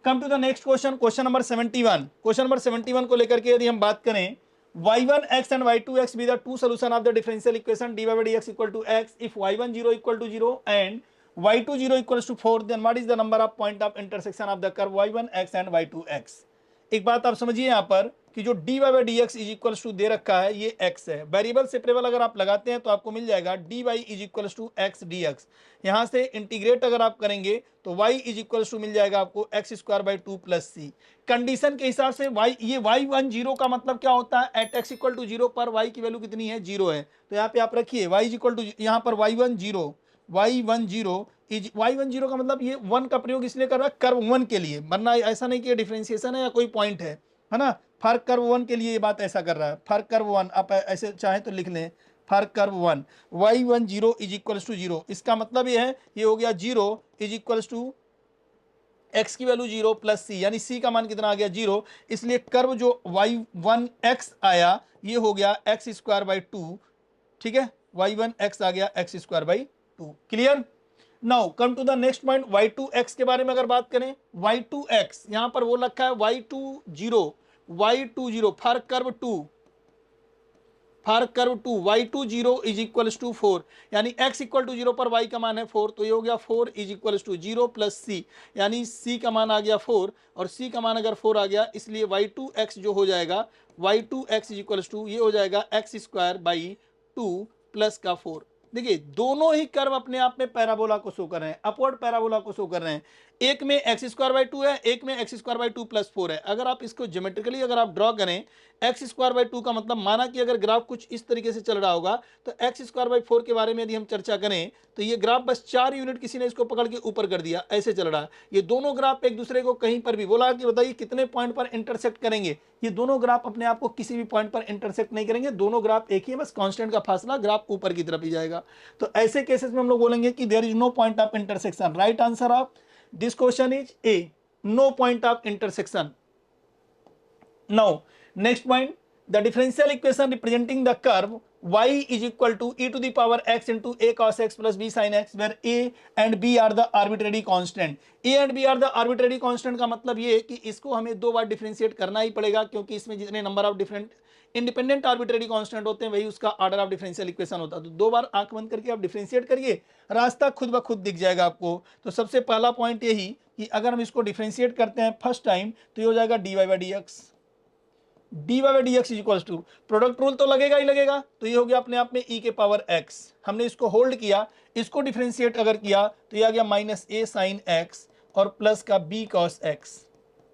come to the next question, question number 71। Question number 71 को लेकर के यदि हम बात करें, y1x and y2x be the two solution of the differential equation dy by dx equal to x if y1 0 equal to 0 and y2 0 equals to 4, then what is the number of point of intersection of the curve y1x and y2x। एक बात आप समझिए यहाँ पर कि जो dy by dx is equals to दे रखा है ये x है, वेरिएबल सेपरेबल अगर आप लगाते हैं तो आपको मिल जाएगा dy is equals to x dx। यहाँ से इंटीग्रेट अगर आप करेंगे तो y इज इक्वल्स टू मिल जाएगा आपको x square by 2 plus C. Condition के हिसाब से y, ये y1 0 का मतलब क्या होता है, एट x इक्वल टू 0 पर y की वैल्यू कितनी है 0 है, तो यहाँ पे आप रखिए y इज इक्वल टू, यहाँ पर y1 0 का मतलब ये 1 का प्रयोग इसलिए कर रहा है कर्व 1 के लिए, वरना ऐसा नहीं कि डिफरेंशिएशन है या कोई पॉइंट है ना, फर्क कर्व 1 के लिए ये बात ऐसा कर रहा है, फर्क कर्व 1 आप ऐसे चाहे तो लिख लें, फर्क curve 1 y1 0 is equals to 0, इसका मतलब ये है ये हो गया 0 इज इक्वल्स टू x की वैल्यू 0 प्लस सी, यानी c का मान कितना आ गया 0, इसलिए कर्व जो y1x आया ये हो गया x स्क्वायर बाई 2। ठीक है, y1x आ गया x square by 2। Clear? Now come to the next point, y2x के बारे में अगर बात करें, y2x यहां पर वो रखा है y20 for curve 2 y20 is equals to 4, यानी x इक्वल टू 0 पर y का मान है 4, तो ये हो गया 4 इज इक्वल्स टू 0 प्लस सी, यानी c का मान आ गया 4 और c का मान अगर 4 आ गया, इसलिए y2x जो हो जाएगा y2x इज इक्वल्स टू ये हो जाएगा x स्क्वायर बाई 2 प्लस का 4। देखिए दोनों ही कर्व अपने आप में पैराबोला को शो कर रहे हैं, अपवर्ड पैराबोला को शो कर रहे हैं, एक में एक्स स्क्वायर बाई 2 है, एक में एक्स स्क्वायर बाई 2 प्लस 4 है। अगर आप इसको ज्योमेट्रिकली अगर आप ड्रॉ करें, एक्स स्क्वायर बाई 2 का मतलब माना कि अगर ग्राफ कुछ इस तरीके से चल रहा होगा, तो एक्स स्क्वायर बाई 4 के बारे में यदि हम चर्चा करें तो ये ग्राफ बस 4 यूनिट किसी ने इसको पकड़ के ऊपर कर दिया, ऐसे चल रहा है। ये दोनों ग्राफ एक दूसरे को कहीं पर भी बोला कि बताइए कितने पॉइंट पर इंटरसेक्ट करेंगे, ये दोनों ग्राफ अपने आप को किसी भी पॉइंट पर इंटरसेक्ट नहीं करेंगे, दोनों ग्राफ एक ही है, बस कांस्टेंट का फासला, ग्राफ ऊपर की तरफ ही जाएगा। तो ऐसे केसेस में हम लोग बोलेंगे कि there is no point of intersection. Right answer of this question is A, no point of intersection. Now next point, the differential equation representing the curve y is equal to e to the power x into a cos x plus b sin x, where a and b are the arbitrary constant. a and b are the arbitrary constant का मतलब ये है कि इसको हमें दो बार डिफरेंशिएट करना ही पड़ेगा, क्योंकि इसमें जितने number of different independent arbitrary constant होते हैं वही उसका ऑर्डर ऑफ डिफरेंशियल इक्वेशन होता है। तो दो बार आंख बंद करके आप डिफरेंशिएट करिए, रास्ता खुद ब खुद दिख जाएगा आपको। तो सबसे पहला पॉइंट यही कि अगर हम इसको डिफरेंशिएट करते हैं फर्स्ट टाइम तो ये हो जाएगा dy by D X. dy by D X is equals to, product rule तो लगेगा ही लगेगा, तो ये हो गया अपने आप में e के पावर x। हमने इसको होल्ड किया, इसको डिफरेंशिएट अगर किया तो ये आ गया माइनस a साइन x और प्लस का b कॉस x।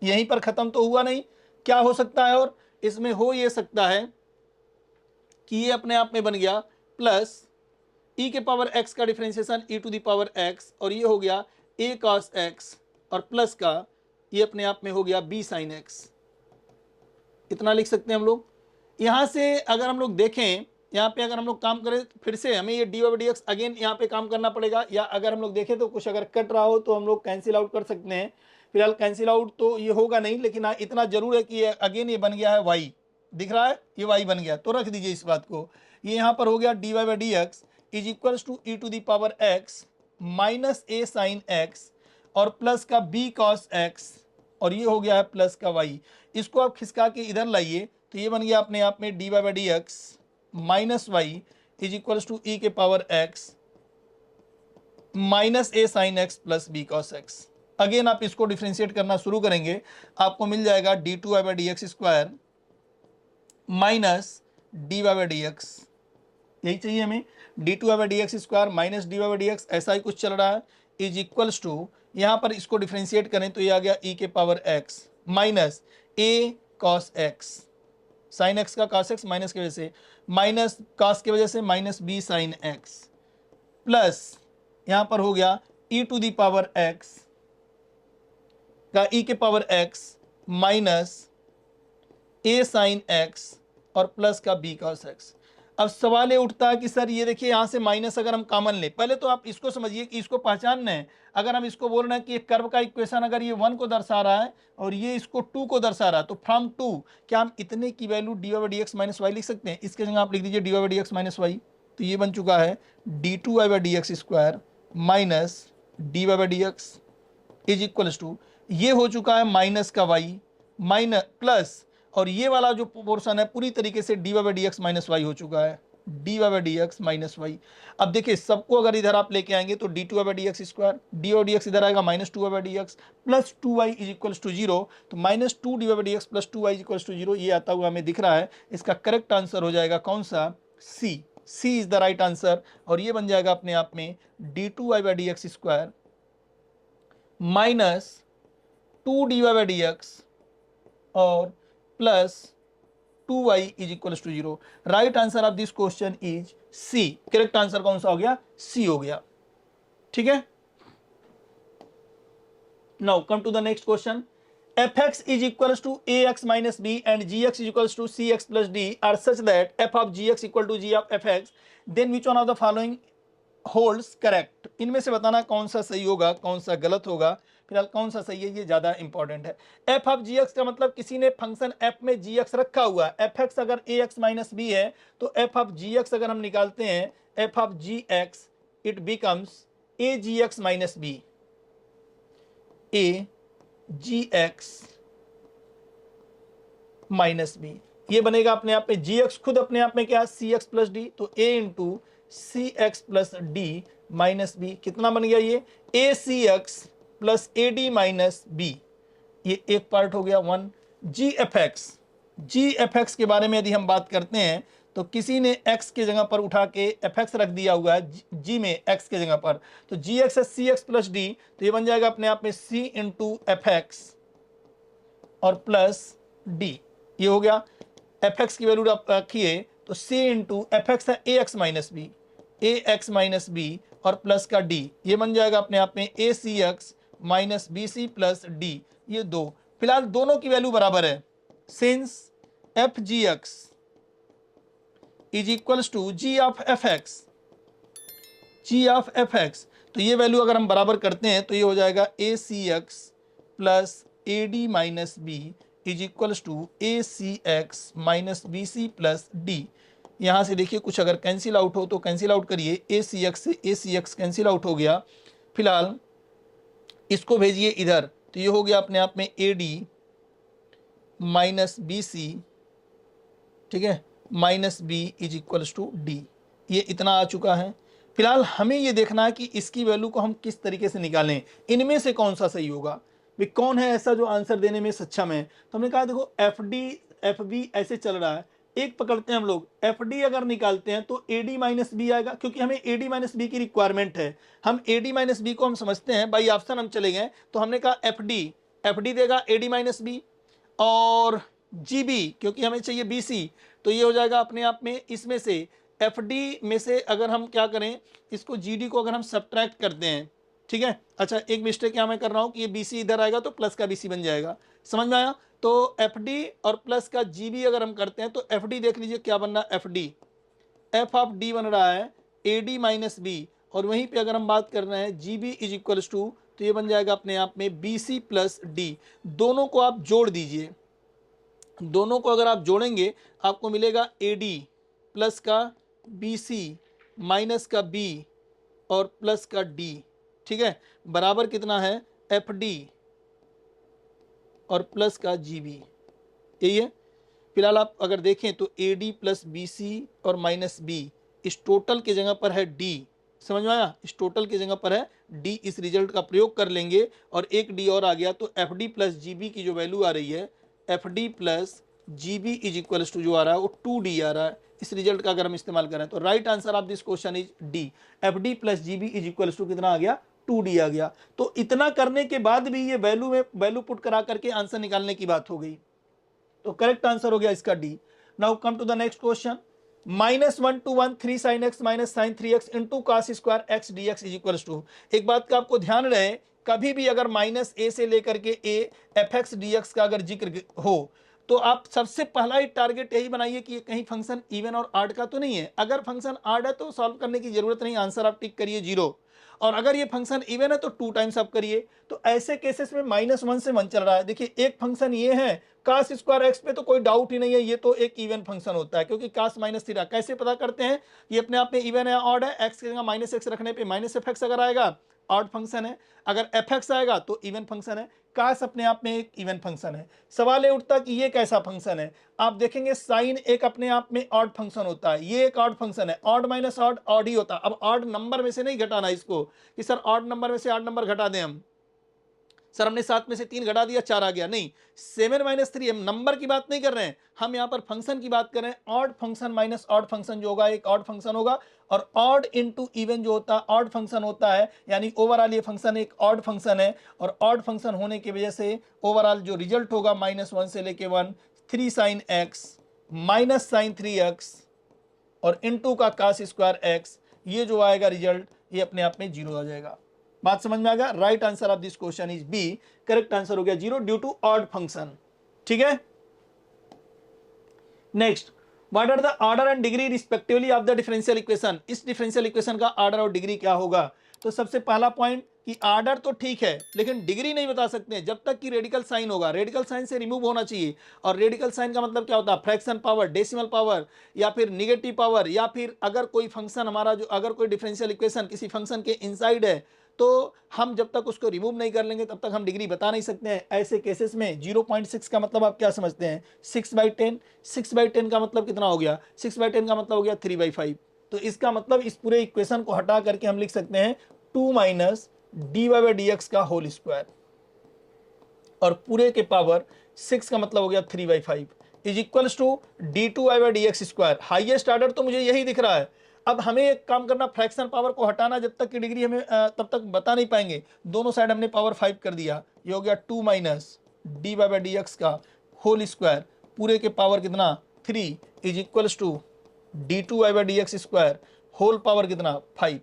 यहीं पर खत्म तो हुआ नहीं, क्या हो सकता है, और इसमें हो ये सकता है कि ये अपने आप में बन गया प्लस e के पावर x का differentiation e to the power x, और ये हो गया a cos x और प्लस का ये अपने आप में हो गया b sin x। इतना लिख सकते हैं हम लोग। यहाँ से अगर हम लोग देखें, यहाँ पे अगर हम लोग काम करें तो फिर से हमें ये dy by D x again यहाँ पे काम करना पड़ेगा, या अगर हम लोग देखें तो कुछ अगर कट रहा हो तो हम लोग कैंसिल आउट कर सकते हैं। फिलहाल कैंसिल आउट तो ये होगा नहीं, लेकिन हाँ इतना जरूर है कि अगेन ये बन गया है y, दिख रहा है ये y बन गया, तो रख दीजिए इस बात को। ये यहाँ पर हो गया dy by D X is equals to e to the power x minus a sine x और प्लस का b कॉस x, और ये हो गया है प्लस का y। इसको आप खिसका के इधर लाइए तो ये बन गया अपने आप में dy by D X minus Y is equals to e के power x minus a sine x plus b cos x। Again आप इसको डिफरेंशिएट करना शुरू करेंगे, आपको मिल जाएगा d2y by D x square minus dy by D x, यही चाहिए हमें, d2y by D x square minus dy by D x, ऐसा ही कुछ चल रहा है, इज इक्वल्स टू यहाँ पर इसको डिफरेंशिएट करें तो ये आ गया e के power x minus a cos x, sine x का cos x माइनस की वजह से, माइनस cos की वजह से minus b sine x, plus यहाँ पर हो गया e to the power x का e के power x minus a sine x और प्लस का b cos x। अब सवाल ये उठता है कि सर ये देखिए यहाँ से माइनस अगर हम कॉमन ले, पहले तो आप इसको समझिए कि इसको पहचानना है। अगर हम इसको बोल रहे हैं कि एक कर्व का इक्वेशन अगर ये 1 को दर्शा रहा है और ये इसको 2 को दर्शा रहा है, तो फ्रॉम 2 क्या हम इतने की value dy by D X minus Y लिख सकते हैं? इसके जगह आप लिख दीजिए dy by D X minus Y, तो ये बन चुका है d2y by D x square minus dy by D X is equals to, ये हो चुका है माइनस का y माइनस प्लस, और ये वाला जो पोर्शन है पूरी तरीके से dy by D X minus Y हो चुका है, dy by D X minus Y. अब देखिए सबको अगर इधर आप लेके आएंगे तो d2y by D x square, dy by D X इधर आएगा minus 2y by D X plus 2y is equals to 0, तो minus 2 dy by D X plus 2y is equals to 0 ये आता हुआ हमें दिख रहा है। इसका करेक्ट आंसर हो जाएगा कौन सा? C, C is the right answer, और ये बन जाएगा अपने आप में d2y by D x square minus 2dy by D x और plus 2y is equal to 0। Right answer of this question is C। Correct answer कौन सा हो गया? C हो गया। ठीक है, now come to the next question. fx is equals to ax minus b and gx is equals to cx plus d are such that f of gx equal to g of fx, then which one of the following holds correct? इनमें से बताना कौन सा सही होगा कौन सा गलत होगा। फिलहाल कौन सा सही है ये ज्यादा इंपॉर्टेंट है। f ऑफ gx का मतलब किसी ने फंक्शन f में gx रखा हुआ है, fx अगर ax माइनस b है तो f ऑफ gx अगर हम निकालते हैं f of gx it becomes a gx minus b, a gx minus b, ये बनेगा अपने आप में gx खुद अपने आप में क्या है? cx प्लस d, तो a into cx plus d minus b, कितना बन गया ये? a cx plus A D minus B, ये एक पार्ट हो गया 1। जी एफ एक्स के बारे में यदि हम बात करते हैं तो किसी ने x के जगह पर उठा के fx रख दिया हुआ है g में x के जगह पर, तो gx है cx प्लस d, तो ये बन जाएगा अपने आप में c इंटू एफ एक्स और प्लस d, ये हो गया। fx की वैल्यू आप रखिए तो c इंटू एफ एक्स है ax minus B, ax minus B और प्लस का d, ये बन जाएगा अपने आप में acx minus B C plus D, ये दो। फिलहाल दोनों की वैल्यू बराबर है, since F G X is equals to G of F X, G of F X, तो ये वैल्यू अगर हम बराबर करते हैं तो ये हो जाएगा a c x plus A D minus B is equals to a c x minus B C plus d, यहाँ से देखिए कुछ अगर कैंसिल आउट हो तो कैंसिल आउट करिए, ए सी एक्स से ए सी एक्स कैंसिल आउट हो गया। फिलहाल इसको भेजिए इधर, तो ये हो गया अपने आप में A D minus B C, ठीक है, minus B is equals to D. ये इतना आ चुका है। फिलहाल हमें ये देखना है कि इसकी वैल्यू को हम किस तरीके से निकालें, इनमें से कौन सा सही होगा, भी कौन है ऐसा जो आंसर देने में सक्षम है। तो हमने कहा देखो एफ डी एफ बी ऐसे चल रहा है, एक पकड़ते हैं हम लोग, एफ डी अगर निकालते हैं तो ए डी माइनस बी आएगा, क्योंकि हमें ए डी माइनस बी की रिक्वायरमेंट है। हम ए डी माइनस बी को हम समझते हैं, बाई ऑप्शन हम चले गए, तो हमने कहा एफ डी देगा ए डी माइनस बी, और जी बी क्योंकि हमें चाहिए बी सी, तो ये हो जाएगा अपने आप में इसमें से एफ डी में से अगर हम क्या करें, इसको जी डी को अगर हम सब्ट्रैक्ट करते हैं, ठीक है। अच्छा एक मिस्टेक क्या मैं कर रहा हूँ कि ये बी सी इधर आएगा तो प्लस का बी सी बन जाएगा, समझ में आया। तो एफ डी और प्लस का जी बी अगर हम करते हैं तो एफ डी देख लीजिए क्या बनना, F D F of D बन रहा है ए डी माइनस बी, और वहीं पे अगर हम बात कर रहे हैं G B is equals to, तो ये बन जाएगा अपने आप में बी सी प्लस डी। दोनों को आप जोड़ दीजिए, दोनों को अगर आप जोड़ेंगे आपको मिलेगा ए डी प्लस का बी सी माइनस का बी और प्लस का डी, ठीक है, बराबर कितना है एफ डी और प्लस का जी बी, यही है। फिलहाल आप अगर देखें तो A D plus B C और माइनस बी, इस टोटल की जगह पर है डी, समझ में आया, इस टोटल की जगह पर है डी, इस रिजल्ट का प्रयोग कर लेंगे और एक डी और आ गया, तो F D plus G B की जो वैल्यू आ रही है F D plus G B is equals to जो आ रहा है वो 2d आ रहा है। इस रिजल्ट का अगर हम इस्तेमाल करें तो right answer of this question is D, F D plus G B is equals to कितना आ गया, 2d आ गया। तो इतना करने के बाद भी ये वैल्यू पुट करा करके आंसर निकालने की बात हो गई, तो करेक्ट आंसर हो गया इसका D. Now come to the next question, -1 to 1 3 sin x minus sine 3x into cos square X D X is equals to. एक बात का आपको ध्यान रहे, कभी भी अगर माइनस ए से लेकर के A F x D x का अगर जिक्र हो तो आप सबसे पहला ही टारगेट यही बनाइए कि कहीं फंक्शन इवन और ऑड का तो नहीं है। अगर फंक्शन ऑड है तो सॉल्व करने की जरूरत नहीं, आंसर आप टिक करिए 0, और अगर ये फंक्शन इवन है तो 2 टाइम्स आप करिए। तो ऐसे केसेस में -1 से 1 चल रहा है। देखिए एक फंक्शन ये है कास स्क्वायर एक्स पे तो कोई डाउट ही नहीं है, ये तो एक इवन फंक्शन होता है, क्योंकि कास माइनस थीटा कैसे पता करते हैं, ये अपने आप में इवन है ऑड है, एक्स की जगह -x रखने पे माइनस एफ एक्स अगर आएगा ऑड फंक्शन है, अगर एफ एक्स आएगा तो इवन फंक्शन है। कास अपने आप में एक इवन फंक्शन है। सवाल ये उठता कि ये कैसा फंक्शन है, आप देखेंगे साइन एक अपने आप में ऑड फंक्शन होता है, ये एक ऑड फंक्शन है, ऑड माइनस ऑड ऑड ही होता है। अब ऑड नंबर में से नहीं घटाना इसको कि सर ऑड नंबर में से ऑड नंबर घटा दें हम, सर हमने 7 में से 3 घटा दिया 4 आ गया, नहीं, 7 - 3 हम नंबर की बात नहीं कर रहे हैं, हम यहाँ पर फंक्शन की बात कर रहे हैं। Odd function minus odd function जो होगा एक ऑड फंक्शन होगा, और ऑड इनटू इवन जो होता है ऑड फंक्शन होता है, यानी ओवरऑल ये फंक्शन एक ऑड फंक्शन है, और ऑड फंक्शन होने की वजह से ओवरऑल जो रिजल्ट होगा -1 से लेके 1 3 sin x minus sine 3x और इनटू का कास स्क्वायर x, ये जो आएगा रिजल्ट ये अपने आप में 0 आ जाएगा। बात समझ में आ गया। Right answer of this question is B, correct answer हो गया 0 ड्यू टू ऑड फंक्शन, ठीक है। Next, what are the order and degree respectively of the differential equation. इस डिफरेंशियल इक्वेशन का ऑर्डर और डिग्री क्या होगा। तो सबसे पहला पॉइंट कि ऑर्डर तो ठीक है लेकिन डिग्री नहीं बता सकते जब तक कि रेडिकल साइन होगा, रेडिकल साइन से रिमूव होना चाहिए। और रेडिकल साइन का मतलब क्या होता है, फ्रैक्शन पावर, डेसिमल पावर, या फिर निगेटिव पावर, या फिर अगर कोई फंक्शन हमारा जो अगर कोई डिफरेंशियल इक्वेशन किसी फंक्शन के इनसाइड है तो हम जब तक उसको रिमूव नहीं कर लेंगे तब तक हम डिग्री बता नहीं सकते हैं। ऐसे केसेस में 0.6 का मतलब आप क्या समझते हैं, 6/10, 6/10 का मतलब कितना हो गया, 6/10 का मतलब हो गया 3/5। तो इसका मतलब इस पूरे इक्वेशन को हटा करके हम लिख सकते हैं 2 माइनस dy/dx का होल स्क्वायर, और पूरे के पावर 6 का मतलब हो गया 3/5 is equals to d2y/dx square. Highest order तो मुझे यही दिख रहा है। अब हमें एक काम करना, फ्रैक्शन पावर को हटाना, जब तक की डिग्री हमें तब तक बता नहीं पाएंगे। दोनों साइड हमने पावर 5 कर दिया, ये हो गया 2 माइनस dy/dx का होल स्क्वायर, पूरे के पावर कितना 3 is equals to d2y/dx square whole power कितना 5,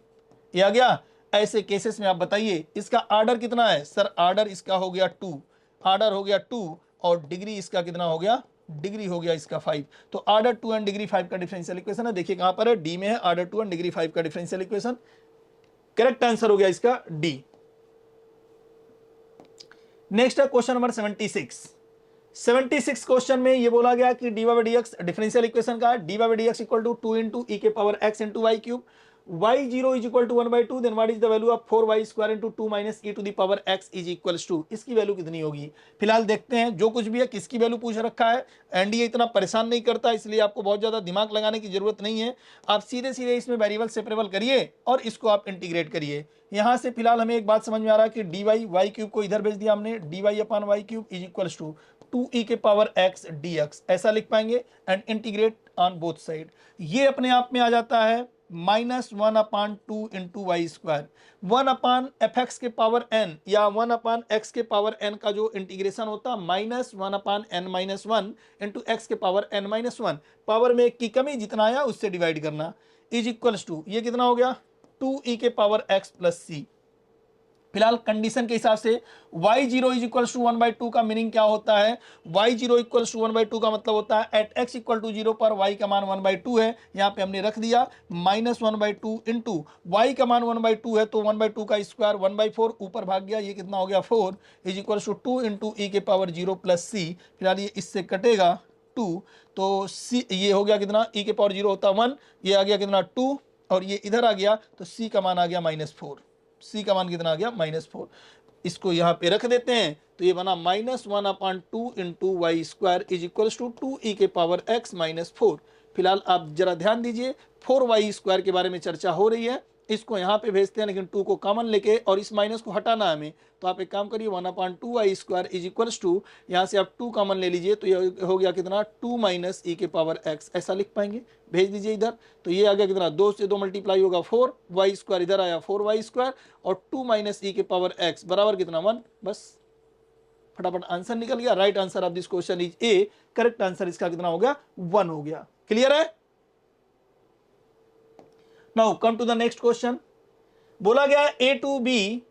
ये आ गया। ऐसे केसेस में आप बताइए इसका ऑर्डर कितना है, सर ऑर्डर इसका हो गया 2, ऑर्डर हो गया 2, और डिग्री इसका कितना हो गया, डिग्री हो गया इसका 5। तो ऑर्डर 2 एंड डिग्री 5 का डिफरेंशियल इक्वेशन है, देखिए कहां पर है, डी में है, ऑर्डर 2 एंड डिग्री 5 का डिफरेंशियल इक्वेशन। करेक्ट आंसर हो गया इसका डी। नेक्स्ट है क्वेश्चन नंबर 76। 76 क्वेश्चन में ये बोला गया कि dy by D x differential equation का dy by D x equal to 2 into e के power x into y cube y0 is equal to 1/2 then what is the value of 4y square into 2 minus e to the power x is equals to, इसकी वैल्यू कितनी होगी। फिलहाल देखते हैं जो कुछ भी है किसकी वैल्यू पूछ रखा है। एनडीए इतना परेशान नहीं करता, इसलिए आपको बहुत ज्यादा दिमाग लगाने की जरूरत नहीं है। आप सीधे सीधे इसमें वेरिएबल सेपरेबल करिए और इसको आप इंटीग्रेट करिए। यहाँ से फिलहाल हमें एक बात समझ में आ रहा है कि डी वाई क्यूब को इधर भेज दिया हमने, D Y upon Y cube is equals to 2e के पावर x dx ऐसा लिख पाएंगे and integrate on both side. ये अपने आप में आ जाता है -1/2 इंटू वाई स्क्वायर। 1/f(x) के पावर n या 1/x के पावर n का जो इंटीग्रेशन होता है -1/n-1 इंटू x के पावर n-1, पावर में एक की कमी जितना आया उससे डिवाइड करना इज इक्वल्स टू, ये कितना हो गया 2e के पावर x प्लस c। फिलहाल कंडीशन के हिसाब से y0 इज इक्वल्स टू 1/2 का मीनिंग क्या होता है, y0 इक्वल्स टू 1/2 का मतलब होता है एट x इक्वल टू 0 पर y का मान 1/2 है, यहाँ पे हमने रख दिया -1/2 इंटू y का मान 1/2 है तो 1/2 का स्क्वायर 1/4 ऊपर भाग गया, ये कितना हो गया 4 is equals to 2 into e के पावर 0 प्लस c। फिलहाल ये इससे कटेगा 2 तो c ये हो गया कितना, e के पावर 0 होता 1, ये आ गया कितना 2 और ये इधर आ गया तो c का मान आ गया -4। c का मान कितना आ गया -4। इसको यहाँ पे रख देते हैं तो ये बना -1/2 into Y square is equals to 2e के पावर x -4। फिलहाल आप जरा ध्यान दीजिए 4y स्क्वायर के बारे में चर्चा हो रही है, इसको यहाँ पे भेजते हैं लेकिन 2 को कॉमन लेके और इस माइनस को हटाना है हमें, तो आप एक काम करिए 1/2y square is equals to, यहाँ से आप 2 कॉमन ले लीजिए तो ये हो गया कितना 2 माइनस ई के पावर x ऐसा लिख पाएंगे, भेज दीजिए इधर तो ये आ गया कितना 2 से 2 मल्टीप्लाई होगा 4, वाई स्क्वायर इधर आया 4y स्क्वायर और 2 माइनस ई के पावर x बराबर कितना 1। बस फटाफट आंसर निकल गया। Right answer of this question is A, correct answer इसका कितना हो गया 1 हो गया। क्लियर है। Now come to the next question. बोला गया ए टू बी,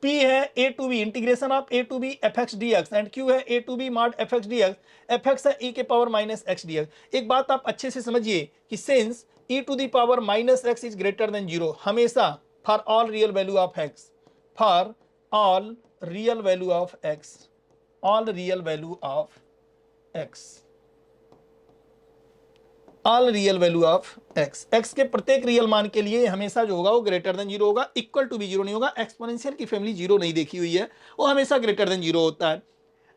P है a to b integration of a to b f x D x and Q है a to b mod f x D x, f x है e के power minus x D x. एक बात आप अच्छे से समझिए कि since e to the power minus X is greater then 0, हमेशा for all real value of x, for all real value of x, all real value of x, all real value of x, x के प्रत्येक रियल मान के लिए हमेशा जो होगा वो ग्रेटर देन 0 होगा, इक्वल टू भी 0 नहीं होगा। एक्सपोनेंशियल की फैमिली 0 नहीं देखी हुई है, वो हमेशा ग्रेटर देन 0 होता है।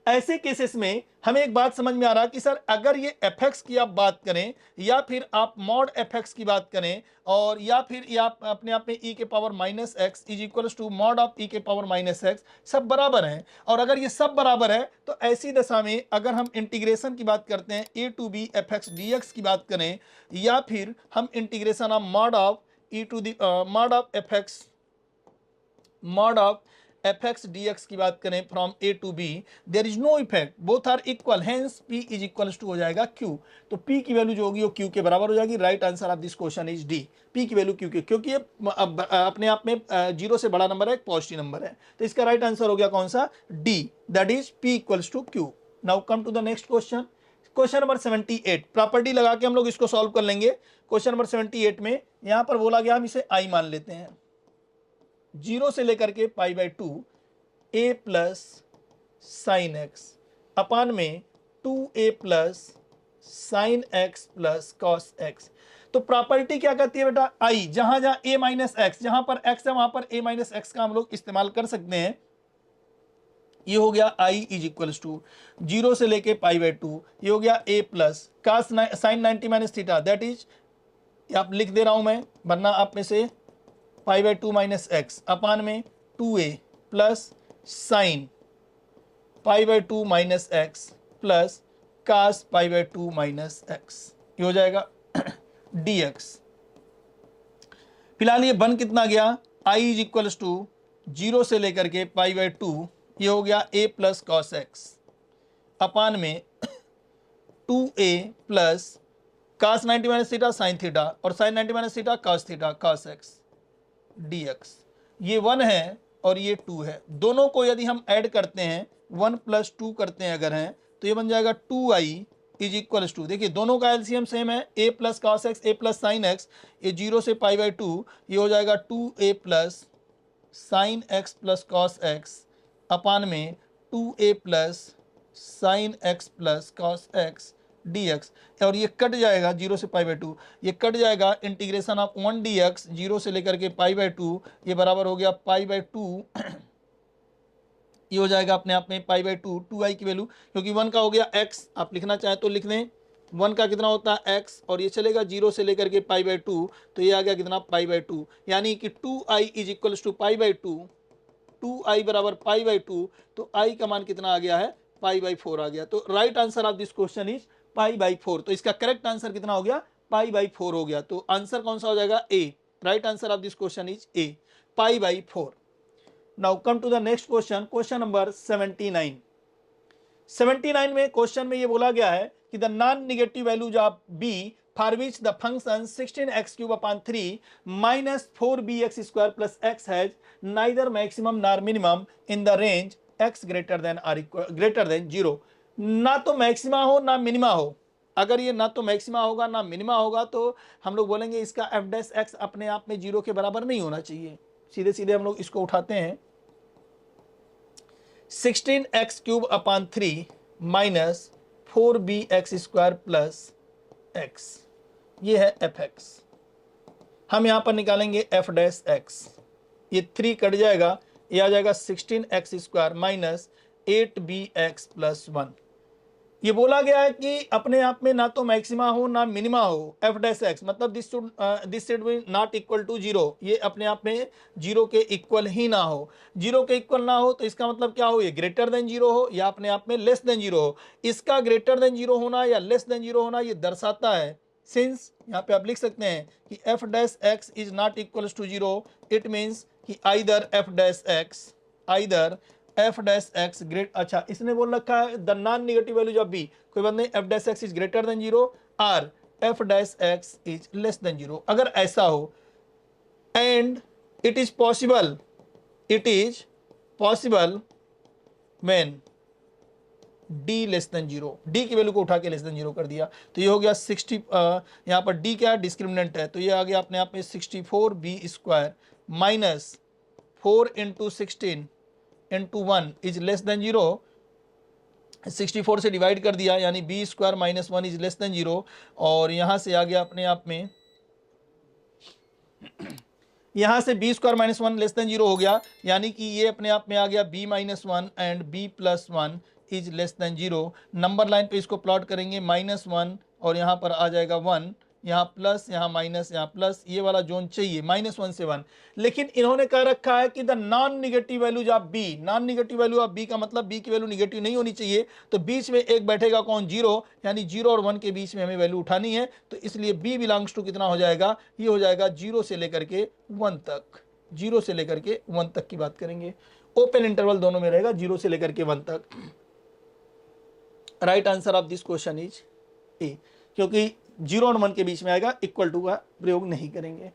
ऐसे केसेस में हमें एक बात समझ में आ रहा कि सर अगर ये fx की आप बात करें या फिर आप मॉड fx की बात करें और या फिर ये आप अपने आप में e के power minus X is equals to mod of e के पावर माइनस एक्स, सब बराबर हैं। और अगर ये सब बराबर है तो ऐसी दशा में अगर हम इंटीग्रेशन की बात करते हैं a to b f x D x की बात करें या फिर हम integration of mod of e to the mod of F x, mod of F x D x की बात करें from a to b, there is no effect, both are equal, hence p is equals to हो जाएगा q। तो p की वैल्यू जो होगी वो q के बराबर हो जाएगी। Right answer of this question is D, p की वैल्यू q के, क्योंकि ये अपने आप में 0 से बड़ा नंबर है, एक पॉजिटिव नंबर है, तो इसका राइट आंसर हो गया कौन सा d, that is p equals to q। Now come to the next question, question number 78। Property लगा के हम लोग इसको सॉल्व कर लेंगे। क्वेश्चन नंबर 78 में यहाँ पर बोला गया हम इसे i मान लेते हैं, 0 से लेकर के π/2 a plus sine x upon में 2a plus sine x plus cos x. तो प्रॉपर्टी क्या कहती है बेटा, i, जहां जहां a माइनस एक्स, जहां पर x है वहां पर a माइनस एक्स का हम लोग इस्तेमाल कर सकते हैं। ये हो गया i इज इक्वल्स टू 0 से लेके π/2, ये हो गया a plus cos sine 90 minus theta, that is आप लिख दे रहा हूं मैं, वरना आप में से π/2 माइनस एक्स अपान में 2a plus sine π/2 minus x plus cos π/2 minus x, ये हो जाएगा dx। फिलहाल ये बन कितना गया, i इज इक्वल्स टू 0 से लेकर के π/2, ये हो गया a plus cos x upon में 2a plus cos 90 minus theta sine theta और sine 90 minus theta cos theta cos x dx। ये 1 है और ये 2 है, दोनों को यदि हम ऐड करते हैं 1 प्लस 2 करते हैं अगर हैं तो ये बन जाएगा 2i इज इक्वल्स टू, देखिए दोनों का एलसीएम सेम है, a plus cos x a plus sine x, ये 0 से π/2, ये हो जाएगा 2a plus sine x plus cos x upon में 2a plus sine x plus cos x dx, और ये कट जाएगा 0 से पाई बाई 2, ये कट जाएगा इंटीग्रेशन ऑफ 1 dx 0 से लेकर के पाई बाई 2, ये बराबर हो गया पाई बाई 2 ये हो जाएगा अपने आप में पाई बाई 2, 2i की वैल्यू, क्योंकि 1 का हो गया x, आप लिखना चाहें तो लिख दें, 1 का कितना होता है x, और ये चलेगा 0 से लेकर के पाई बाई 2, तो ये आ गया कितना पाई बाई 2, यानी कि 2i is equals to pi by 2, 2i बराबर पाई बाई 2, तो i का मान कितना आ गया है, पाई बाई 4 आ गया। तो right answer of this question is pi by 4। तो इसका करेक्ट आंसर कितना हो गया, पाई बाई 4 हो गया। तो आंसर कौन सा हो जाएगा, a. Right answer of this question is a, pi by 4। Now come to the next question, question number 79। 79 में क्वेश्चन में ये बोला गया है कि the non negative values of b for which the function 16x³ upon 3 minus 4bx² plus x has neither maximum nor minimum in the range x greater than 0। ना तो मैक्सिमा हो ना मिनिमा हो, अगर ये ना तो मैक्सिमा होगा ना मिनिमा होगा तो हम लोग बोलेंगे इसका f डैश x अपने आप में 0 के बराबर नहीं होना चाहिए। सीधे सीधे हम लोग इसको उठाते हैं, 16x³ upon 3 minus 4bx² plus x, ये है fx। हम यहाँ पर निकालेंगे f डैश x, ये 3 कट जाएगा, ये आ जाएगा 16x² माइनस 8bx प्लस 1। ये बोला गया है कि अपने आप में ना तो मैक्सिमा हो ना मिनिमा हो f डैश x, मतलब this should be not equal to 0, ये अपने आप में 0 के इक्वल ही ना हो। 0 के इक्वल ना हो तो इसका मतलब क्या हो, ये ग्रेटर देन 0 हो या अपने आप में लेस देन 0 हो। इसका ग्रेटर देन 0 होना या लेस देन 0 होना ये दर्शाता है, सिंस यहाँ पे आप लिख सकते हैं कि f dash x is not equal to 0, it means कि either f dash x great, अच्छा इसने बोल रखा है the non negative values of b, कोई बात नहीं, f dash x is greater then 0 और f dash x is less than 0। अगर ऐसा हो and it is possible when d less than 0, d की वैल्यू को उठा के लेस देन 0 कर दिया, तो ये हो गया 60, यहाँ पर d क्या डिस्क्रिमिनेंट है, तो ये आ गया अपने आप में 64b² minus 4 into 16 into 1 is less than 0, 64 से डिवाइड कर दिया यानी b² minus 1 is less than 0, और यहाँ से आ गया अपने आप में, यहाँ से b² माइनस 1 लेस देन 0 हो गया, यानी कि ये अपने आप में आ गया b minus 1 and b plus 1 is less than 0। Number line पे इसको प्लॉट करेंगे, -1 और यहाँ पर आ जाएगा 1, यहाँ प्लस यहाँ माइनस यहाँ प्लस, ये वाला जोन चाहिए -1 से 1। लेकिन इन्होंने कह रखा है कि the non negative values of b, non negative value of b का मतलब b की वैल्यू निगेटिव नहीं होनी चाहिए, तो बीच में एक बैठेगा कौन, 0, यानी 0 और 1 के बीच में हमें वैल्यू उठानी है, तो इसलिए b बिलोंग्स टू कितना हो जाएगा, ये हो जाएगा 0 से लेकर के 1 तक, 0 से लेकर के 1 तक की बात करेंगे, ओपन इंटरवल दोनों में रहेगा 0 से लेकर के 1 तक। Right answer of this question is ए, क्योंकि 0 और 1 के बीच में आएगा, इक्वल टू का प्रयोग नहीं करेंगे,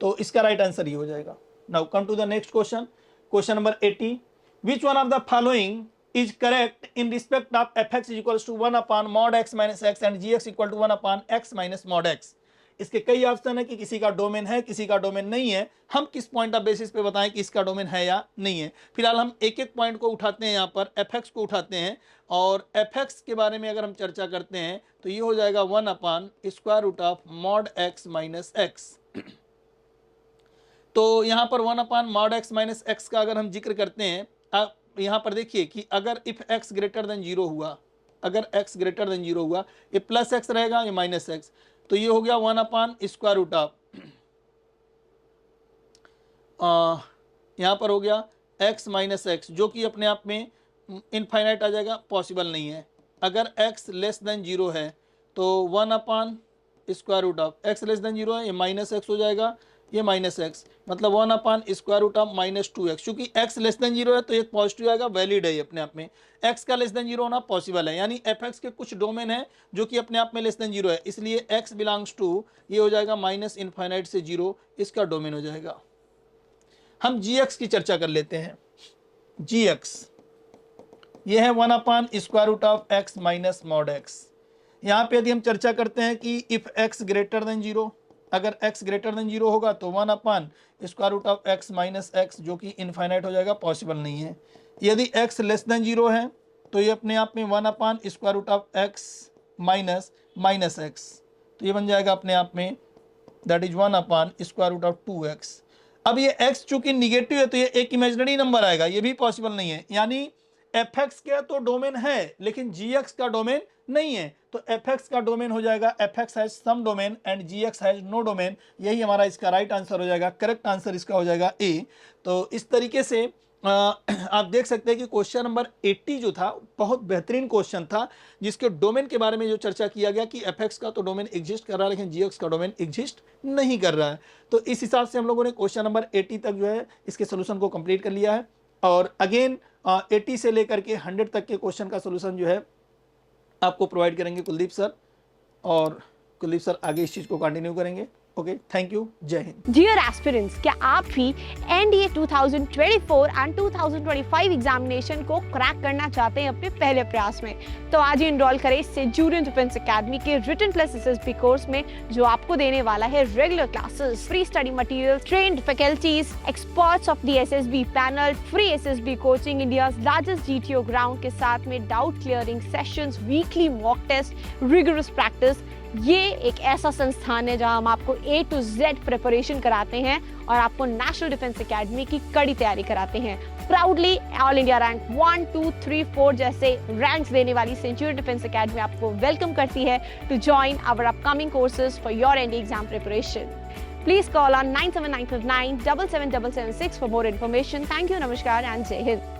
तो इसका राइट आंसर ये हो जाएगा। Now come to the next question, question number 80। Which one of the following is correct in respect of fx is equals to 1 upon mod x minus x and gx equal to 1 upon x minus mod x। इसके कई ऑप्शन है कि किसी का डोमेन है, किसी का डोमेन नहीं है, हम किस पॉइंट ऑफ बेसिस पे बताएं कि इसका डोमेन है या नहीं है। फिलहाल हम एक एक पॉइंट को उठाते हैं, यहाँ पर fx को उठाते हैं, और fx के बारे में अगर हम चर्चा करते हैं तो ये हो जाएगा 1 upon square root of mod x minus x। तो यहाँ पर 1 upon mod x minus x का अगर हम जिक्र करते हैं, आप यहाँ पर देखिए कि अगर इफ x ग्रेटर देन 0 हुआ, अगर x ग्रेटर देन 0 हुआ, ये प्लस x रहेगा, ये माइनस x, तो ये हो गया 1 अपॉन स्क्वायर रूट ऑफ, यहाँ पर हो गया x माइनस x, जो कि अपने आप में इनफाइनाइट आ जाएगा, पॉसिबल नहीं है। अगर x लेस देन 0 है तो 1 upon square root of, x less than 0 है, ये माइनस x हो जाएगा, ये माइनस एक्स, मतलब 1 upon square root of minus 2x, क्योंकि x लेस देन 0 है तो एक पॉजिटिव आएगा, वैलिड है ये अपने आप में, x का लेस देन 0 होना पॉसिबल है, यानी fx के कुछ डोमेन है जो कि अपने आप में लेस देन 0 है, इसलिए x बिलोंग्स टू, ये हो जाएगा माइनस इनफाइनाइट से 0, इसका डोमेन हो जाएगा। हम gx की चर्चा कर लेते हैं। gx ये है 1 upon square root of x minus mod x। यहाँ पे यदि हम चर्चा करते हैं कि इफ x ग्रेटर देन 0, अगर x ग्रेटर देन 0 होगा तो 1 upon square root of x minus x, जो कि इनफाइनाइट हो जाएगा, पॉसिबल नहीं है। यदि x लेस देन 0 है तो ये अपने आप में 1/√x माइनस माइनस एक्स, तो ये बन जाएगा अपने आप में दैट इज 1/√2x। अब ये x चूंकि निगेटिव है तो ये एक इमेजिनरी नंबर आएगा, ये भी पॉसिबल नहीं है, यानी fx का तो डोमेन है लेकिन gx का डोमेन नहीं है, तो fx का डोमेन हो जाएगा fx has some domain and gx has no domain. यही हमारा इसका राइट आंसर हो जाएगा, करेक्ट आंसर इसका हो जाएगा ए। तो इस तरीके से आप देख सकते हैं कि क्वेश्चन नंबर 80 जो था बहुत बेहतरीन क्वेश्चन था, जिसके डोमेन के बारे में जो चर्चा किया गया कि fx का तो डोमेन एग्जिस्ट कर रहा है लेकिन gx का डोमेन एग्जिस्ट नहीं कर रहा है। तो इस हिसाब से हम लोगों ने क्वेश्चन नंबर 80 तक जो है इसके सोल्यूशन को कंप्लीट कर लिया है, और अगेन 80 से लेकर के 100 तक के क्वेश्चन का सोल्यूशन जो है आपको प्रोवाइड करेंगे कुलदीप सर, और कुलदीप सर आगे इस चीज़ को कंटिन्यू करेंगे। ओके, थैंक यू, जय हिंद। डियर एस्पिरेंट्स, क्या आप भी एनडीए 2024 एंड 2025 एग्जामिनेशन को क्रैक करना चाहते हैं अपने पहले प्रयास में? तो आज ही एनरोल करें सेंचुरियन डिफेंस एकेडमी के रिटन प्लस एसएसबी कोर्स में, जो आपको देने वाला है regular classes, free study material, trained faculties, experts of the SSB panel, free SSB coaching, India's largest GTO ground के साथ में doubt clearing sessions, weekly mock test, rigorous practice. ये एक ऐसा संस्थान है जहां हम आपको A to Z प्रिपरेशन कराते हैं और आपको नेशनल डिफेंस एकेडमी की कड़ी तैयारी कराते हैं। प्राउडली ऑल इंडिया रैंक 1, 2, 3, 4 जैसे रैंक्स देने वाली सेंचुरियन डिफेंस एकेडमी आपको वेलकम करती है to join our upcoming courses for your NDA exam preparation. Please call on 97959 77776 for more information. Thank you, Namaskar and Jai Hind.